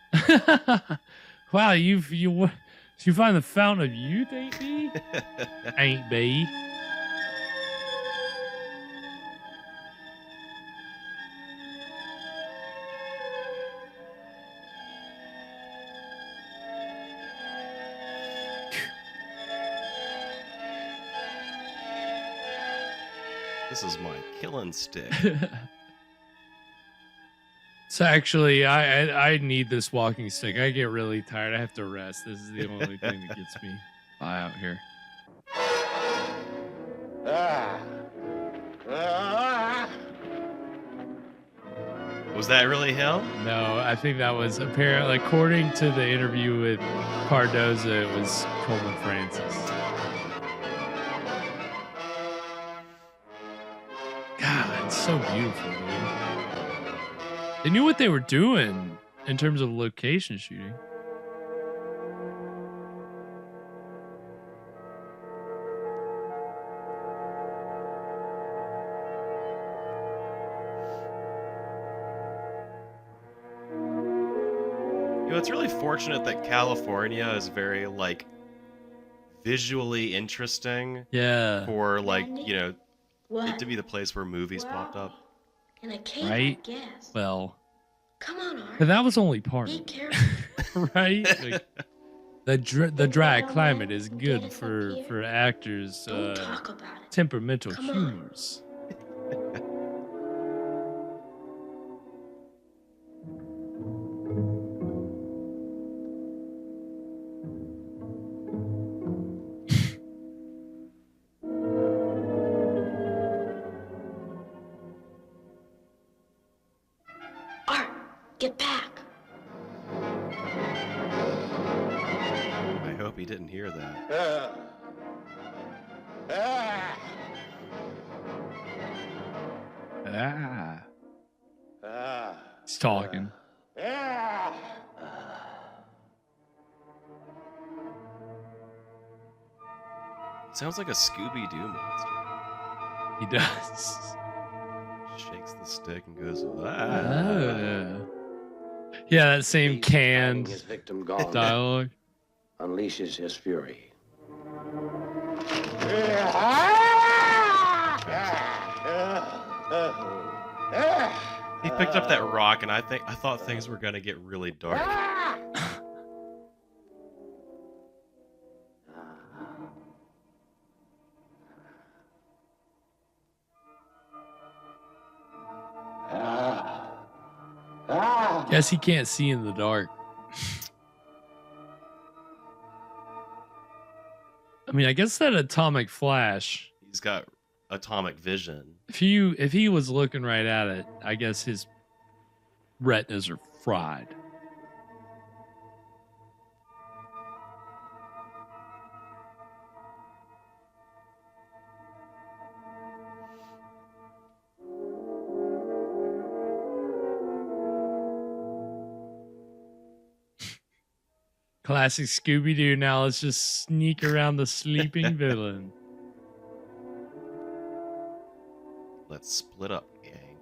Wow, you find the fountain of youth, ain't be? Ain't be. This is my killing stick. So actually, I need this walking stick. I get really tired. I have to rest. This is the only thing that gets me by out here. Was that really him? No, I think that was apparently, according to the interview with Cardoza, it was Coleman Francis. God, it's so beautiful, dude. They knew what they were doing in terms of location shooting. You know, it's really fortunate that California is very, like, visually interesting. Yeah. For, like, you know, What? it to be the place where movies popped up. In a cave, Right? I guess. Well, Come on, Art. but that was only part Be of it, careful. right? Like, the dry climate is good for actors' Talk about it. temperamental Come on. humors. Art, get back. I hope he didn't hear that. He's talking. Sounds like a Scooby-Doo monster. He does. Shakes the stick and goes, Yeah, that same canned His victim gone. dialogue. Unleashes his fury. He picked up that rock, and I thought things were gonna get really dark. Guess he can't see in the dark. I mean, I guess that atomic flash. He's got atomic vision. If he was looking right at it, I guess his retinas are fried. Classic Scooby-Doo. Now let's just sneak around the sleeping villain. Let's split up, gang.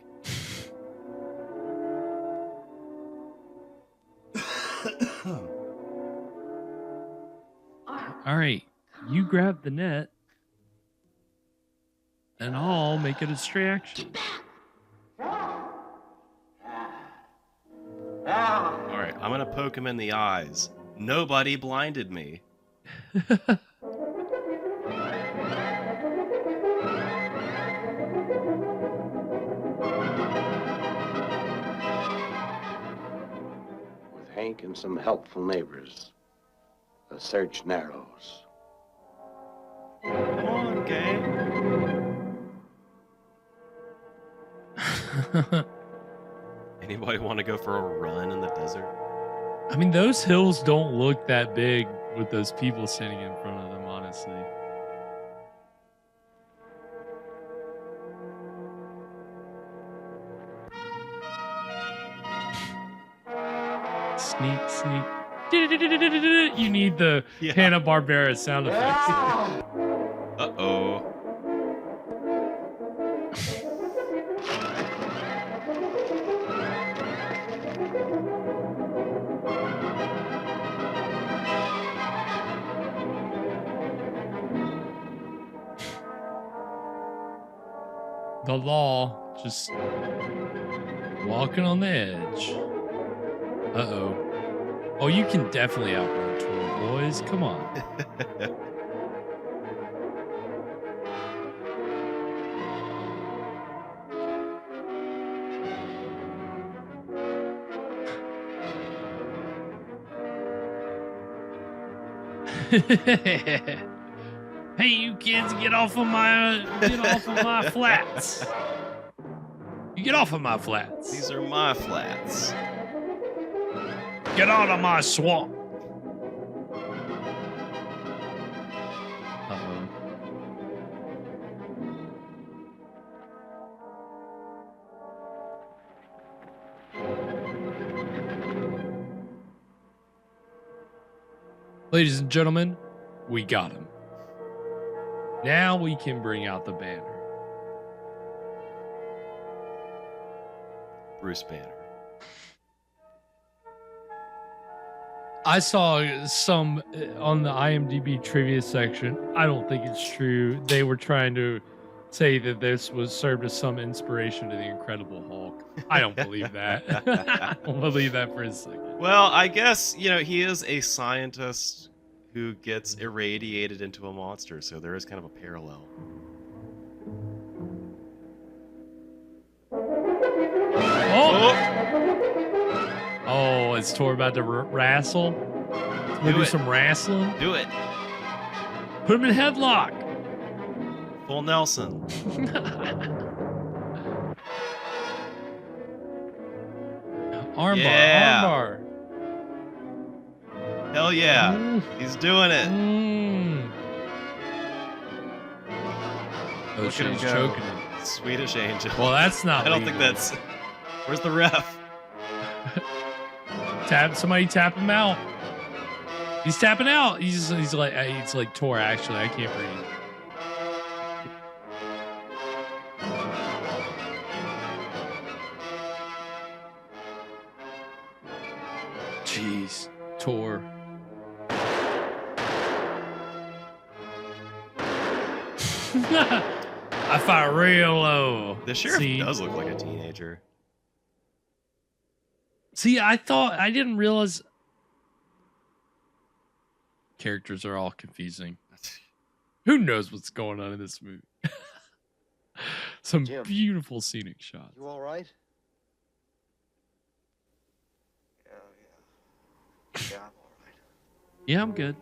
All right, you grab the net, and I'll make a distraction. All right, I'm gonna poke him in the eyes. Nobody blinded me. With Hank and some helpful neighbors, the search narrows. Come on, gang. Anybody want to go for a run in the desert? I mean, those hills don't look that big with those people standing in front of them, honestly. Sneak, sneak. You need the Hanna-Barbera sound effects. Uh-oh. The law just walking on the edge. Uh-oh. Oh, you can definitely outrun Tor, boys. Come on. Hey, you kids, get off of my flats. You get off of my flats. These are my flats. Get out of my swamp. Uh-oh. Ladies and gentlemen, we got him. Now we can bring out the banner. Bruce Banner. I saw some on the IMDb trivia section. I don't think it's true. They were trying to say that this was served as some inspiration to the Incredible Hulk. I don't believe that. I don't believe that for a second. Well, I guess, you know, he is a scientist who gets irradiated into a monster, so there is kind of a parallel. Oh, is Tor about to wrestle? We'll do some wrestling? Do it. Put him in headlock. Full Nelson. Armbar, yeah. armbar. Hell yeah. He's doing it. Oh, Look shit, at him he's go. choking him. Swedish Angel. Well, that's not I don't legal. think that's... Where's the ref? Somebody tap him out. He's tapping out. He's like Tor, actually. I can't breathe. Jeez, Tor. I fire real low. The sheriff does look like a teenager. See, I didn't realize characters are all confusing. Who knows what's going on in this movie? Some Jim. beautiful scenic shots. You all right? Yeah, I'm good.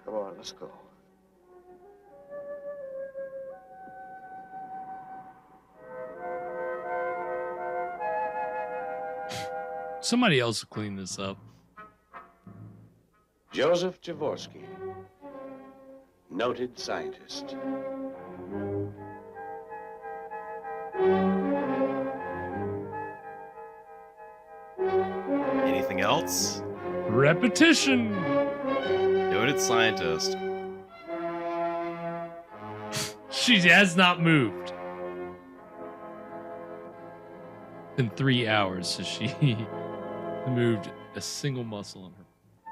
Come on, let's go. Somebody else will clean this up. Joseph Jaworski, noted scientist. Anything else? Repetition. Noted scientist. She has not moved in 3 hours, so she moved a single muscle in her.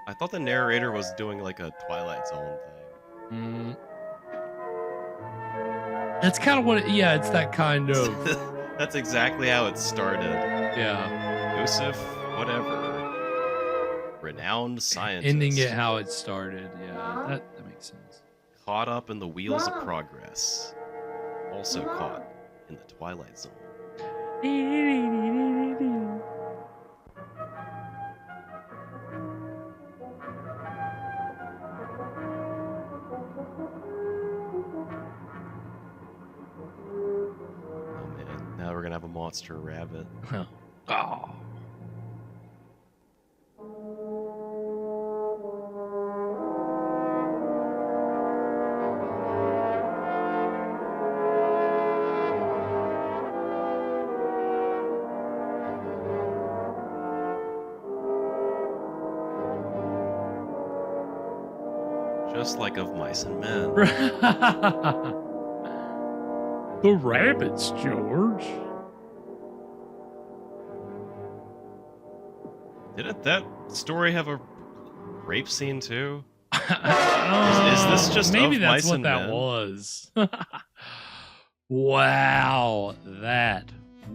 I thought the narrator was doing like a Twilight Zone thing. That's kind of what it's that kind of. That's exactly how it started. Yeah. Joseph, whatever. Renowned scientist. Ending it how it started. Yeah, that makes sense. Caught up in the wheels of progress. Also caught in the Twilight Zone. Oh man, now we're gonna have a monster rabbit. Oh. Just like of Mice and Men. The rabbits, George. Didn't that story have a rape scene too? Is this just maybe of that's Mice what and that Men? was? Wow, that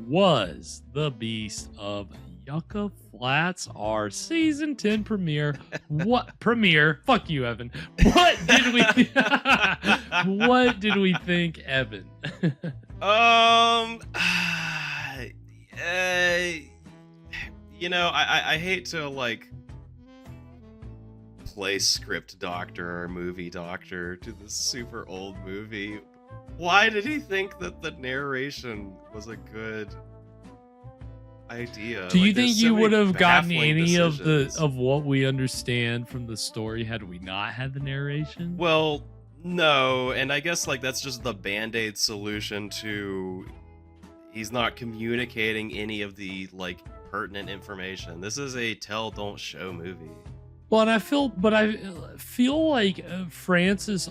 was the Beast of Yucca Flats, our season 10 premiere. What premiere? Fuck you, Evan. What did we? What did we think, Evan? You know, I hate to like play script doctor or movie doctor to this super old movie. Why did he think that the narration was a good idea? Do you Like, think there's so you many would have gotten baffling any decisions. of what we understand from the story had we not had the narration? Well, no, and I guess like that's just the band-aid solution to he's not communicating any of the like pertinent information. This is a tell don't show movie. Well, and I feel like Francis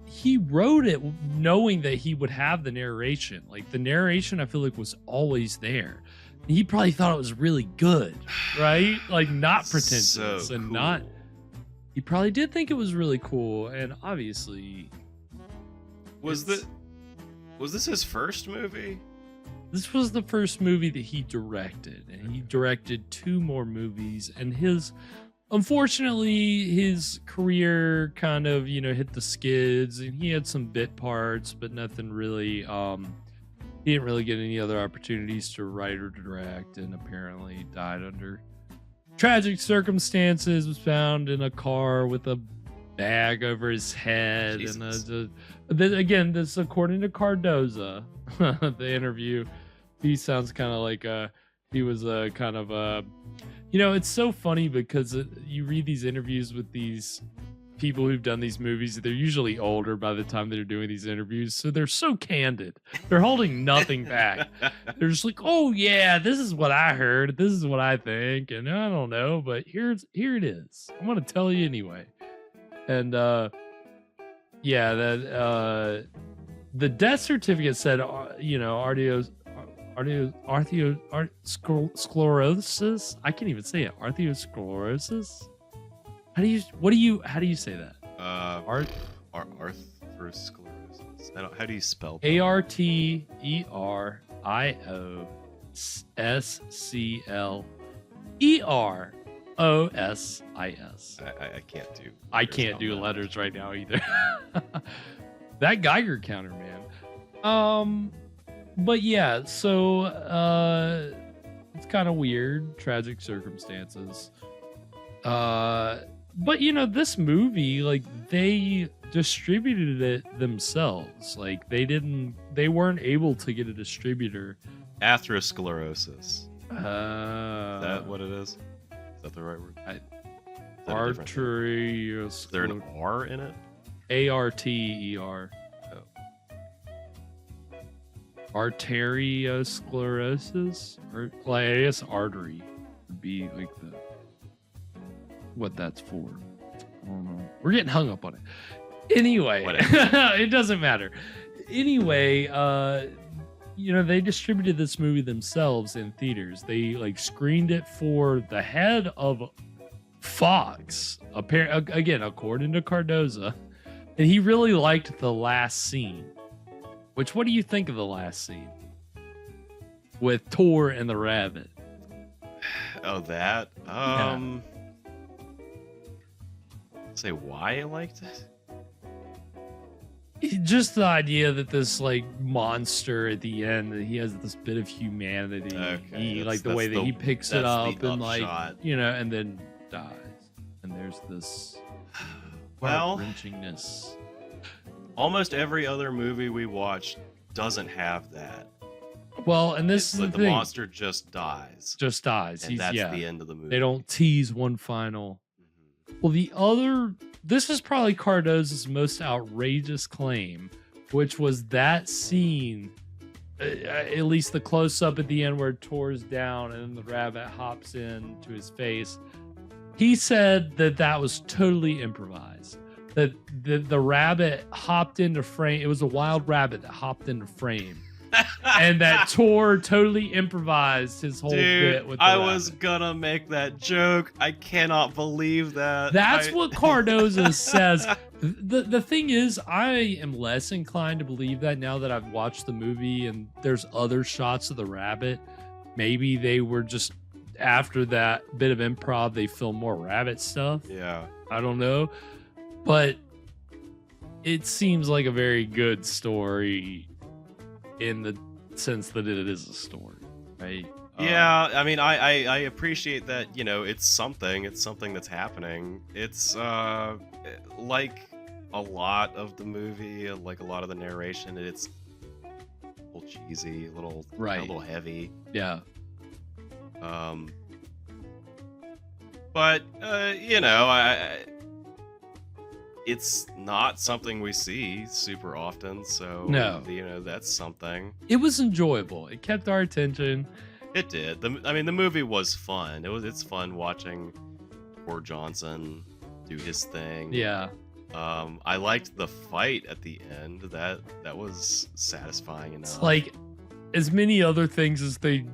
he wrote it knowing that he would have the narration. Like the narration, I feel like was always there. He probably thought it was really good, right? Like not pretentious So and cool. not. He probably did think it was really cool, and obviously, Was this his first movie? this was the first movie that he directed, and he directed 2 more movies. And unfortunately, his career kind of hit the skids, and he had some bit parts, but nothing really. He didn't really get any other opportunities to write or direct, and apparently died under tragic circumstances. Was found in a car with a bag over his head. Jesus. And then again, this according to Cardoza, the interview. He sounds kind of like he was a kind of a. It's so funny because you read these interviews with these people who've done these movies. They're usually older by the time they're doing these interviews, so they're so candid. They're holding nothing back. They're just like, "Oh yeah, this is what I heard. This is what I think, and I don't know, but here it is. I'm gonna tell you anyway." And yeah, that the death certificate said, arteriosclerosis. I can't even say it. Arteriosclerosis. How do you say that? Arthrosclerosis. How do you spell? ARTERIOSCL E-R-O-S-I-S. I can't do. I can't do letters right now either. That Geiger counter, man. But yeah, so it's kind of weird, tragic circumstances. But you know, this movie, like, they distributed it themselves. Like, they weren't able to get a distributor. Atherosclerosis. Is that what it is? Is that the right word? Arteriosclerosis. Is there an R in it? A-R-T-E-R. Oh. Arteriosclerosis? Or, like, I guess artery would be like what that's for. I don't know. We're getting hung up on it. Anyway, it doesn't matter. Anyway, you know, they distributed this movie themselves in theaters. They like screened it for the head of Fox, again, according to Cardoza, and he really liked the last scene. Which, what do you think of the last scene with Tor and the rabbit? Oh, that. Say why I liked it. Just the idea that this like monster at the end, that he has this bit of humanity. Okay, Like the way that he picks it up and like, you know, and then dies. And there's this heart-wrenchingness. Almost every other movie we watch doesn't have that. Well, and this is like the the thing. monster just dies. And that's the end of the movie. They don't tease one final. Well, this is probably Cardoza's most outrageous claim, which was that scene, at least the close-up at the end where Tor's down and the rabbit hops in to his face. He said that was totally improvised. That the rabbit hopped into frame. It was a wild rabbit that hopped into frame. And that Tor totally improvised his whole bit with the rabbit. was gonna make that joke. I cannot believe that. That's what Cardoza says. The thing is, I am less inclined to believe that now that I've watched the movie and there's other shots of the rabbit. Maybe they were just, after that bit of improv, they filmed more rabbit stuff. Yeah. I don't know. But it seems like a very good story in the sense that it is a story, right? Yeah, I mean, I appreciate that, you know, it's something that's happening. It's like a lot of the movie, like a lot of the narration, it's a little cheesy, a little heavy. Yeah. But you know, it's not something we see super often, so no, you know, that's something. It was enjoyable. It kept our attention. It did. I mean, the movie was fun. It's fun watching Tor Johnson do his thing. Yeah. I liked the fight at the end. That was satisfying enough. It's like, as many other things as they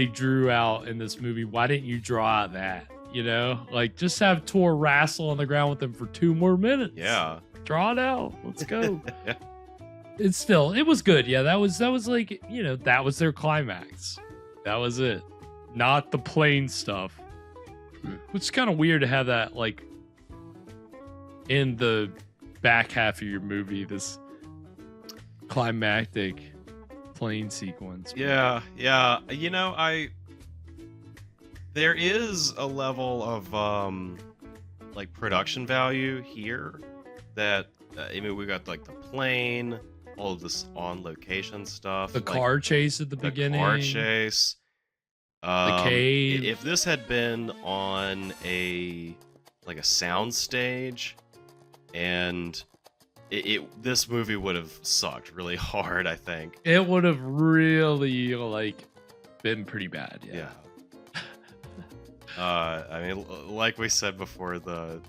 drew out in this movie, why didn't you draw out that? You know, like, just have Tor wrestle on the ground with him for 2 more minutes. Yeah. Draw it out. Let's go. It was good. Yeah, that was like, you know, that was their climax. That was it. Not the plane stuff. Which is kind of weird to have that, like, in the back half of your movie, this climactic plane sequence. Yeah. You know, there is a level of like production value here that I mean, we got like the plane, all of this on location stuff, the car chase at the beginning, car chase, the cave. If this had been on a sound stage, and this movie would have sucked really hard. I think it would have really like been pretty bad. Yeah. I mean, like we said before, the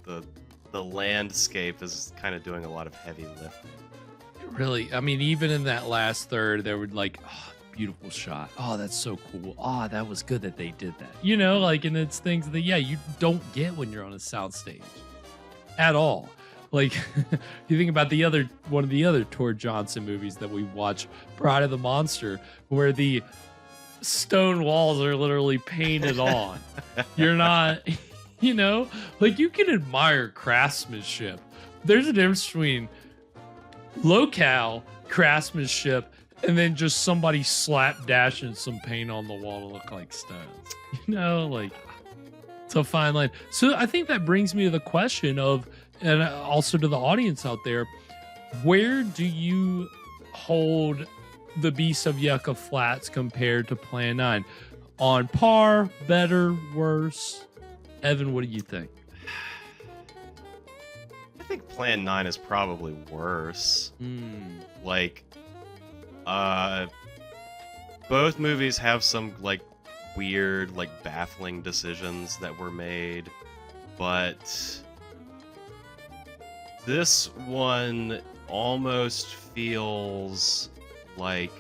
landscape is kind of doing a lot of heavy lifting. Really, I mean, even in that last third, there would like, oh, beautiful shot. Oh, that's so cool. Oh, that was good that they did that. You know, like, and it's things that, yeah, you don't get when you're on a soundstage at all. Like, you think about one of the other Tor Johnson movies that we watch, Bride of the Monster, where the stone walls are literally painted on. You're not, like you can admire craftsmanship. There's a difference between locale craftsmanship and then just somebody slapdashing some paint on the wall to look like stones. Like it's a fine line. So I think that brings me to the question of, and also to the audience out there, where do you hold the Beast of Yucca Flats compared to Plan 9? On par, better, worse? Evan, what do you think? I think Plan 9 is probably worse. Like, both movies have some, like, weird, like, baffling decisions that were made, but this one almost feels like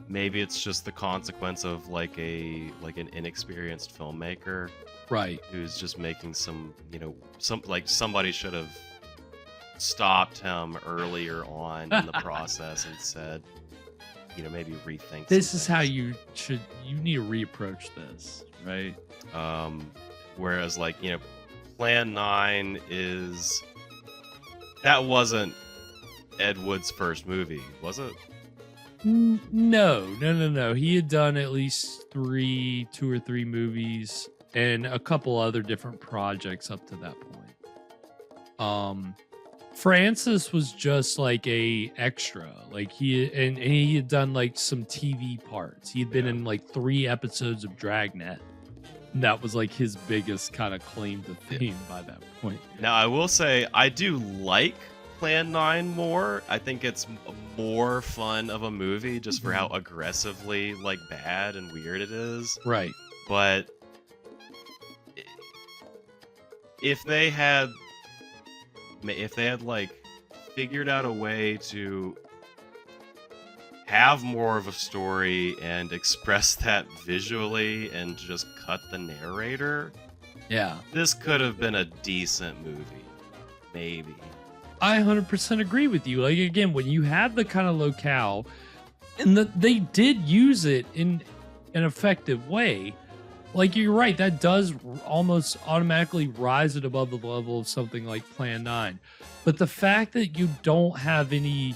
maybe it's just the consequence of like an inexperienced filmmaker, right, who's just making some somebody should have stopped him earlier on in the process and said, maybe rethink this is how you need to reapproach this, right? Whereas like Plan 9 that wasn't Ed Wood's first movie, was it? No. He had done at least 2 or 3 movies and a couple other different projects up to that point. Francis was just like a extra. Like he had done like some TV parts. He had been in like 3 episodes of Dragnet. And that was like his biggest kind of claim to fame by that point. Now I will say I do like Plan 9 more. I think it's more fun of a movie just for how aggressively like bad and weird it is. Right. But if they had like figured out a way to have more of a story and express that visually and just cut the narrator, yeah, this could have been a decent movie. Maybe. I 100% agree with you. Like, again, when you have the kind of locale, and they did use it in an effective way, like, you're right, that does almost automatically rise it above the level of something like Plan 9. But the fact that you don't have any...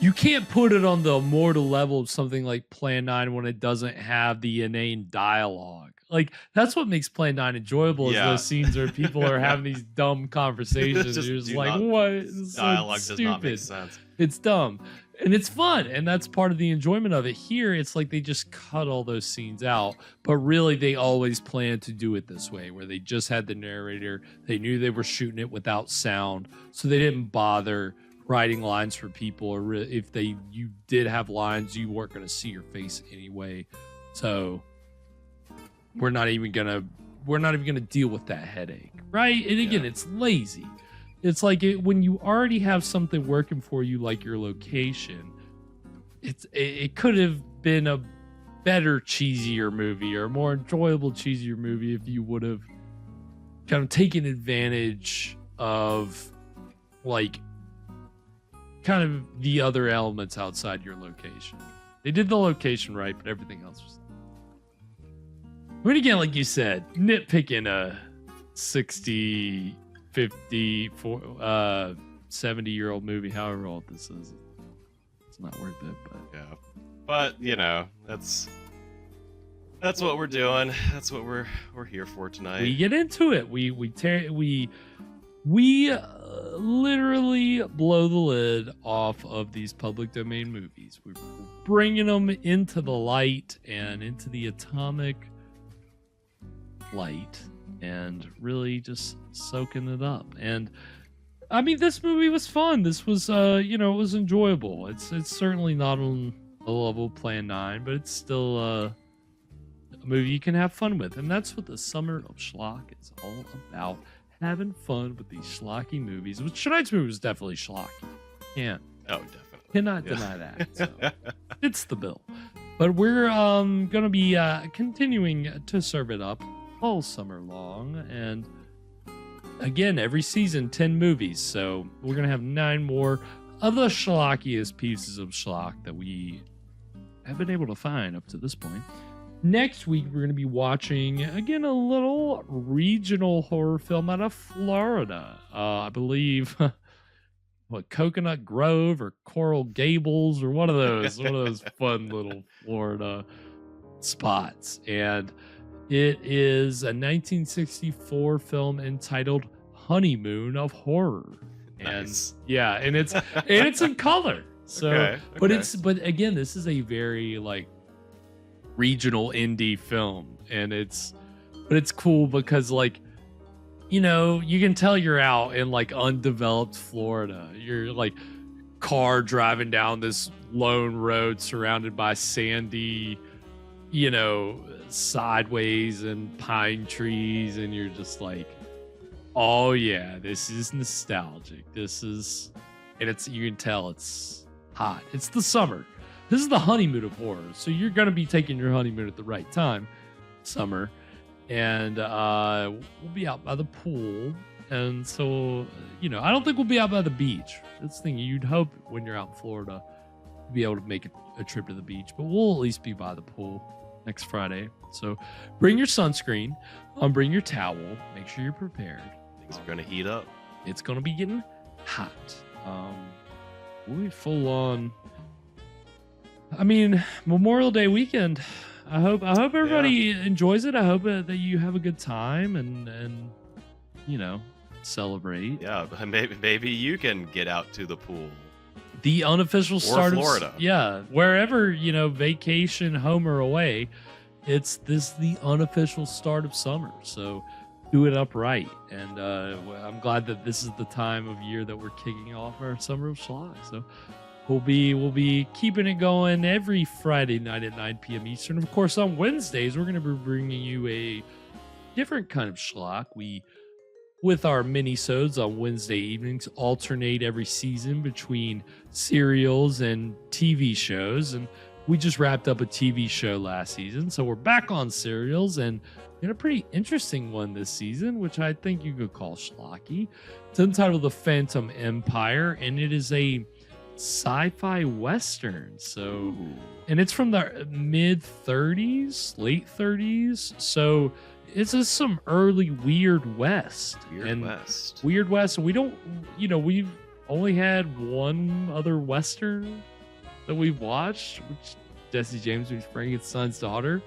You can't put it on the immortal level of something like Plan 9 when it doesn't have the inane dialogue. Like, that's what makes Plan 9 enjoyable, is those scenes where people are having these dumb conversations. You're just like, what? It's dialogue so does not make stupid. sense. It's dumb. And it's fun. And that's part of the enjoyment of it. Here, it's like they just cut all those scenes out. But really, they always planned to do it this way, where they just had the narrator. They knew they were shooting it without sound. So they didn't bother writing lines for people, or if you did have lines, you weren't going to see your face anyway. So we're not even gonna deal with that headache, right? And again, it's lazy. It's like when you already have something working for you, like your location. It could have been a better, cheesier movie, or a more enjoyable, cheesier movie, if you would have kind of taken advantage of like kind of the other elements outside your location. They did the location right, but everything else was... But again, like you said, nitpicking a 60, 50, 70-year-old movie, however old this is, it's not worth it. But yeah, but that's what we're doing. That's what we're here for tonight. We get into it. We literally blow the lid off of these public domain movies. We're bringing them into the light and into the atomic light and really just soaking it up. And I mean, this movie was fun. This was it was enjoyable. It's certainly not on the level of Plan 9, but it's still a movie you can have fun with. And that's what the summer of schlock is all about. Having fun with these schlocky movies. Which tonight's movie was definitely schlocky. Can't. Oh, definitely. Cannot deny that. So. It's the bill. But we're going to be continuing to serve it up all summer long. And again, every season, 10 movies. So we're going to have 9 more of the schlockiest pieces of schlock that we have been able to find up to this point. Next week, we're going to be watching, again, a little regional horror film out of Florida. I believe, Coconut Grove or Coral Gables or one of those fun little Florida spots. And it is a 1964 film entitled Honeymoon of Horror. Nice. And yeah, and it's in color. So, Okay, but again, this is a very like regional indie film, and it's cool because like, you know, you can tell you're out in like undeveloped Florida. You're like car driving down this lone road surrounded by sandy, you know, sideways and pine trees, and you're just like, oh yeah, this is nostalgic. And you can tell it's hot. It's the summer. This is the honeymoon of horror. So you're going to be taking your honeymoon at the right time, summer. And we'll be out by the pool. And so, you know, I don't think we'll be out by the beach. That's the thing. You'd hope when you're out in Florida to be able to make a trip to the beach. But we'll at least be by the pool next Friday. So bring your sunscreen. Bring your towel. Make sure you're prepared. Things are going to heat up. It's going to be getting hot. We'll be full on. I mean, Memorial Day weekend. I hope everybody enjoys it. I hope that you have a good time and you know, celebrate. Yeah, maybe you can get out to the pool. The unofficial start of Florida. Yeah, wherever, you know, vacation, home or away, it's the unofficial start of summer. So do it up right. And I'm glad that this is the time of year that we're kicking off our summer of Schlock. So we'll be keeping it going every Friday night at 9 p.m. Eastern. Of course, on Wednesdays, we're going to be bringing you a different kind of schlock. We, with our mini-sodes on Wednesday evenings, alternate every season between serials and TV shows. And we just wrapped up a TV show last season, so we're back on serials and in a pretty interesting one this season, which I think you could call schlocky. It's entitled The Phantom Empire, and it is a sci-fi western. So, and it's from the mid 30s, late 30s. So it's just some early Weird West. Weird West. And we don't, you know, we've only had one other western that we've watched, which Jesse James was Frankenstein's daughter.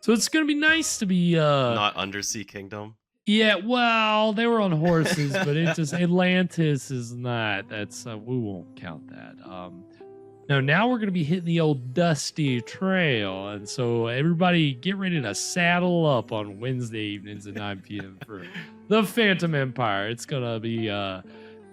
So it's gonna be nice to be not Undersea Kingdom. Yeah, well, they were on horses, but it just Atlantis is not. That's we won't count that. Now we're gonna be hitting the old dusty trail, and so everybody get ready to saddle up on Wednesday evenings at 9 p.m. for The Phantom Empire. It's gonna be a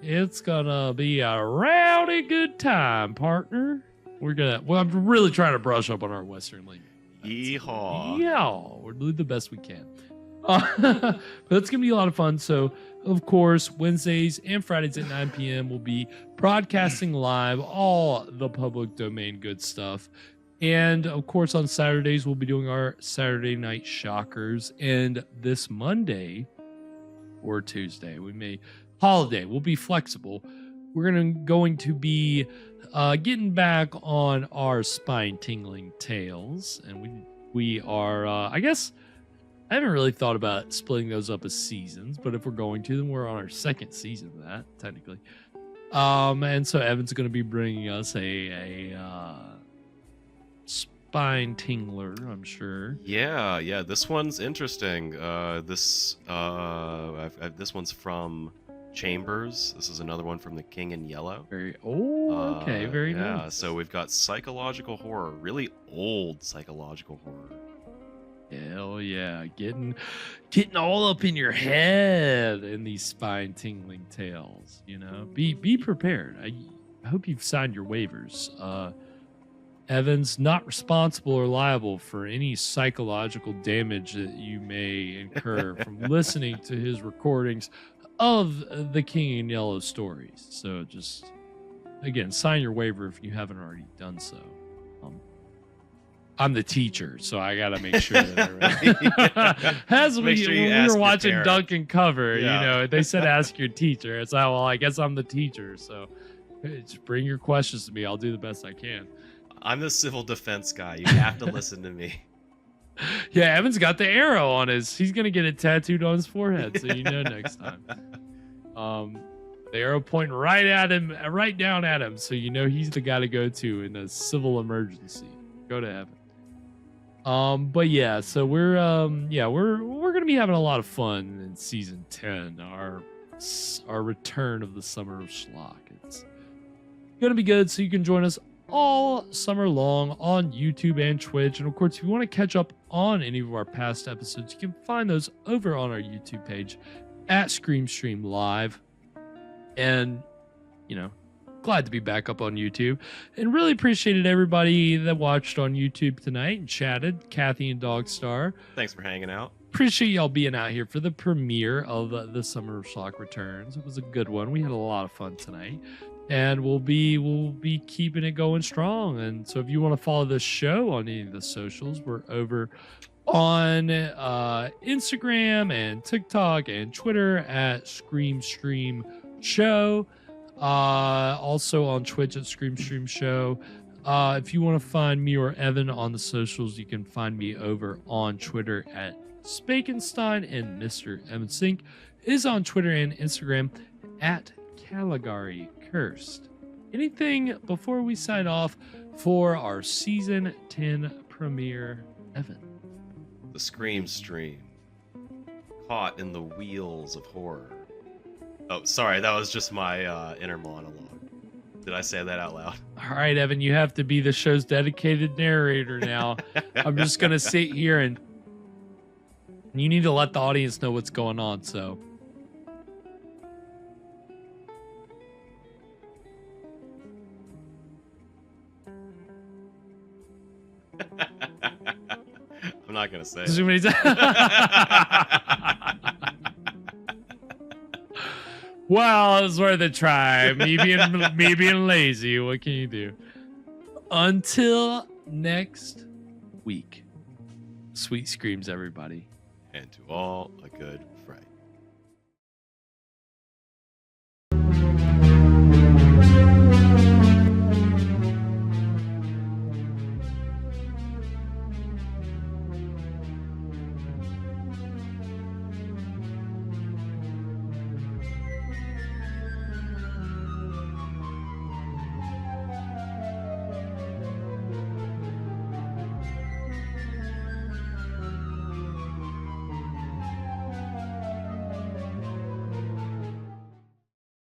rowdy good time, partner. I'm really trying to brush up on our Western language. Yeehaw. Yeah, we're doing the best we can. But it's going to be a lot of fun. So, of course, Wednesdays and Fridays at 9 p.m. we'll be broadcasting live all the public domain good stuff. And, of course, on Saturdays, we'll be doing our Saturday Night Shockers. And this Monday or Tuesday, we'll be flexible. We're going to be getting back on our spine-tingling tales. And we are, I guess... I haven't really thought about splitting those up as seasons, but if we're going to, then we're on our second season of that, technically. And so Evan's going to be bringing us a spine tingler, I'm sure. Yeah. This one's interesting. This one's from Chambers. This is another one from The King in Yellow. Very nice. Yeah, so we've got psychological horror, really old psychological horror. Hell yeah, getting all up in your head in these spine-tingling tales, you know. Be prepared. I hope you've signed your waivers. Evan's not responsible or liable for any psychological damage that you may incur from listening to his recordings of the King in Yellow stories. So just, again, sign your waiver if you haven't already done so. I'm the teacher, so I gotta make sure that we were watching Duncan cover, you know, they said ask your teacher. It's like, well, I guess I'm the teacher, so just bring your questions to me. I'll do the best I can. I'm the civil defense guy. You have to listen to me. Yeah, Evan's got the arrow on he's gonna get it tattooed on his forehead, so you know next time. The arrow pointing right at him, right down at him, so you know he's the guy to go to in a civil emergency. Go to Evan. But yeah, so we're gonna be having a lot of fun in season 10, our return of the summer of schlock. It's gonna be good, so you can join us all summer long on YouTube and Twitch. And of course, if you want to catch up on any of our past episodes, you can find those over on our YouTube page at ScreamStream Live. And, you know, glad to be back up on YouTube, and really appreciated everybody that watched on YouTube tonight and chatted. Kathy and Dogstar, Thanks for hanging out. appreciate y'all being out here for the premiere of the Summer of Schlock Returns. It was a good one. We had a lot of fun tonight, and we'll be keeping it going strong. And so if you want to follow the show on any of the socials, we're over on Instagram and TikTok and Twitter at ScreamStream Show. Also on Twitch at ScreamStream Show. If you want to find me or Evan on the socials, you can find me over on Twitter at Spakenstein, and Mr. Evan Sink is on Twitter and Instagram at Caligari Cursed. Anything before we sign off for our season 10 premiere, Evan? The Scream Stream. Caught in the wheels of horror. Oh, sorry, that was just my inner monologue. Did I say that out loud? All right, Evan, you have to be the show's dedicated narrator now. I'm just going to sit here and you need to let the audience know what's going on, so. I'm not going to say Too many it. Well, it was worth a try. Me being lazy. What can you do? Until next week. Sweet screams, everybody. And to all a good